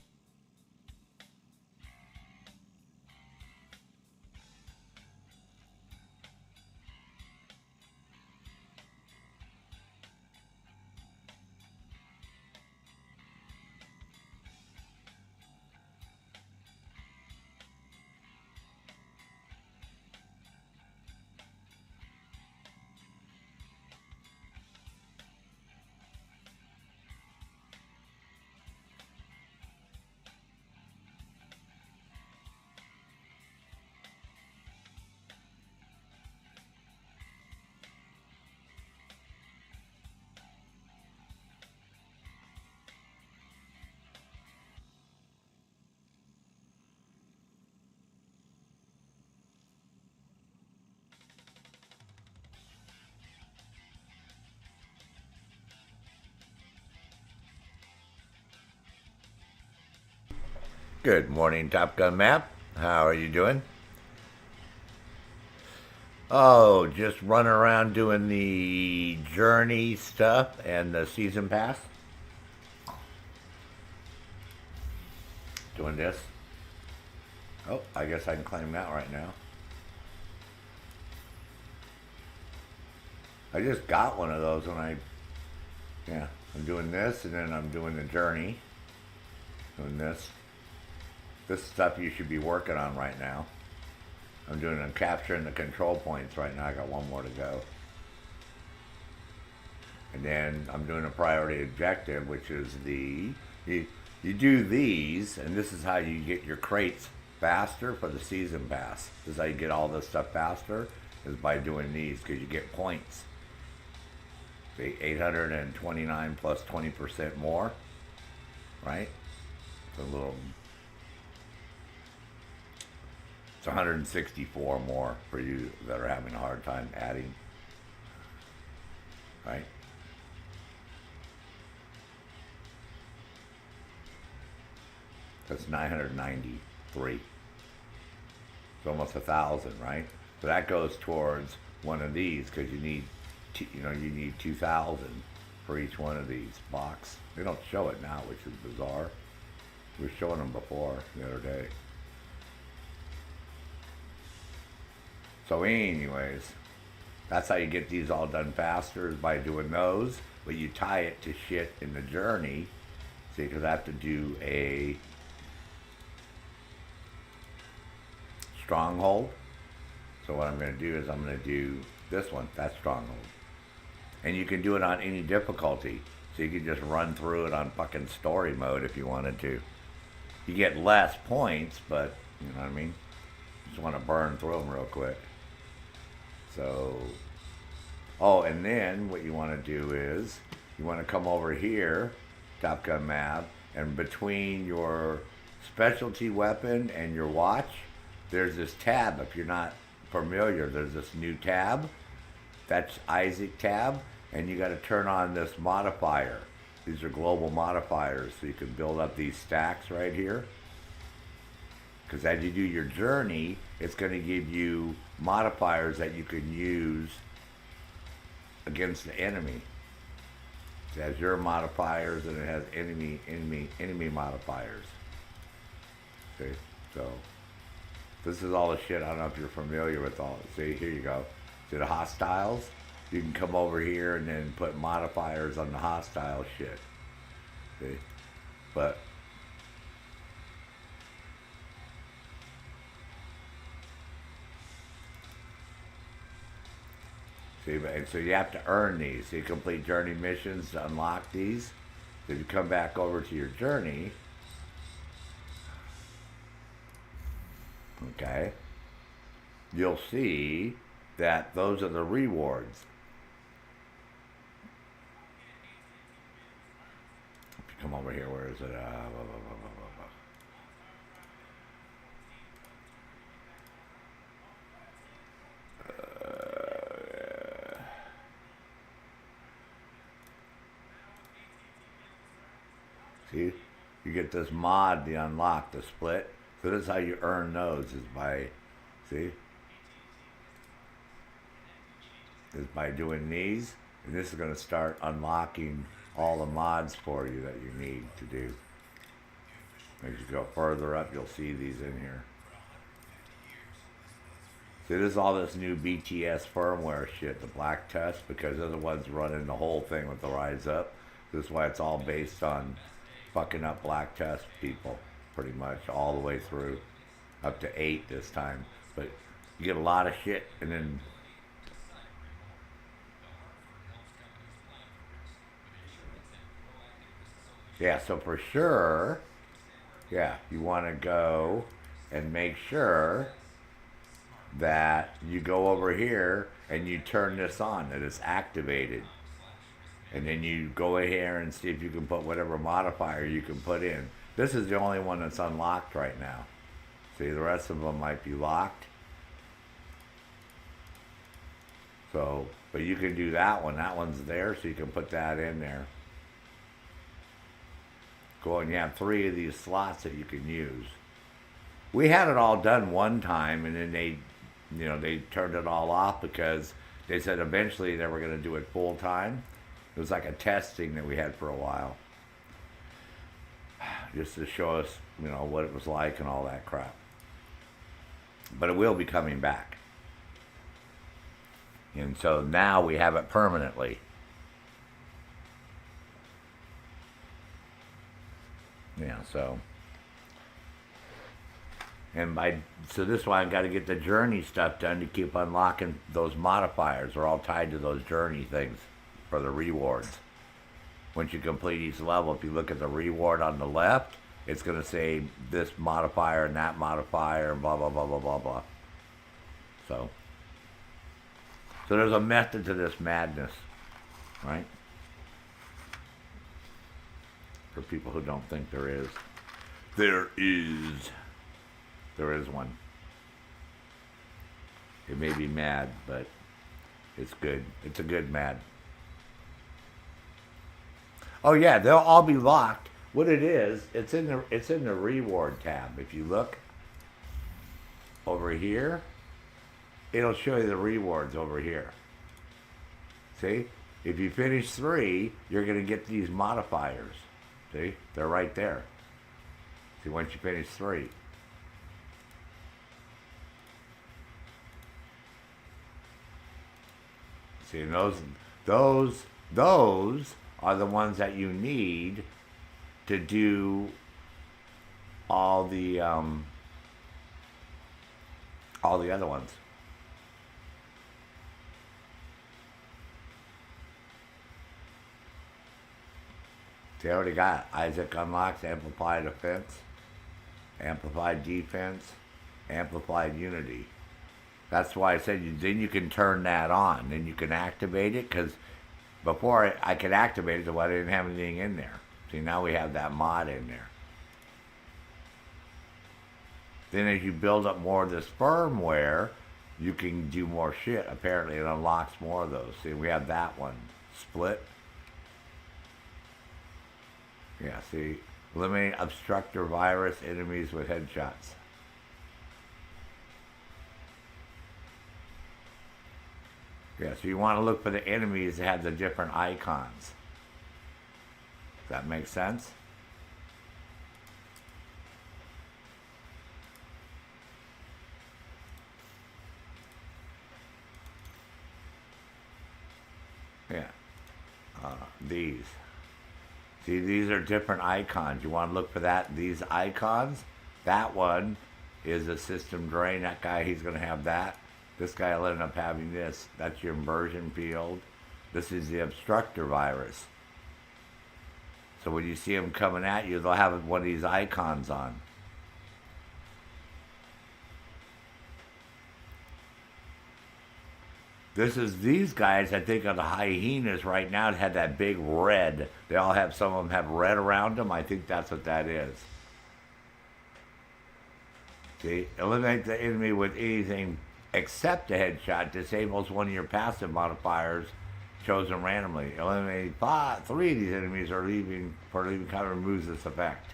Good morning, Top Gun Map. How are you doing? Oh, just running around doing the journey stuff and the season pass. Doing this. Oh, I guess I can claim that right now. I just got one of those when yeah, I'm doing this and then I'm doing the journey. Doing this. This stuff you should be working on right now. I'm capturing the control points right now. I got one more to go. And then I'm doing a priority objective, which is you do these, and this is how you get your crates faster for the season pass. This is how you get all this stuff faster, is by doing these, because you get points. See, 829 plus 20% more, right? It's 164 more for you that are having a hard time adding, right? That's 993. It's almost 1,000, right? So that goes towards one of these because you need 2,000 for each one of these box. They don't show it now, which is bizarre. We were showing them before the other day. So anyways, that's how you get these all done faster, is by doing those, but you tie it to shit in the journey. See, because I have to do a stronghold. So what I'm going to do is I'm going to do this one, that's stronghold. And you can do it on any difficulty. So you can just run through it on fucking story mode if you wanted to. You get less points, but you know what I mean? Just want to burn through them real quick. So, oh, and then what you want to do is you want to come over here, Top Gun Map, and between your specialty weapon and your watch, there's this tab. If you're not familiar, there's this new tab. That's Isaac tab, and you got to turn on this modifier. These are global modifiers, so you can build up these stacks right here. Because as you do your journey, it's going to give you modifiers that you can use against the enemy. It has your modifiers and it has enemy modifiers. See, so this is all the shit. I don't know if you're familiar with all it. See, here you go. See the hostiles? You can come over here and then put modifiers on the hostile shit. See, but see, and so you have to earn these. So you complete journey missions to unlock these. So if you come back over to your journey, okay, you'll see that those are the rewards. If you come over here, where is it? See, you get this mod, the unlock, the split. So this is how you earn those, is by, see? Is by doing these. And this is going to start unlocking all the mods for you that you need to do. As you go further up, you'll see these in here. See, this is all this new BTS firmware shit, the Black Tusk, because they're the ones running the whole thing with the Rise Up. This is why it's all based on fucking up Black Tusk people, pretty much, all the way through. Up to 8 this time. But you get a lot of shit, and then... Yeah, so for sure, yeah, you want to go and make sure that you go over here and you turn this on, that it's activated. And then you go here and see if you can put whatever modifier you can put in. This is the only one that's unlocked right now. See, the rest of them might be locked. So, but you can do that one. That one's there, so you can put that in there. Go and you have 3 of these slots that you can use. We had it all done one time, and then they turned it all off because they said eventually they were going to do it full time. It was like a testing that we had for a while, just to show us, what it was like and all that crap. But it will be coming back. And so now we have it permanently. Yeah, so. So this is why I've got to get the journey stuff done to keep unlocking those modifiers. They're all tied to those journey things for the rewards. Once you complete each level, if you look at the reward on the left, it's going to say this modifier and that modifier and blah, blah, blah, blah, blah, blah. So there's a method to this madness, right? For people who don't think there is. There is one. It may be mad, but it's good. It's a good mad. Oh yeah, they'll all be locked. What it is, it's in the reward tab. If you look over here, it'll show you the rewards over here. See? If you finish 3, you're going to get these modifiers. See? They're right there. See, once you finish 3. See, and those are the ones that you need to do all the other ones. See, I already got Isaac unlocks amplified offense, amplified defense, amplified unity. That's why I said then you can turn that on. Then you can activate it, because before I could activate it, so I didn't have anything in there. See, now we have that mod in there. Then as you build up more of this firmware, you can do more shit. Apparently it unlocks more of those. See, we have that one. Split. Yeah, see, eliminate obstructor virus enemies with headshots. Yeah, so you want to look for the enemies that have the different icons. Does that make sense? Yeah. These. See, these are different icons. You want to look for that. These icons. That one is a system drain. That guy, he's going to have that. This guy will end up having this. That's your inversion field. This is the obstructor virus. So when you see them coming at you, they'll have one of these icons on. These guys, I think, are the hyenas right now that had that big red. They all have, some of them have red around them. I think that's what that is. See, eliminate the enemy with anything except a headshot. Disables one of your passive modifiers chosen randomly. Eliminate 3 of these enemies are leaving cover removes this effect.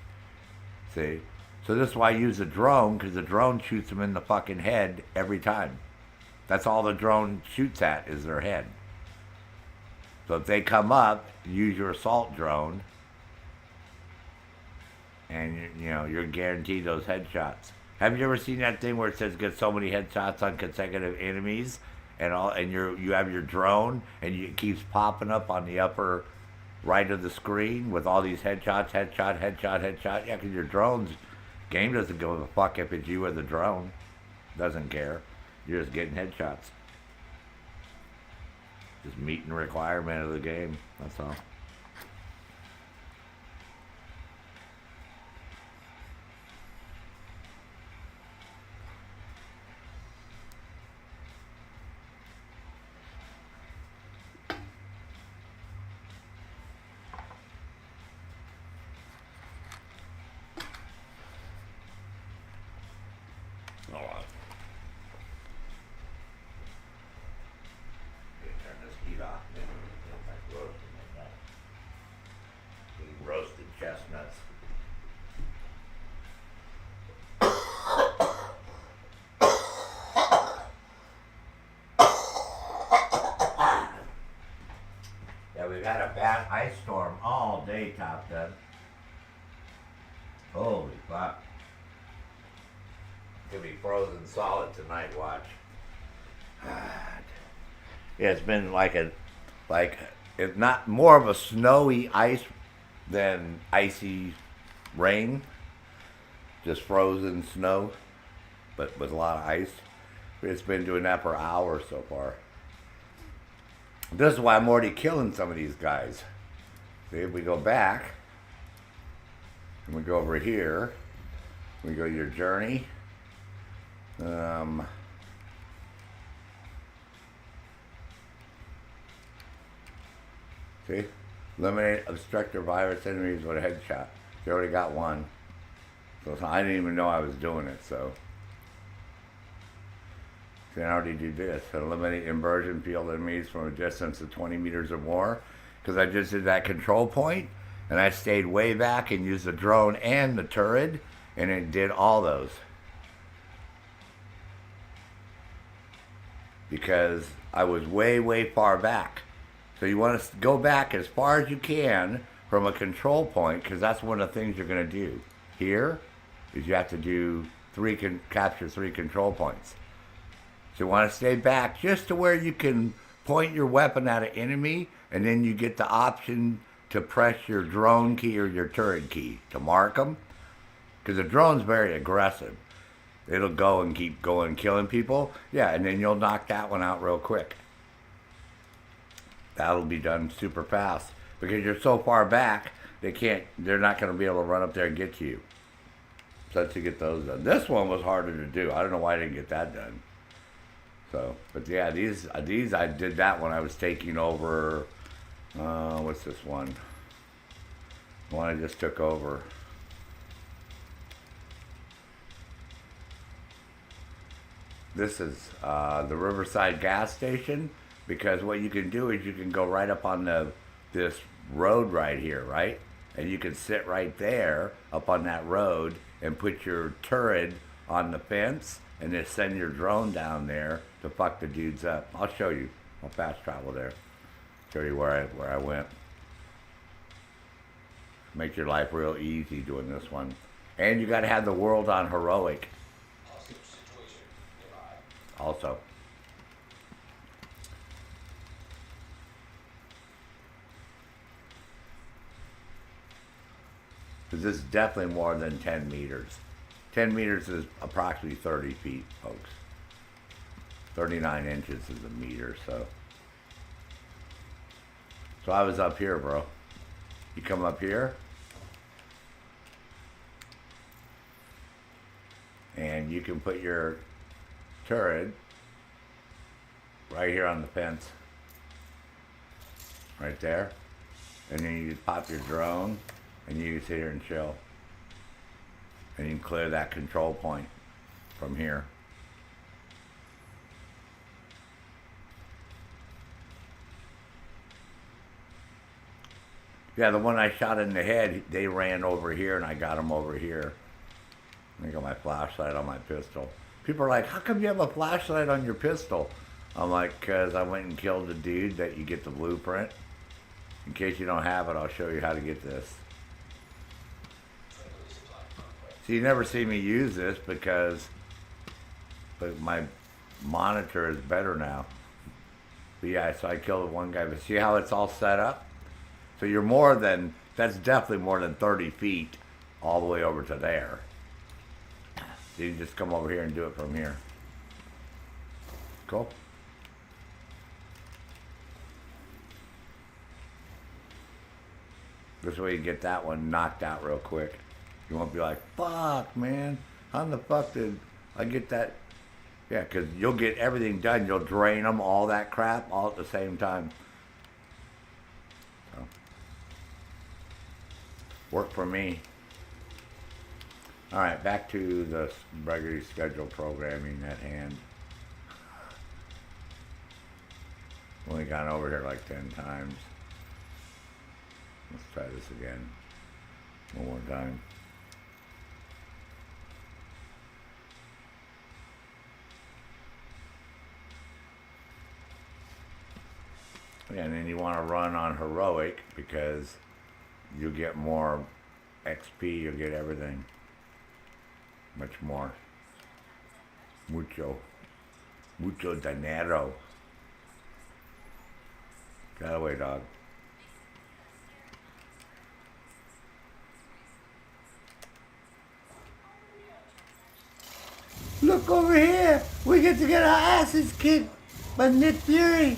See? So this is why I use a drone, because the drone shoots them in the fucking head every time. That's all the drone shoots at is their head. So if they come up, use your assault drone, and you're guaranteed those headshots. Have you ever seen that thing where it says get so many headshots on consecutive enemies, and you have your drone, and it keeps popping up on the upper right of the screen with all these headshots, headshot. Yeah, because your drone's game doesn't give a fuck if it's you or the drone. Doesn't care. You're just getting headshots. Just meeting the requirement of the game. That's all. Roasted chestnuts. Yeah, we've had a bad ice storm all day, Top Gun. Holy fuck. It's gonna be frozen solid tonight, watch. Yeah, it's been it's not more of a snowy ice than icy rain. Just frozen snow, but with a lot of ice. It's been doing that for hours so far. This is why I'm already killing some of these guys. See, if we go back, and we go over here, we go to your journey. See? Eliminate obstructor virus enemies with a headshot. They already got one. So I didn't even know I was doing it, so. See, I already do this. Eliminate inversion field enemies from a distance of 20 meters or more. Because I just did that control point, and I stayed way back and used the drone and the turret, and it did all those. Because I was way, way far back. So you want to go back as far as you can from a control point, because that's one of the things you're going to do. Here is you have to do capture 3 control points. So you want to stay back just to where you can point your weapon at an enemy, and then you get the option to press your drone key or your turret key to mark them. Because the drone's very aggressive. It'll go and keep going, killing people. Yeah, and then you'll knock that one out real quick. That'll be done super fast. Because you're so far back, they're not going to be able to run up there and get you. So let's get those done. This one was harder to do. I don't know why I didn't get that done. So, but yeah, these I did that one. I was taking over, what's this one? The one I just took over. This is the Riverside gas station, because what you can do is you can go right up on this road right here, right? And you can sit right there up on that road and put your turret on the fence and then send your drone down there to fuck the dudes up. I'll show you. I'll fast travel there. Show you where I went. Make your life real easy doing this one. And you got to have the world on heroic. Also. Because this is definitely more than 10 meters. 10 meters is approximately 30 feet, folks. 39 inches is a meter, so. So I was up here, bro. You come up here. And you can put your turret right here on the fence. Right there. And then you just pop your drone and you sit here and chill. And you can clear that control point from here. Yeah, the one I shot in the head, they ran over here, and I got them over here. I got my flashlight on my pistol. People are like, how come you have a flashlight on your pistol? I'm like, because I went and killed the dude that you get the blueprint. In case you don't have it, I'll show you how to get this. So you never see me use this because but my monitor is better now. But yeah, so I killed one guy. But see how it's all set up? So you're more than, that's definitely more than 30 feet all the way over to there. So you just come over here and do it from here. Cool. This way you get that one knocked out real quick. You won't be like, fuck, man. How in the fuck did I get that? Yeah, because you'll get everything done. You'll drain them, all that crap, all at the same time. So, work for me. All right, back to the regularly scheduled programming at hand. Only gone over here like 10 times. Let's try this again. One more time. Yeah, and then you want to run on heroic because you'll get more XP, you'll get everything. Much more. Mucho dinero. Get away, dog. Look over here! We get to get our asses kicked by Nick Fury!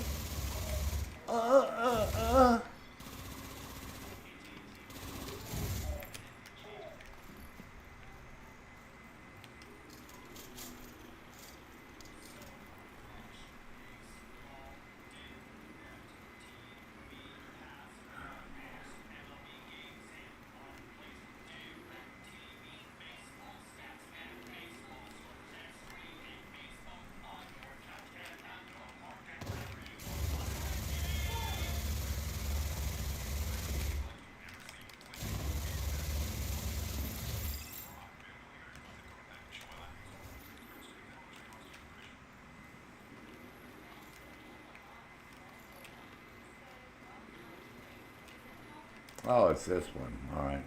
Oh, it's this one. All right.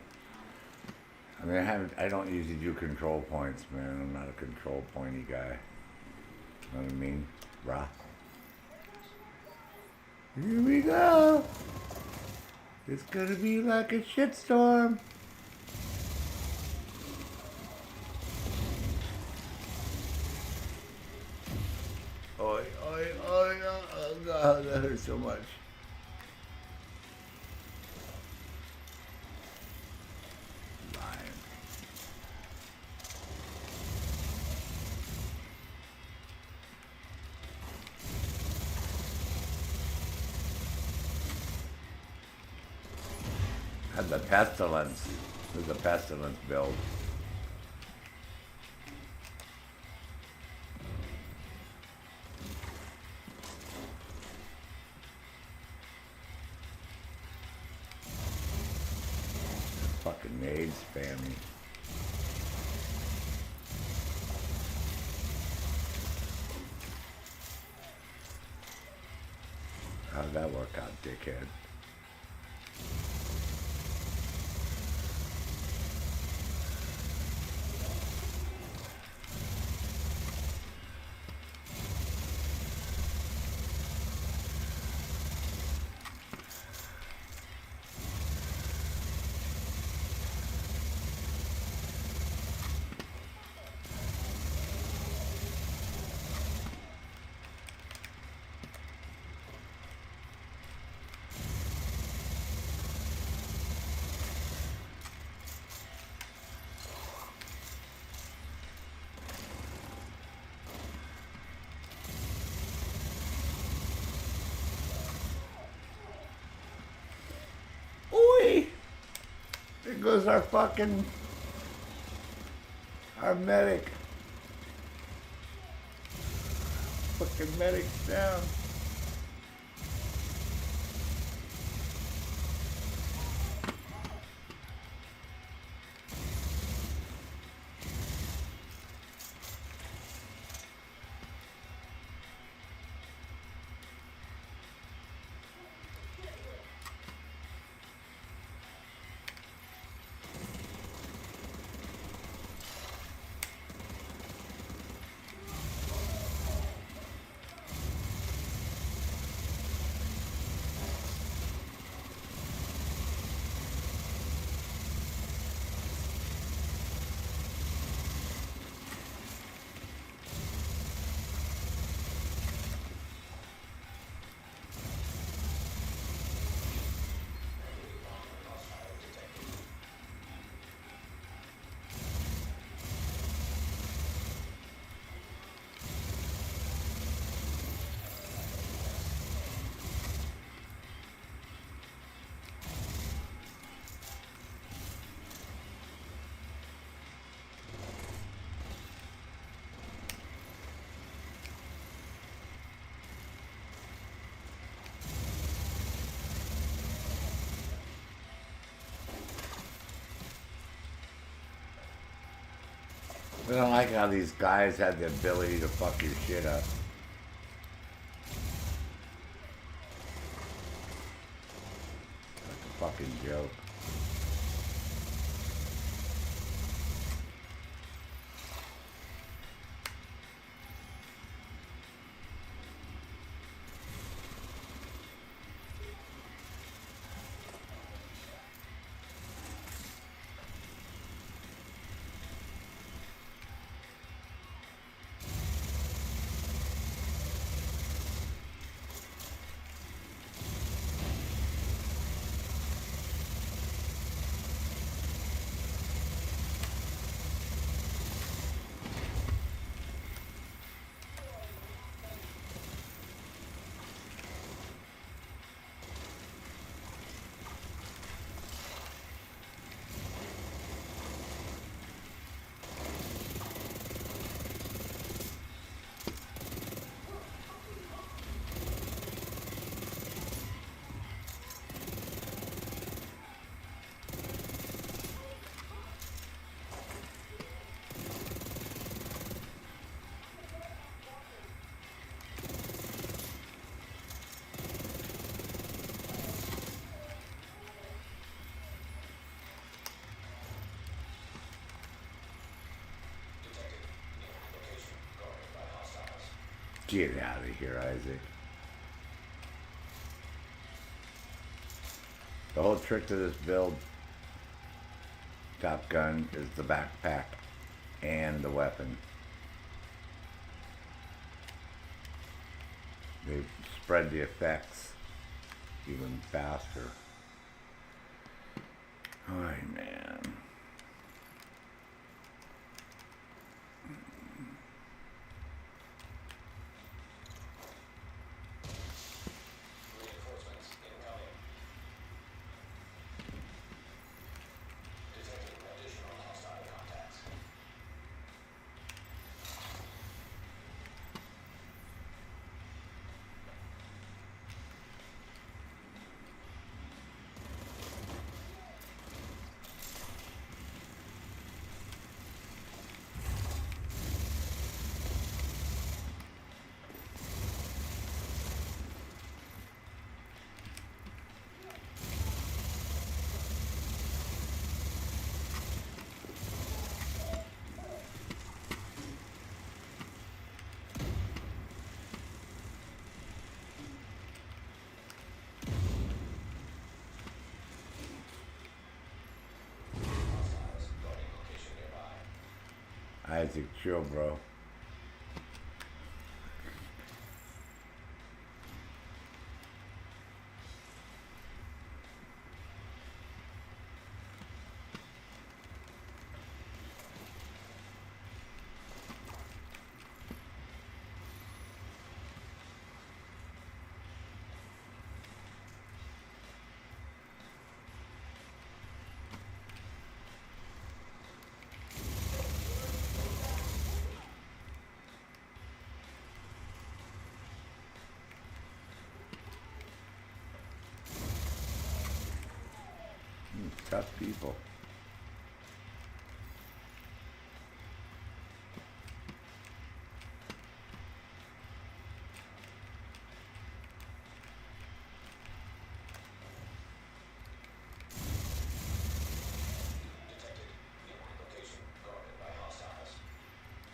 I mean, I don't usually do control points, man. I'm not a control pointy guy. You know what I mean? Rah. Here we go. It's gonna be like a shitstorm. Oi, oi, oi, oh God, that hurts so much. Had the pestilence. This is a pestilence build. Fucking nade spammy. How'd that work out, dickhead? There goes our medic. Fucking medic's down. I don't like how these guys have the ability to fuck your shit up. Like a fucking joke. Get out of here, Isaac. The whole trick to this build, Top Gun, is the backpack and the weapon. They spread the effects even faster. Alright, man. Isaac, chill, bro. Tough people.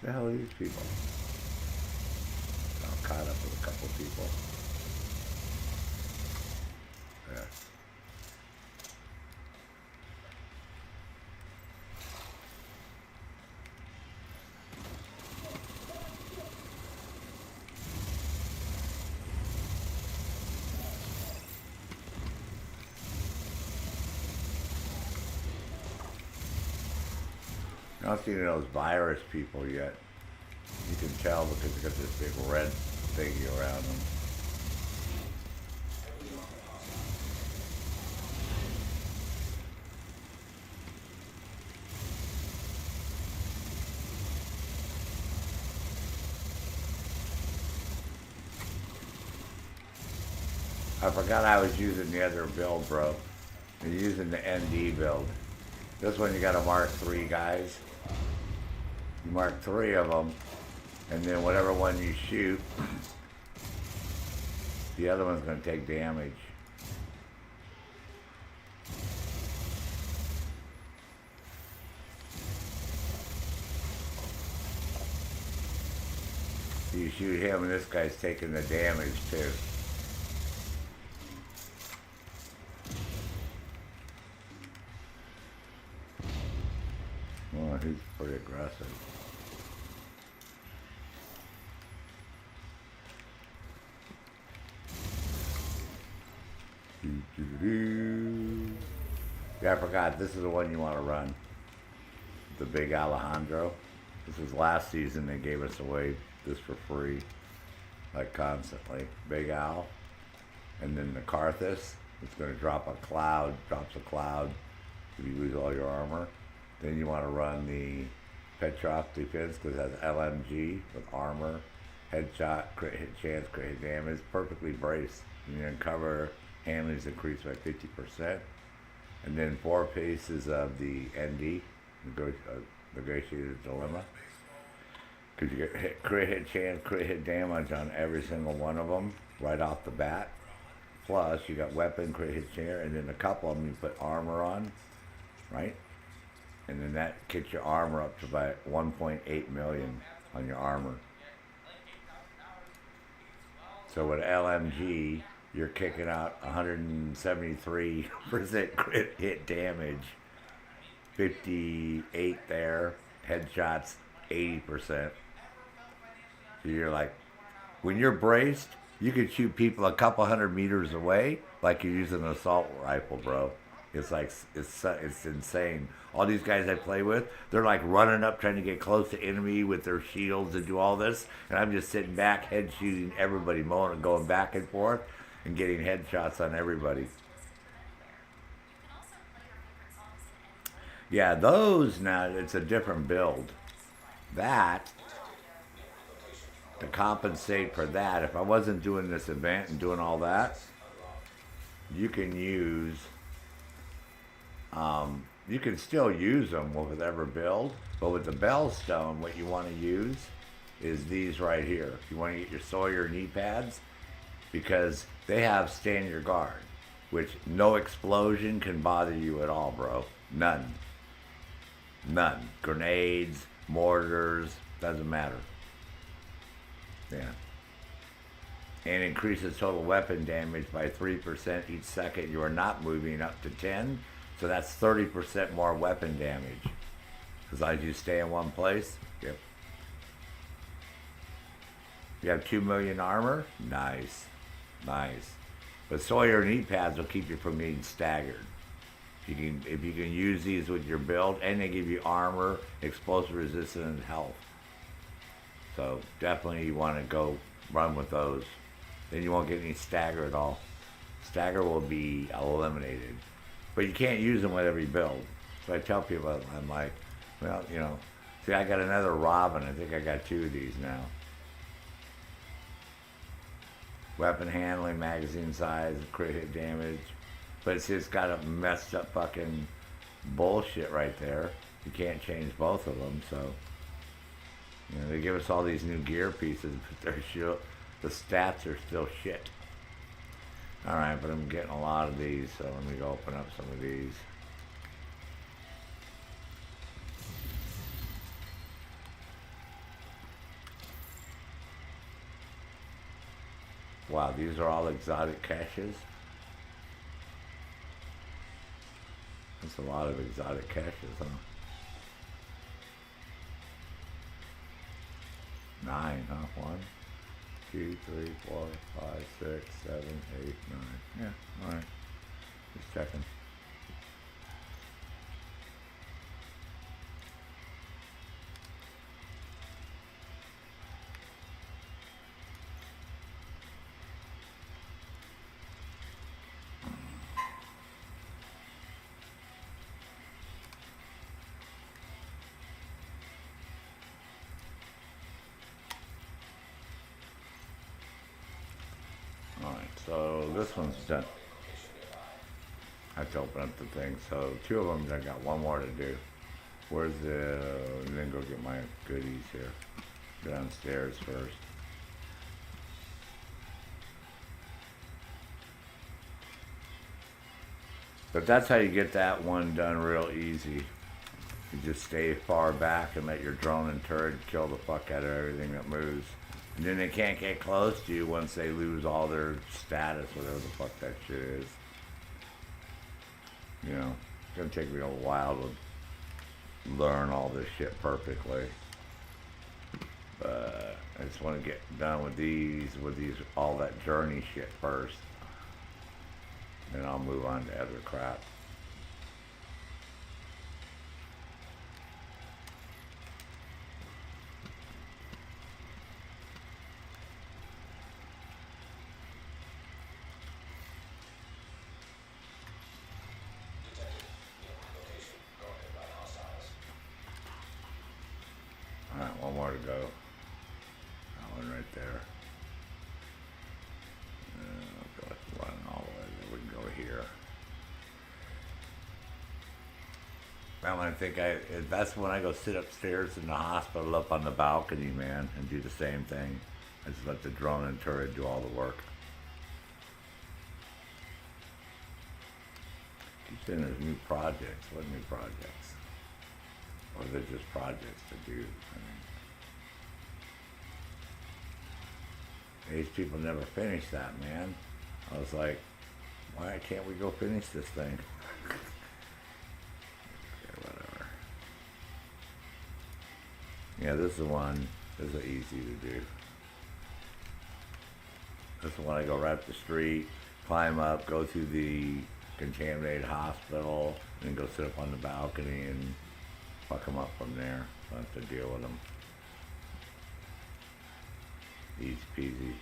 The hell are these people? I'm caught up with a couple people. Yeah. I don't see any of those virus people yet. You can tell because they got this big red thingy around them. I forgot I was using the other build, bro. You're using the ND build. This one you got a Mark III, guys. You mark 3 of them, and then whatever one you shoot, the other one's going to take damage. You shoot him, and this guy's taking the damage too. Oh, he's pretty aggressive. Yeah, I forgot. This is the one you want to run. The big Alejandro. This was last season. They gave us away this for free, like constantly. Big Al, and then the Karthus. It's going to drop a cloud. Drops a cloud if you lose all your armor. Then you want to run the Petrov defense because it has LMG with armor, headshot, crit hit chance, crit hit damage, perfectly braced. And you uncover handlings increased by 50%. And then 4 pieces of the ND, Negotiated Dilemma. Because you get crit hit chance, crit hit damage on every single one of them right off the bat. Plus, you got weapon, crit hit chance, and then a couple of them you put armor on, right? And then that kicks your armor up to about 1.8 million on your armor. So with LMG, you're kicking out 173% crit hit damage, 58 there, headshots 80%. So you're like, when you're braced, you can shoot people a couple hundred meters away like you're using an assault rifle, bro. It's like, it's insane. All these guys I play with, they're like running up trying to get close to enemy with their shields and do all this. And I'm just sitting back, head shooting everybody, mowing and going back and forth and getting headshots on everybody. Yeah, those now, it's a different build. That, to compensate for that, if I wasn't doing this event and doing all that, you can use... you can still use them with whatever build, but with the Bellstone, what you want to use is these right here. You want to get your Sawyer knee pads because they have stand your guard, which no explosion can bother you at all, bro. None. None. Grenades, mortars, doesn't matter. Yeah. And increases total weapon damage by 3% each second. You are not moving up to 10. So that's 30% more weapon damage. As long as you stay in one place. Yep. You have 2 million armor? Nice. Nice. But Sawyer knee pads will keep you from getting staggered. If you can use these with your build, and they give you armor, explosive resistance, and health. So definitely you want to go run with those. Then you won't get any stagger at all. Stagger will be eliminated. But you can't use them with every build. So I tell people, I'm like, well, you know, see, I got another Robin. I think I got 2 of these now. Weapon handling, magazine size, crit hit damage. But it's just got a messed up fucking bullshit right there. You can't change both of them, so. You know, they give us all these new gear pieces, but the stats are still shit. Alright, but I'm getting a lot of these, so let me go open up some of these. Wow, these are all exotic caches? That's a lot of exotic caches, huh? 9, huh? 1, 2, 3, 4, 5, 6, 7, 8, 9. Yeah, alright. Just checking. So this one's done. I have to open up the thing. So 2 of them, I got 1 more to do. Where's the... Then go get my goodies here. Go downstairs first. But that's how you get that one done real easy. You just stay far back and let your drone and turret kill the fuck out of everything that moves. And then they can't get close to you once they lose all their status, whatever the fuck that shit is. You know, it's gonna take me a while to learn all this shit perfectly. But I just want to get done with these, all that journey shit first. Then I'll move on to other crap. Alright, one more to go. That one right there. I'll go running all the way. Then we can go here. Well, I think that's when I go sit upstairs in the hospital up on the balcony, man, and do the same thing. I just let the drone and turret do all the work. Keep saying there's new projects. What new projects? Or are they just projects to do? These people never finish that, man. I was like, why can't we go finish this thing? Okay, whatever. Yeah, this is one. This is easy to do. This is when I go right up the street, climb up, go to the contaminated hospital, and then go sit up on the balcony and fuck them up from there. So I have to deal with them. Easy peasy.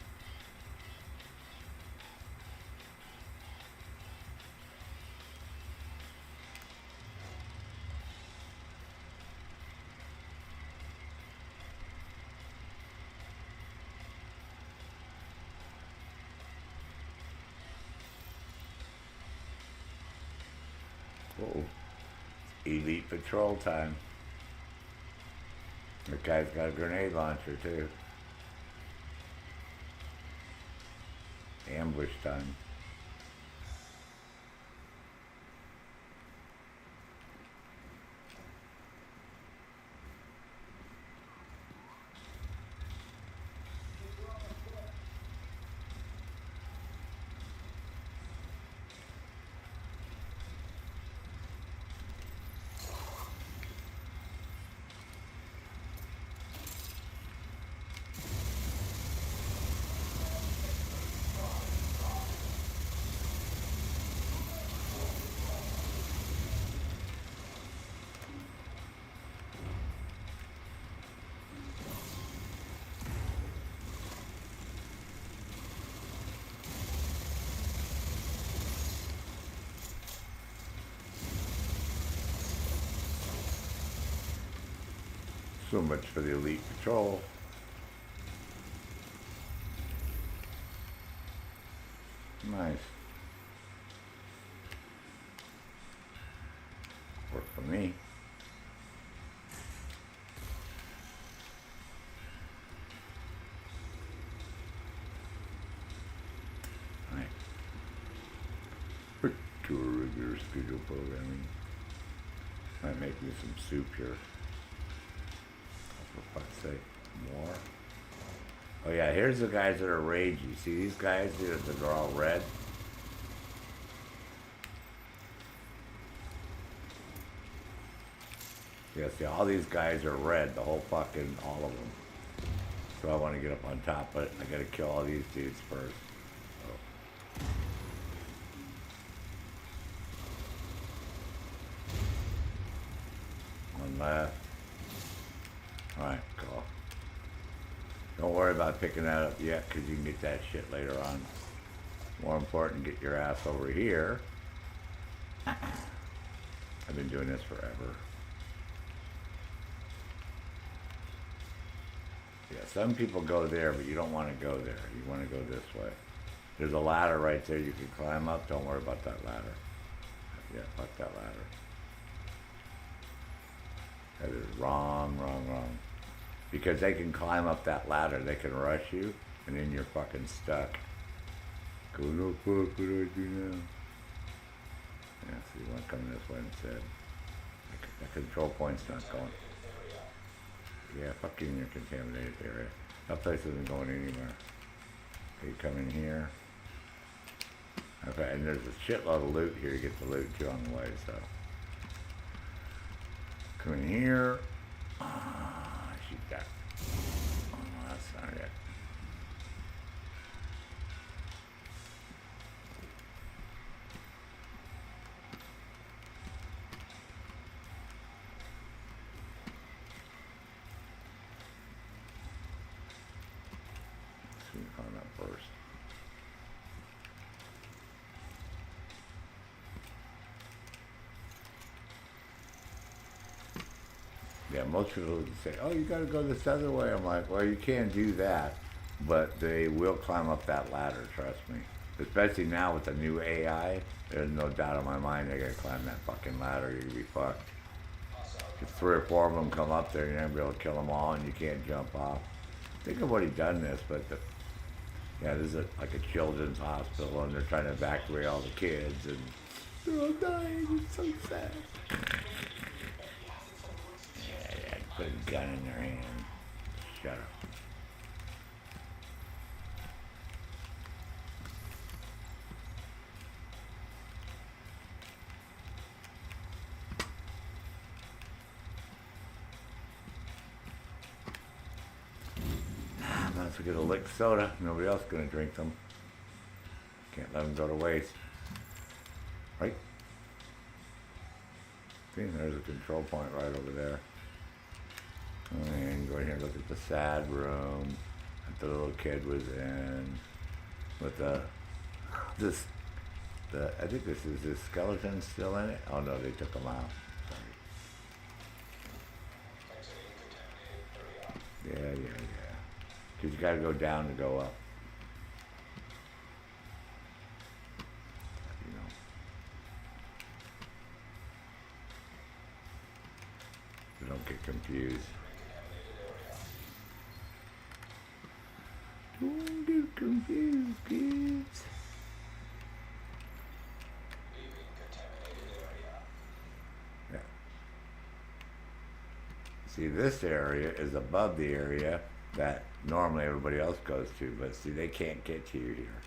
Whoa. Elite patrol time. The guy's got a grenade launcher too. Ambush time. So much for the elite patrol. Nice. Worked for me. Right. Quick to a regular schedule programming. Might make me some soup here. For fuck's sake, more. Oh yeah, here's the guys that are ragey. See these guys here that are all red? Yeah, see all these guys are red, the whole fucking, all of them. So I want to get up on top, but I gotta kill all these dudes first. So. One left. Alright, cool. Don't worry about picking that up yet, because you can get that shit later on. More important, get your ass over here. I've been doing this forever. Yeah, some people go there, but you don't want to go there. You want to go this way. There's a ladder right there you can climb up. Don't worry about that ladder. Yeah, fuck that ladder. That is wrong, wrong, wrong. Because they can climb up that ladder, they can rush you, and then you're fucking stuck. Go, no fuck, what do I do now? Yeah, so you want to come this way instead. That control point's not going. Yeah, fuck you in your contaminated area. That place isn't going anywhere. Okay, come in here. Okay, and there's a shitload of loot here. You get the loot too on the way, so. Come in here. Shoot that. Oh, that's not it. Let's see, find that first. Yeah, most people would say, oh, you got to go this other way. I'm like, well, you can do that, but they will climb up that ladder, trust me. Especially now with the new AI, there's no doubt in my mind they're going to climb that fucking ladder. You're going to be fucked. If 3 or 4 of them come up there, you're not going to be able to kill them all, and you can't jump off. I think I've already done this, but yeah, this is like a children's hospital, and they're trying to evacuate all the kids, and they're all dying. It's so sad. Yeah, put a gun in their hand. Shut up. Might as well get a lick soda. Nobody else is going to drink them. Can't let them go to waste. Right? See, there's a control point right over there. And go in here and look at the sad room that the little kid was in. With I think this is his skeleton still in it. Oh no, they took him out. Sorry. Yeah. Because you got to go down to go up. You know. So don't get confused. Don't get confused, kids. Yeah. See, this area is above the area that normally everybody else goes to, but see, they can't get to you here.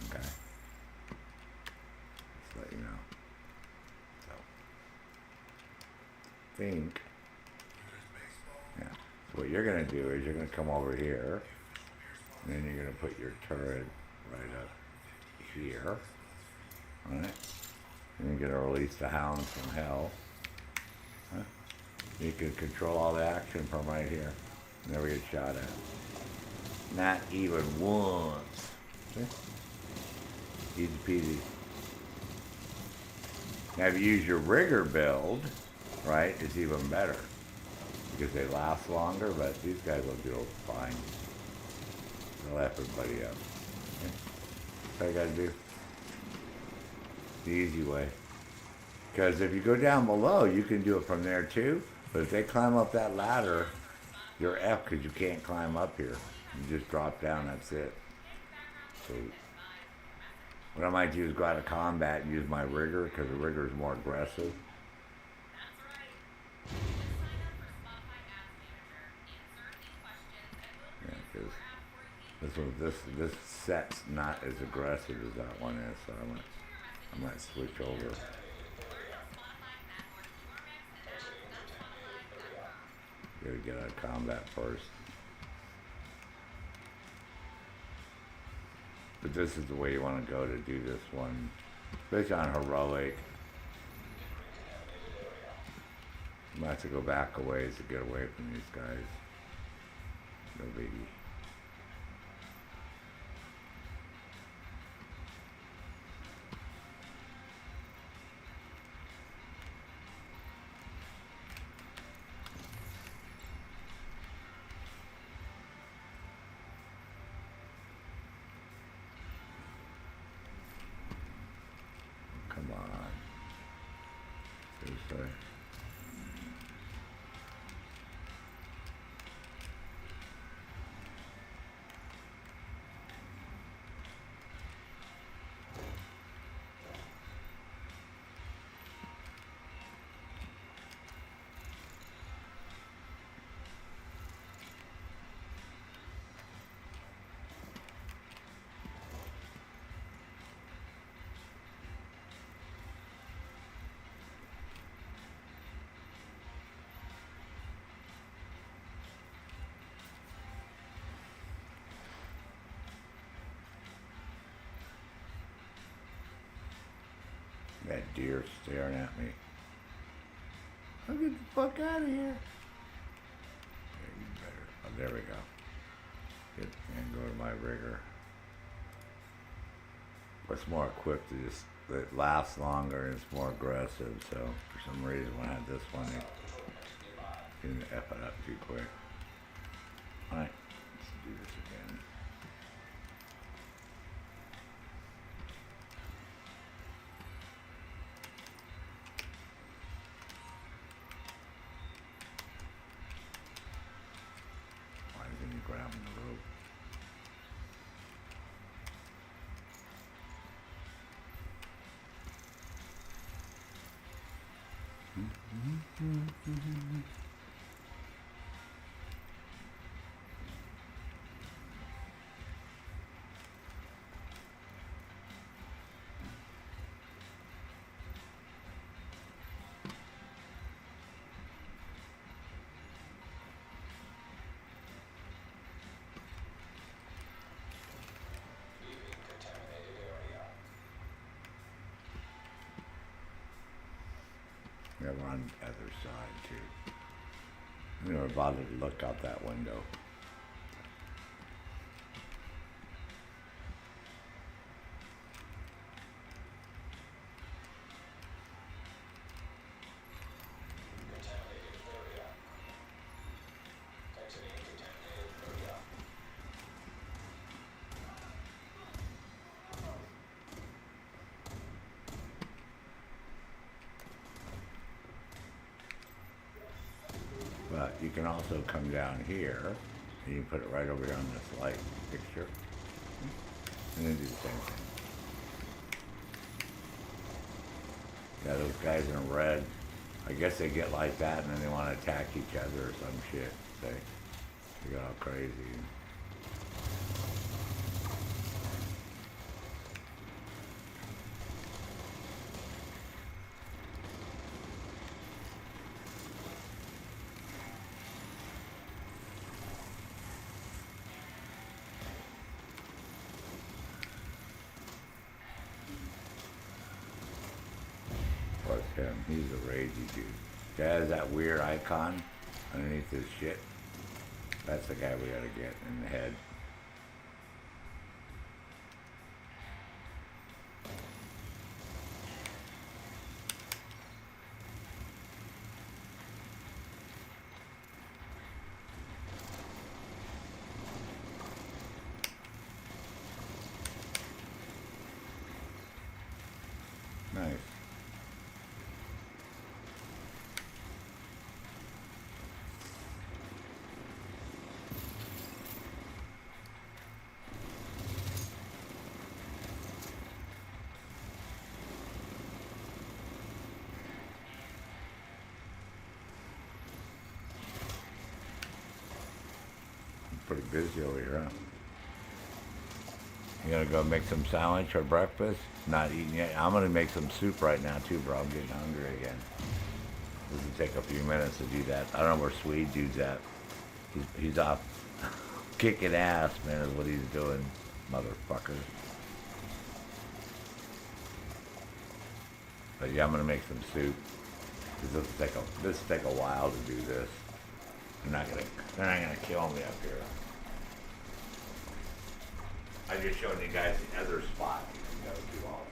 Okay. Just let you know. So, think. Yeah. So what you're gonna do is you're gonna come over here, and then you're gonna put your turret right up here. Alright? And you're gonna release the hounds from hell. Huh? You can control all the action from right here. Never get shot at. Not even once. See? Easy peasy. Now if you use your rigger build, right, it's even better. Because they last longer, but these guys will do fine. They'll F everybody up. Okay? That's all you gotta do. The easy way. Because if you go down below, you can do it from there too. But if they climb up that ladder, you're F because you can't climb up here. You just drop down, that's it. So what I might do is go out of combat and use my rigger because the rigger is more aggressive. Yeah, because this set's not as aggressive as that one is, so I might switch over. Gotta get out of combat first. But this is the way you want to go to do this one. Especially on heroic. You might have to go back a ways to get away from these guys. No biggie. Come on. Seriously. That deer staring at me. I'll get the fuck out of here. Yeah, you better. Oh, there we go. Get and go to my rigger. It's more equipped to just, it lasts longer and it's more aggressive, so for some reason when I had this one, it didn't F it up too quick. Alright, let's do this again. Why isn't he grabbing the rope? Yeah, we're on the other side too. We never bothered to look out that window. But you can also come down here and you put it right over here on this light fixture and then do the same thing. Yeah, those guys in red, I guess they get like that and then they want to attack each other or some shit. They get all crazy. Plus him, he's a ragey dude. Guy has that weird icon underneath his shit. That's the guy we gotta get in the head. Nice. Pretty busy over here, huh? You gonna go make some sandwich or breakfast? Not eating yet? I'm gonna make some soup right now too, bro. I'm getting hungry again. This will take a few minutes to do that. I don't know where Swede dude's at. He's off kicking ass, man, is what he's doing, motherfucker. But yeah, I'm gonna make some soup. This will take a while to do this. They're not gonna kill me up here. I just showed you guys the other spot you can go to also.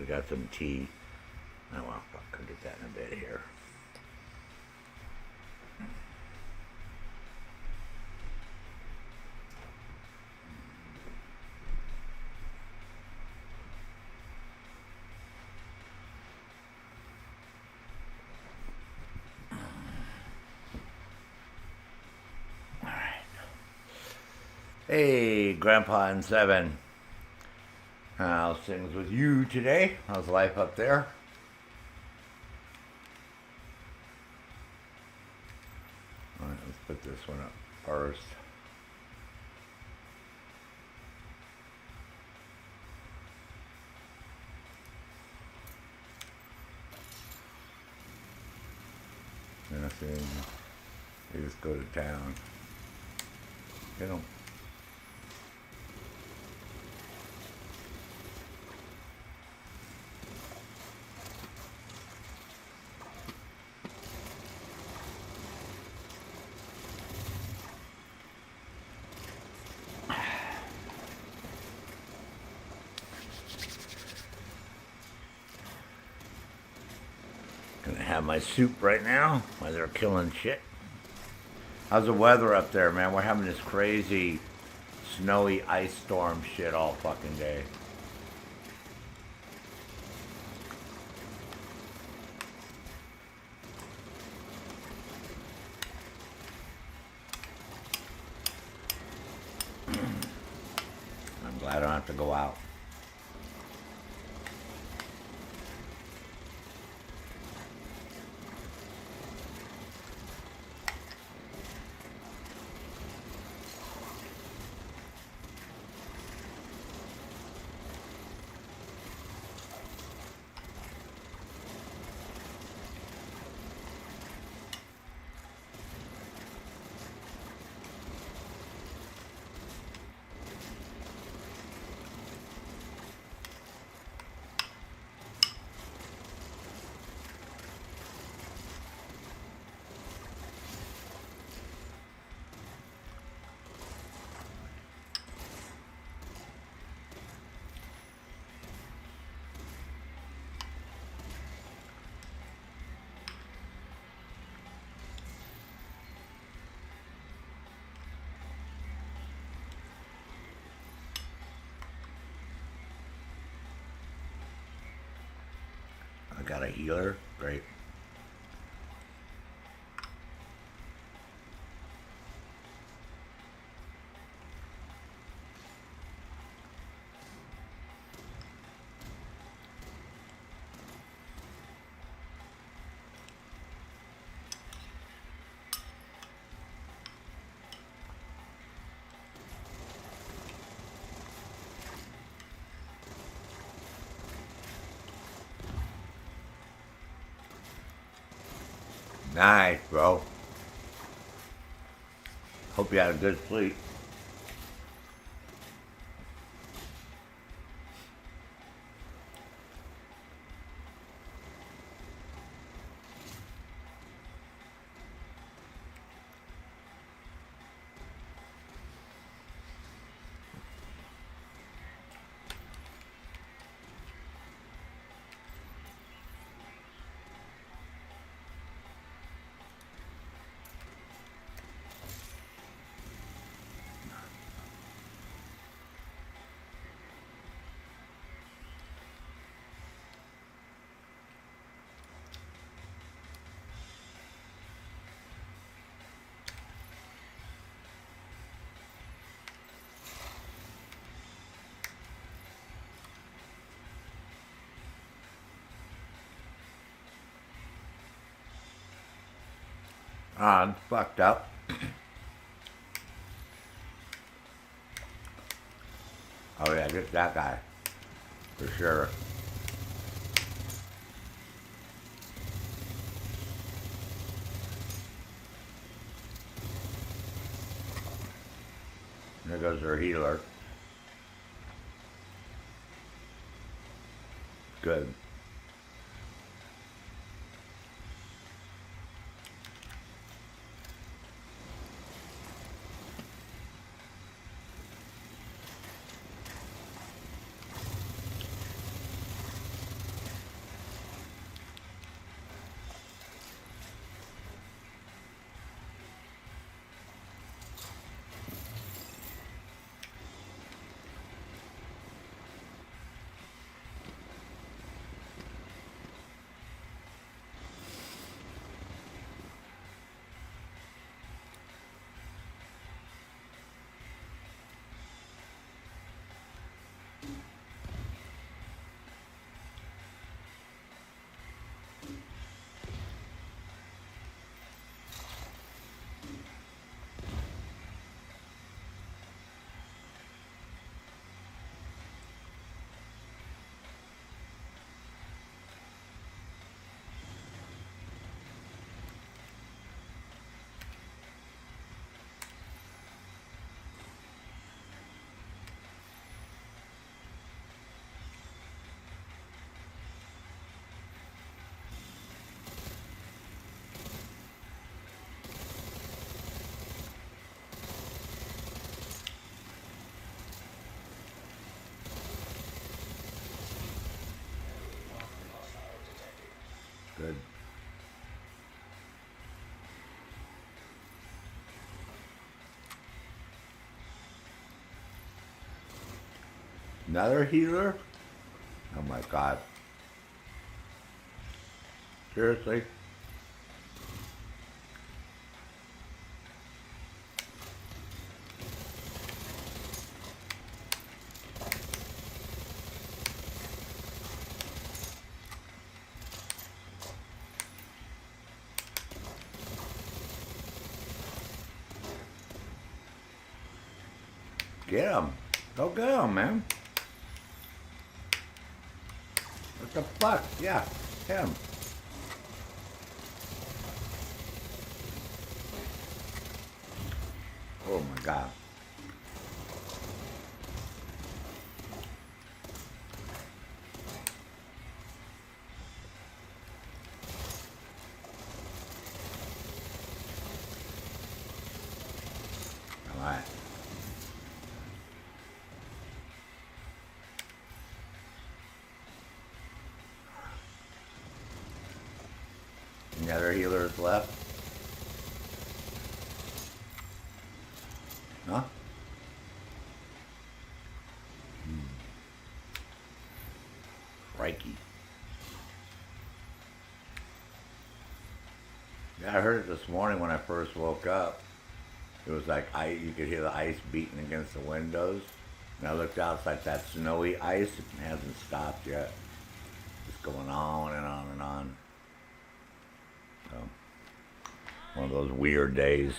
We got some tea. Oh well, fuck, I'll get that in a bit here. Hey, Grandpa and Seven. How's things with you today? How's life up there? Alright, let's put this one up first. Nothing. They just go to town. Get them. Gonna have my soup right now while they're killing shit. How's the weather up there, man? We're having this crazy snowy ice storm shit all fucking day. I'm glad I don't have to go out. I got a healer. Great. Nice, bro. Hope you had a good sleep. I'm fucked up. Oh yeah, get that guy. For sure. There goes our healer. Good. Another healer? Oh my god. Seriously? Get him. Go get him, man. What the fuck? Yeah, him. Oh my god. All right. Any other healers left? Huh? Crikey. Yeah, I heard it this morning when I first woke up. It was like you could hear the ice beating against the windows. And I looked out, it's like that snowy ice. It hasn't stopped yet. It's going on and on and on. So, one of those weird days.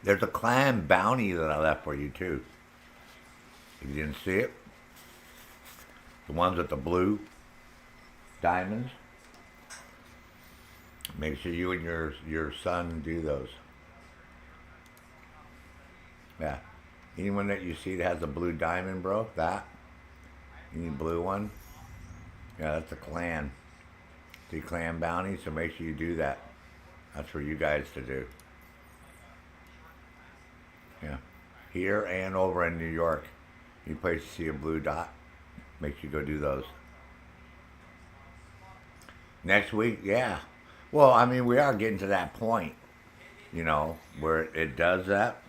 There's a clan bounty that I left for you too. If you didn't see it, the ones with the blue diamonds. Make sure you and your son do those. Yeah. Anyone that you see that has a blue diamond, bro, that. You need a blue one? Yeah, that's a clan. The clan bounty, so make sure you do that. That's for you guys to do. Yeah. Here and over in New York. Any place you see a blue dot, make sure you go do those. Next week, yeah. Well, I mean, we are getting to that point, you know, where it does that.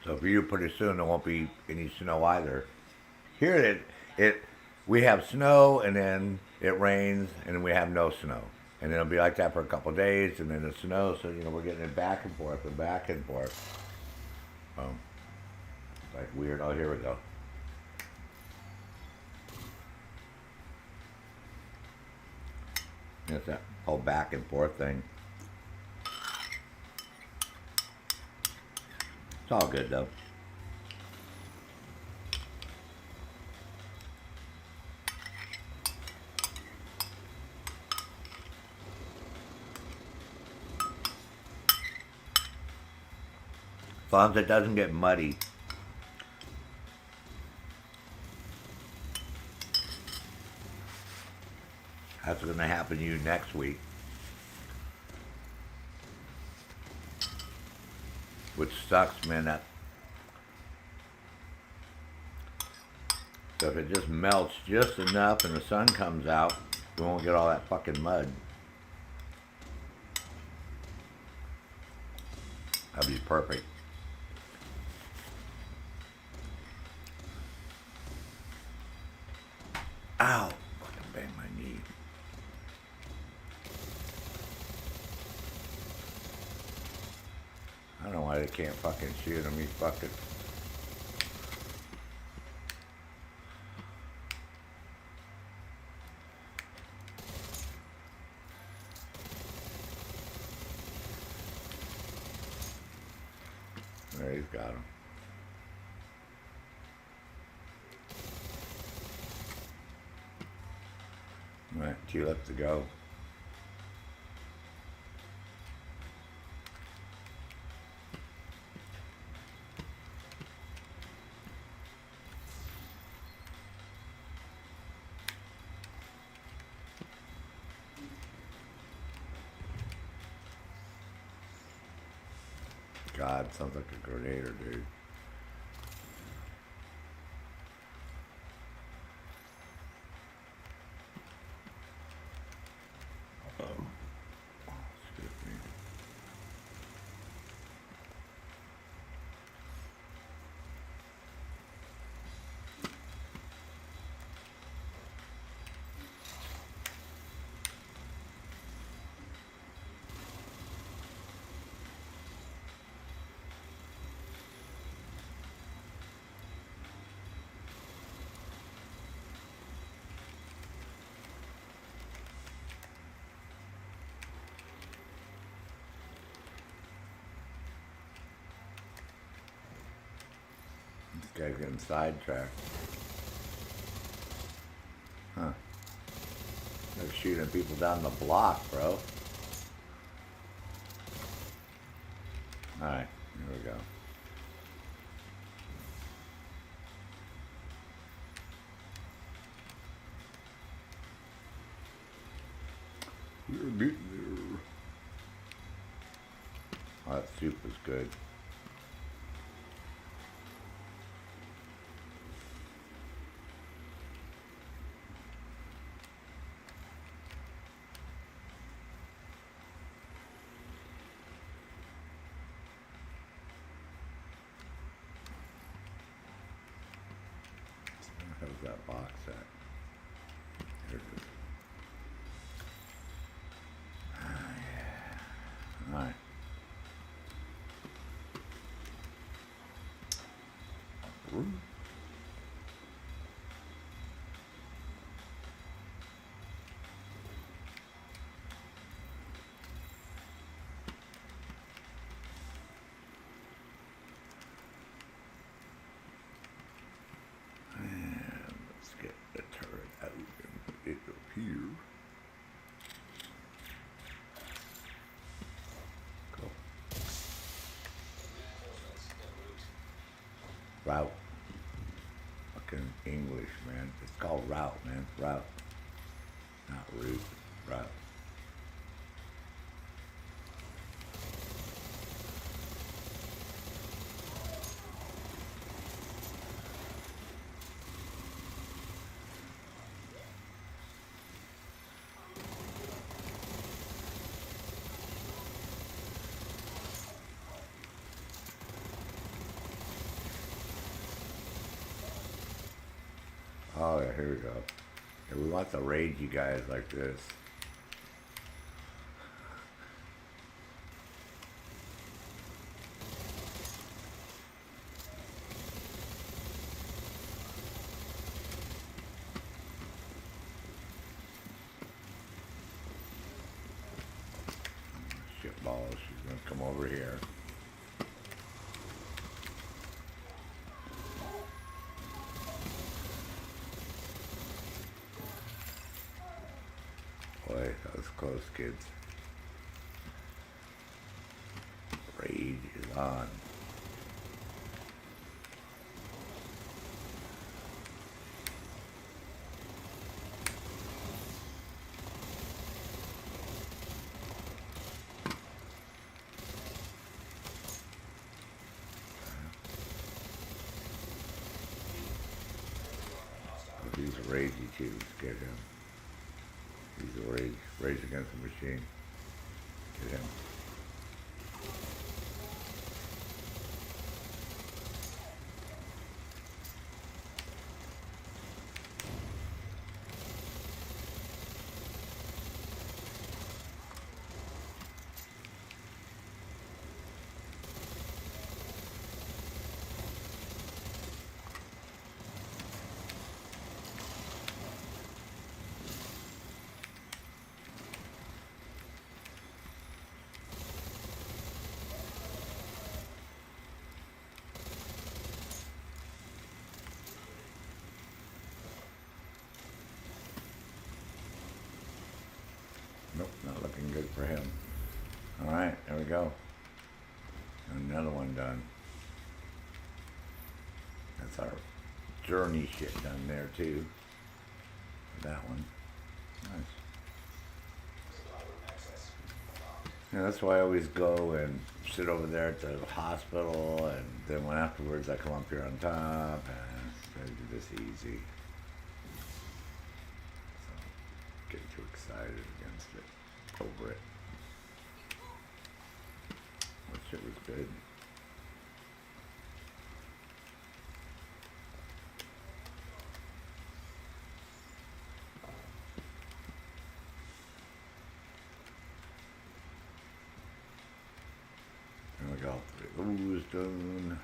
So for you, pretty soon there won't be any snow either. Here we have snow and then it rains and then we have no snow. And then it'll be like that for a couple of days and then it snows. So, we're getting it back and forth and back and forth. Like weird. Oh, here we go. It's that whole back and forth thing. It's all good though. As long as it doesn't get muddy. That's going to happen to you next week. Which sucks, man. So if it just melts just enough and the sun comes out, we won't get all that fucking mud. That'd be perfect. Ow! Fucking banged my knee. I don't know why they can't fucking shoot him. He's fucking... There, he's got him. All right, 2 left to go. God, sounds like a grenade, dude. Excuse me. This guy's getting sidetracked. Huh. They're shooting people down the block, bro. Alright, here we go. We're getting there. Oh, that soup was good. How's that box at? Here it is. Alright. And let's get the turret out and put it up here. Cool. Route. Fucking English, man. It's called route, man. Route. Not route. Route. Oh yeah, here we go. Yeah, we want the ragey guys like this. Shitballs, she's gonna come over here. Boy, that was close, kids. Rage is on. He's a ragey too. Get him. He's a rage against the machine. Get him. Nope, not looking good for him. Alright, there we go. Another one done. That's our journey shit done there too. That one. Nice. Yeah, that's why I always go and sit over there at the hospital, and then when afterwards I come up here on top and try to do this easy. So, get too excited against it, over it. That shit was good. And I got 3 of those done.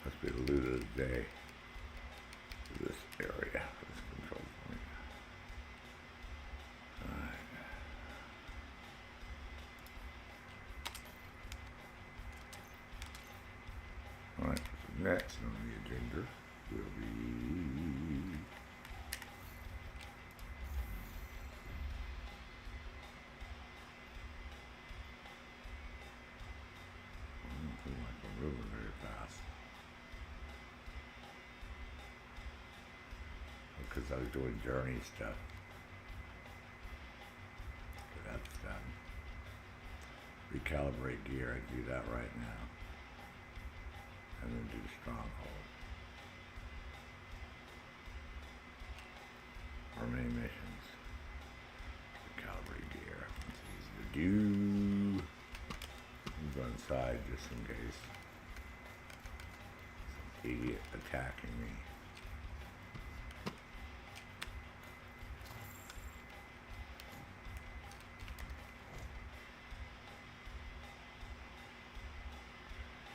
Must be the loot of the day. This area, this control point. Alright, so next on the agenda will be I'm moving very fast. Because I was doing journey stuff. Okay, that's done. Recalibrate gear, I do that right now. And then do stronghold. Harmony missions. Recalibrate gear. It's easy to do. Go inside just in case. Some idiot attacking me.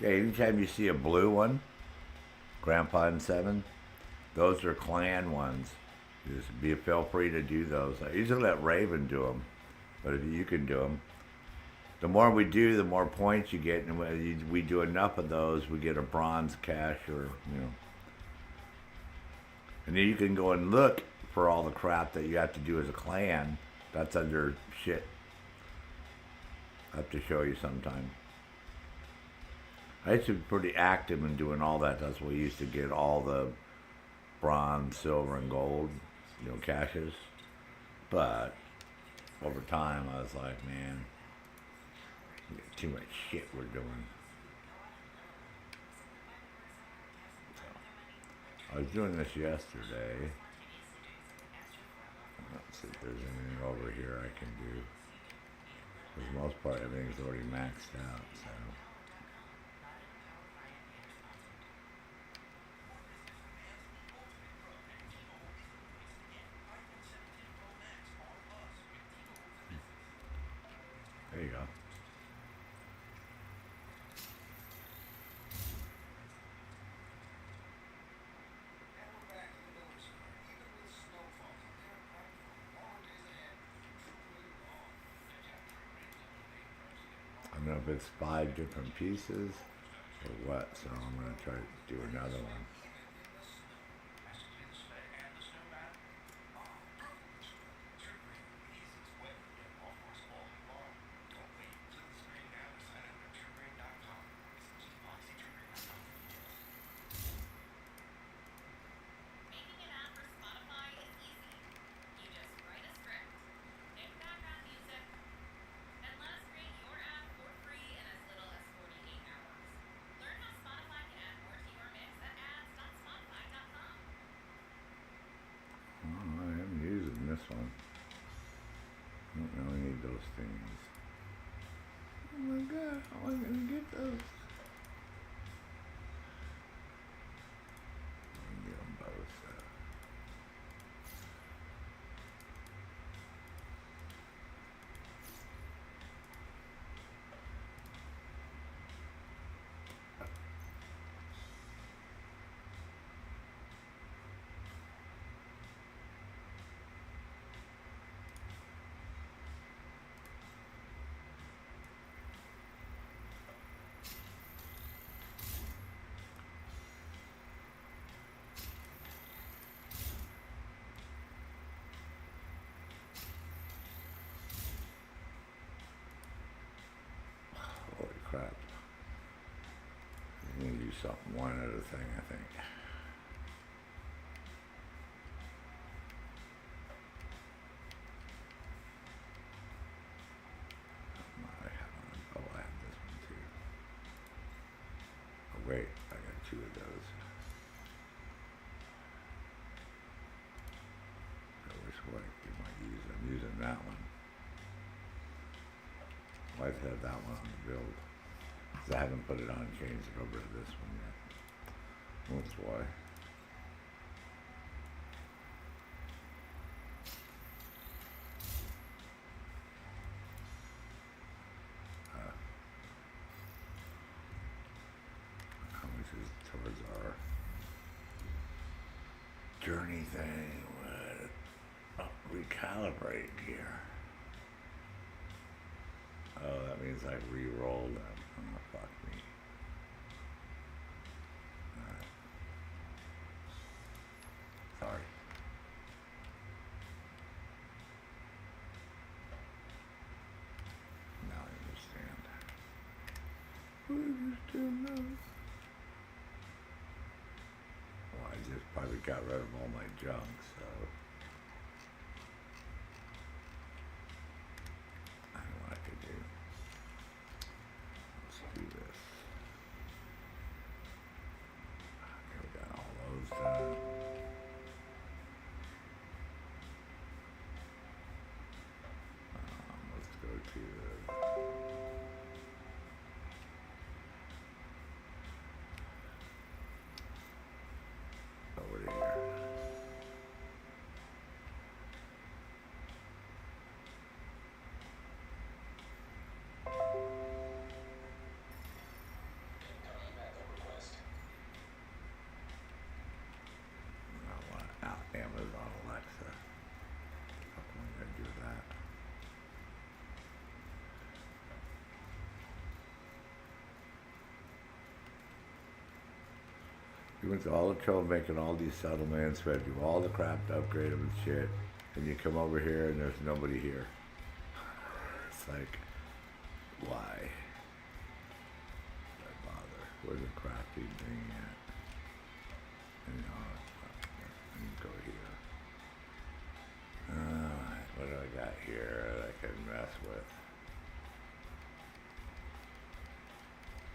Yeah, anytime you see a blue one, Grandpa and 7, those are clan ones. Feel free to do those. I usually let Raven do them, but if you can do them. The more we do, the more points you get, and when we do enough of those, we get a bronze cache, or, you know. And then you can go and look for all the crap that you have to do as a clan. That's under shit. I have to show you sometime. I used to be pretty active in doing all that. That's what we used to get all the bronze, silver, and gold, you know, caches. But over time, I was like, man, we got too much shit we're doing. So, I was doing this yesterday. Let's see if there's anything over here I can do. For the most part, everything's already maxed out, so. There you go. I don't know if it's 5 different pieces or what, so I'm going to try to do another one. Making an app for Spotify is easy. You just write a script, pick background music, and let us create your app for free in as little as 48 hours. Learn how Spotify can add more to your mix at ads.spotify.com. Oh, I am using this one. I don't really need those things. Oh my god, how am I going to get those? I can get them both. something, one other thing, I think. I have this one too. Oh wait, I got two of those. Which one am I using? I'm using that one. I've had that one on the build. Because I haven't put it on, changed it over to this one yet. That's why. How much is towards our journey thing? Recalibrate here. Oh, that means I re-rolled them. Oh, fuck me. Alright. Sorry. Now I understand. Well, I just probably got rid of all my junk, so I don't know what I could do. Let's do this. Okay, we got all those done. Let's go to over here. Amazon Alexa. How come I'm gonna do that? You went to all the trouble making all these settlements, we had to do all the crap to upgrade them and shit, and you come over here and there's nobody here. It's like, why? Why bother? Where's the crafting thing at? And go here. What do I got here that I can mess with?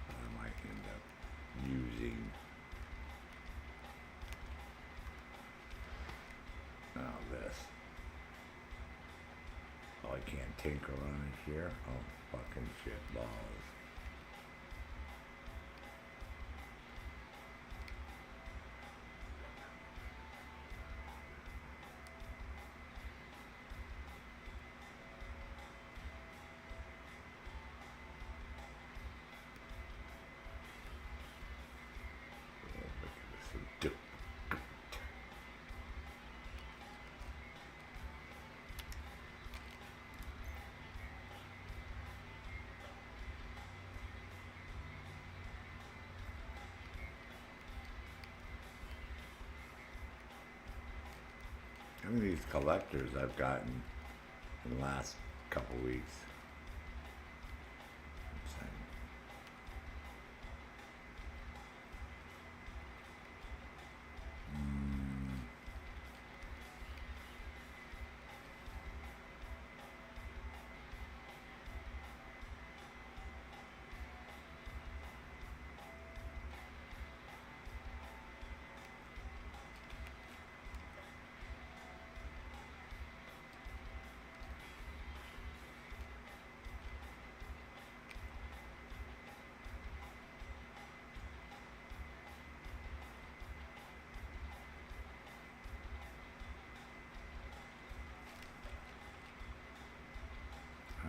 I might end up using. Oh, this. Oh, I can't tinker on it here? Oh, fucking shit balls. Some of these collectors I've gotten in the last couple weeks.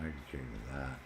I can change that.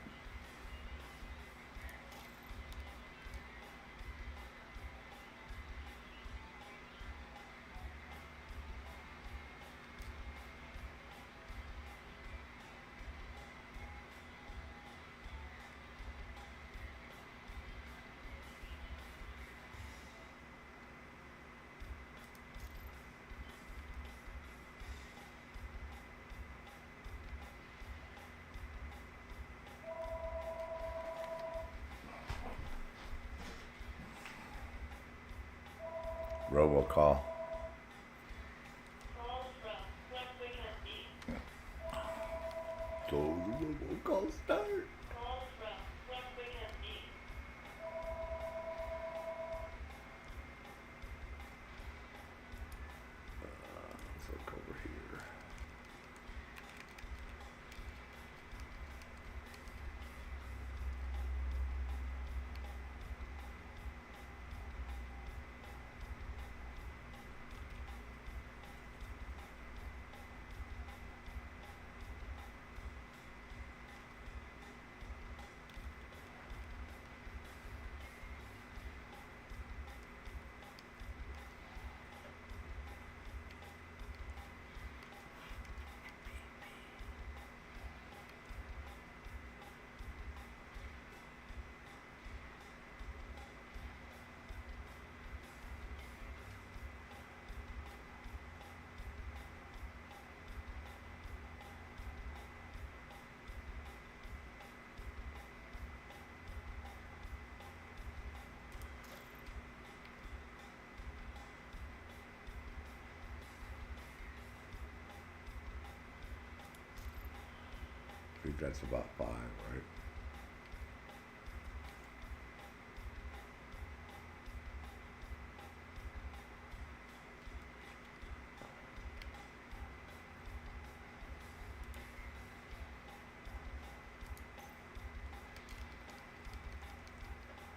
robocall. So the robocall start. Let's look over here. I think that's about 5, right?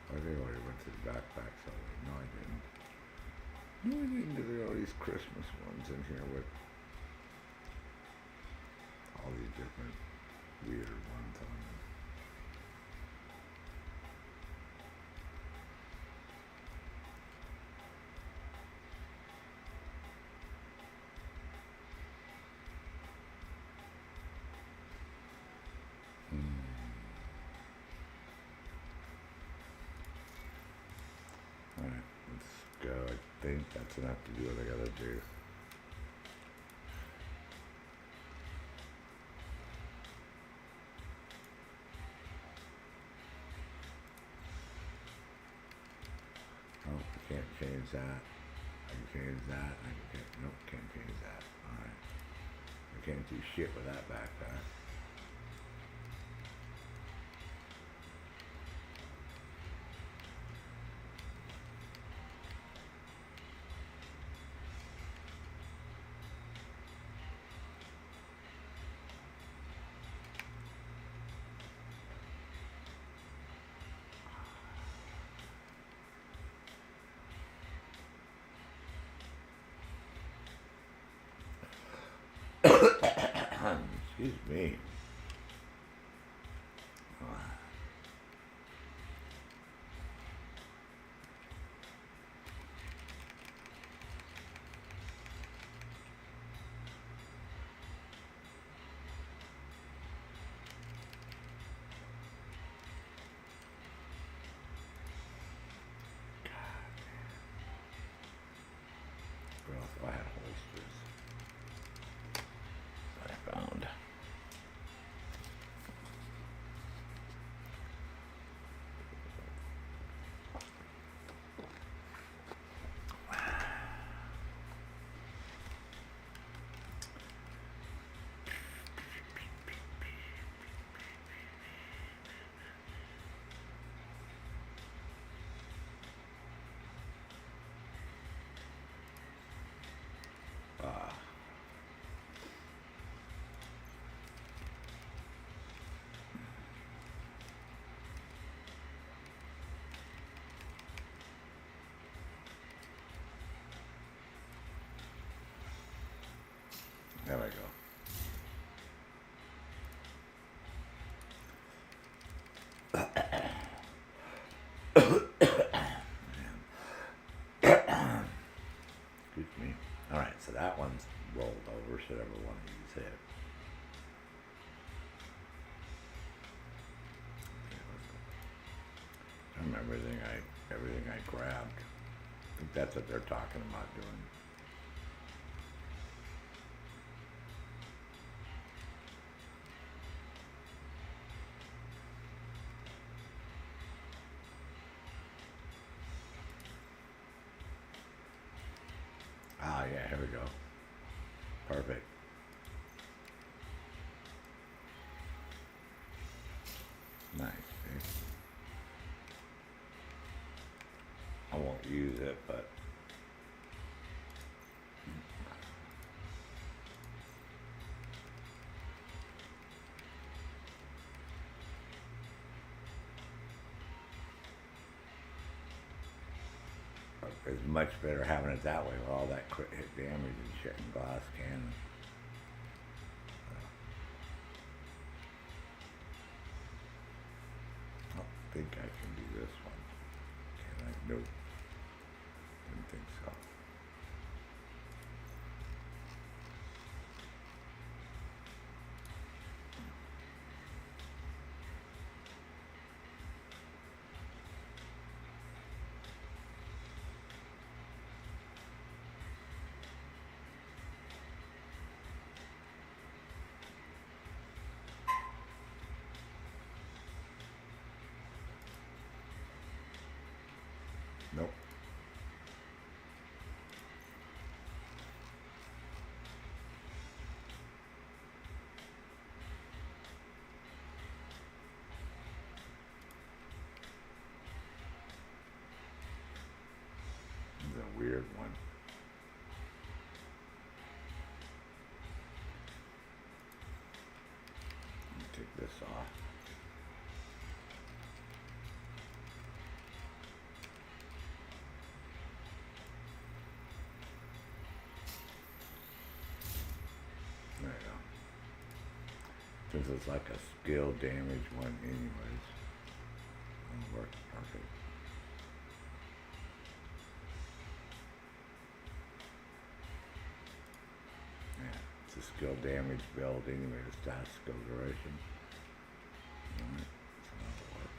I think I already went to the backpack, so no, I didn't. No, I didn't. There are all these Christmas ones in here with all these different weird ones on them. Alright, let's go. I think that's enough to do what I gotta do. Oh, I can't change that. I can change that. Nope, can't change that. Alright. I can't do shit with that backpack. Excuse me. What else? I had holsters. I found. There we go. Excuse me. Alright, so that one's rolled over, should ever want to use it. Okay, let's go. I remember everything I grabbed. I think that's what they're talking about doing. There we go. Perfect. Nice. See? I won't use it, but it's much better having it that way with all that crit hit damage and shit and glass cannon. I think I can do this one. Can I? Nope. Didn't think so. Nope. This is a weird one. Let me take this off. There you go. Since it's like a skill damage one anyways. It'll work perfect. Yeah, it's a skill damage build anyway, the stat skill duration. Alright, so that'll work.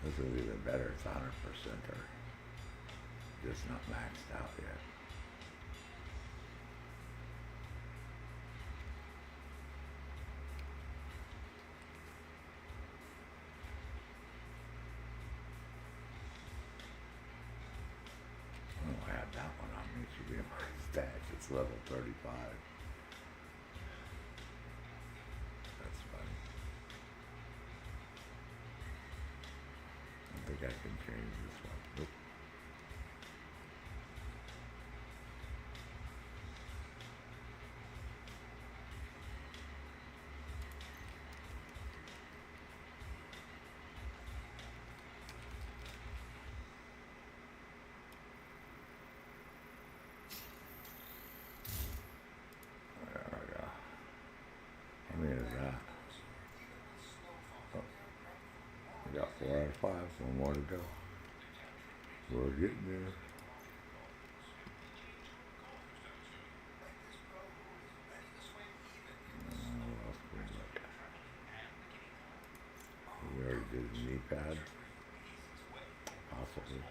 This is even better, it's 100% or just not maxed out yet. Oh, I have that one on me, it should be in my stats, it's level 35. That's funny. I think I can change this one. Nope. There we go. How many is that? Oh, we got 4 out of 5, one more to go. We're getting there. What else can we look at? We already did the knee pad. Possibly.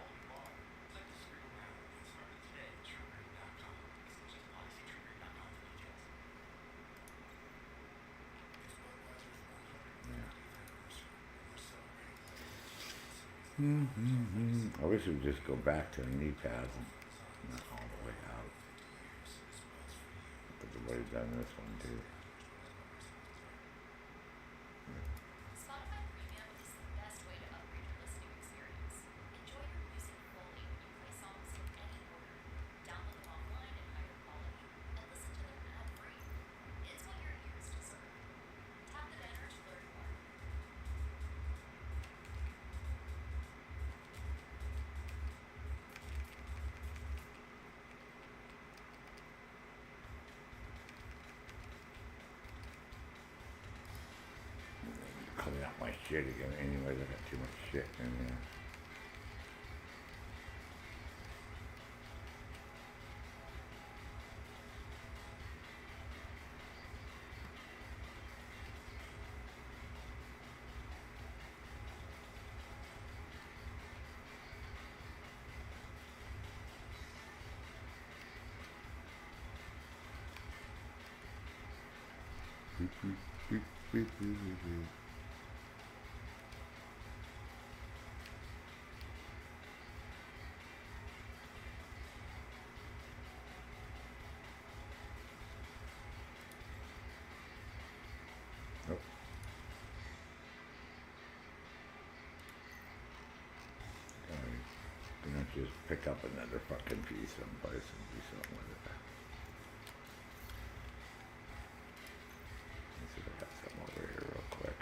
I wish we would just go back to the knee pads and not all the way out. But we've already done this one too. Spotify Premium is the best way to upgrade your listening experience. Enjoy your music fully when you play songs in any order. Download them offline in higher quality and listen to them ad-free. It's what your ears deserve. Tap the banner to learn more. Clean out my shit again. Anyways, I got too much shit in there. Nope. Gonna just pick up another fucking piece someplace and do something with it. Let's see if I got some over here real quick.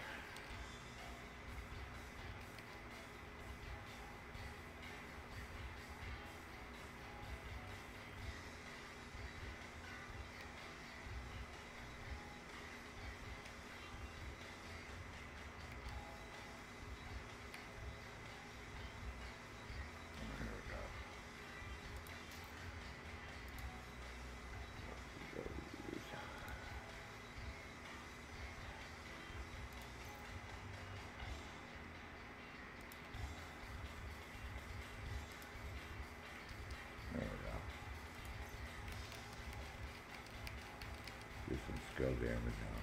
Do some skill damage now.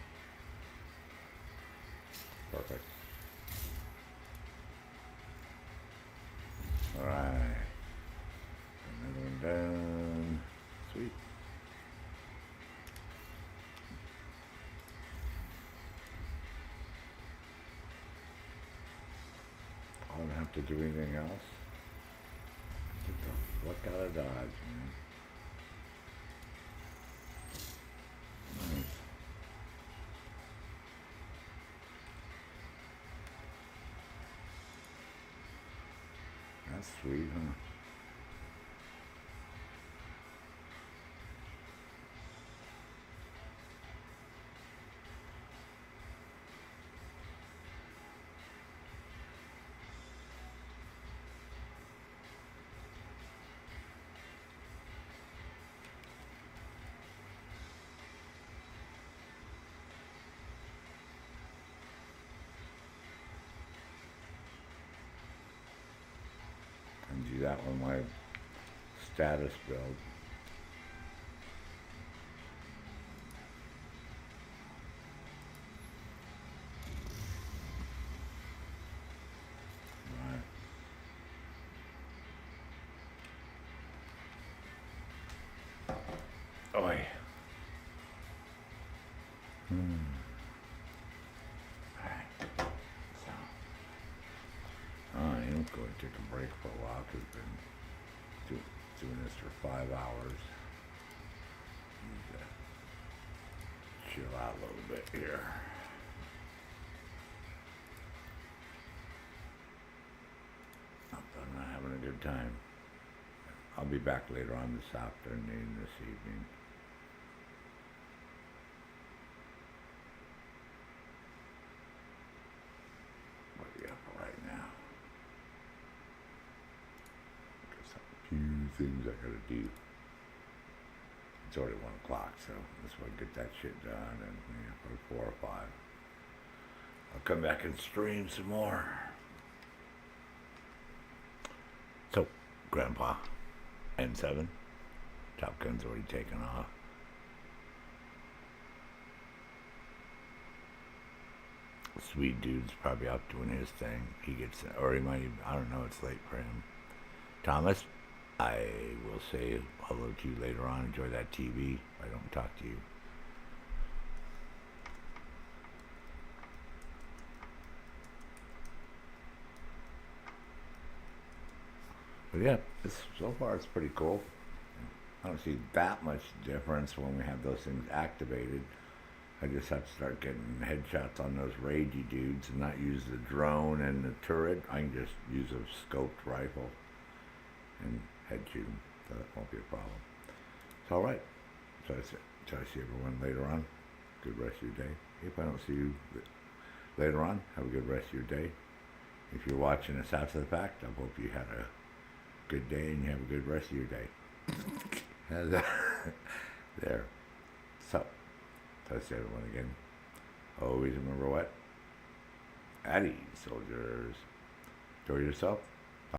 Perfect. Alright. Another one down. Sweet. I don't have to do anything else. Get the fuck out of Dodge, man. Nice. That's sweet, huh? And do that with my status build. Right. Oi. Alright. So. I am going to take a break for a while because I've been doing this for 5 hours. Need to chill out a little bit here. I'm not having a good time. I'll be back later on this afternoon, this evening. What are you up for right now? Got a few things I gotta do. It's already 1 o'clock, so let's go get that shit done, and probably 4 or 5. I'll come back and stream some more. So, Grandpa, N7, Top Gun's already taken off. Sweet dude's probably out doing his thing. He gets, or he might even, I don't know, it's late for him. Thomas, I will say hello to you later on. Enjoy that TV. I don't talk to you. But yeah, so far it's pretty cool. I don't see that much difference when we have those things activated. I just have to start getting headshots on those ragey dudes and not use the drone and the turret. I can just use a scoped rifle and head shoot them, so that won't be a problem. It's alright. So I see everyone later on. Good rest of your day. If I don't see you later on, have a good rest of your day. If you're watching this after the fact, I hope you had a good day and you have a good rest of your day. There. So I say everyone again. Always remember what? Addy, soldiers. Enjoy yourself.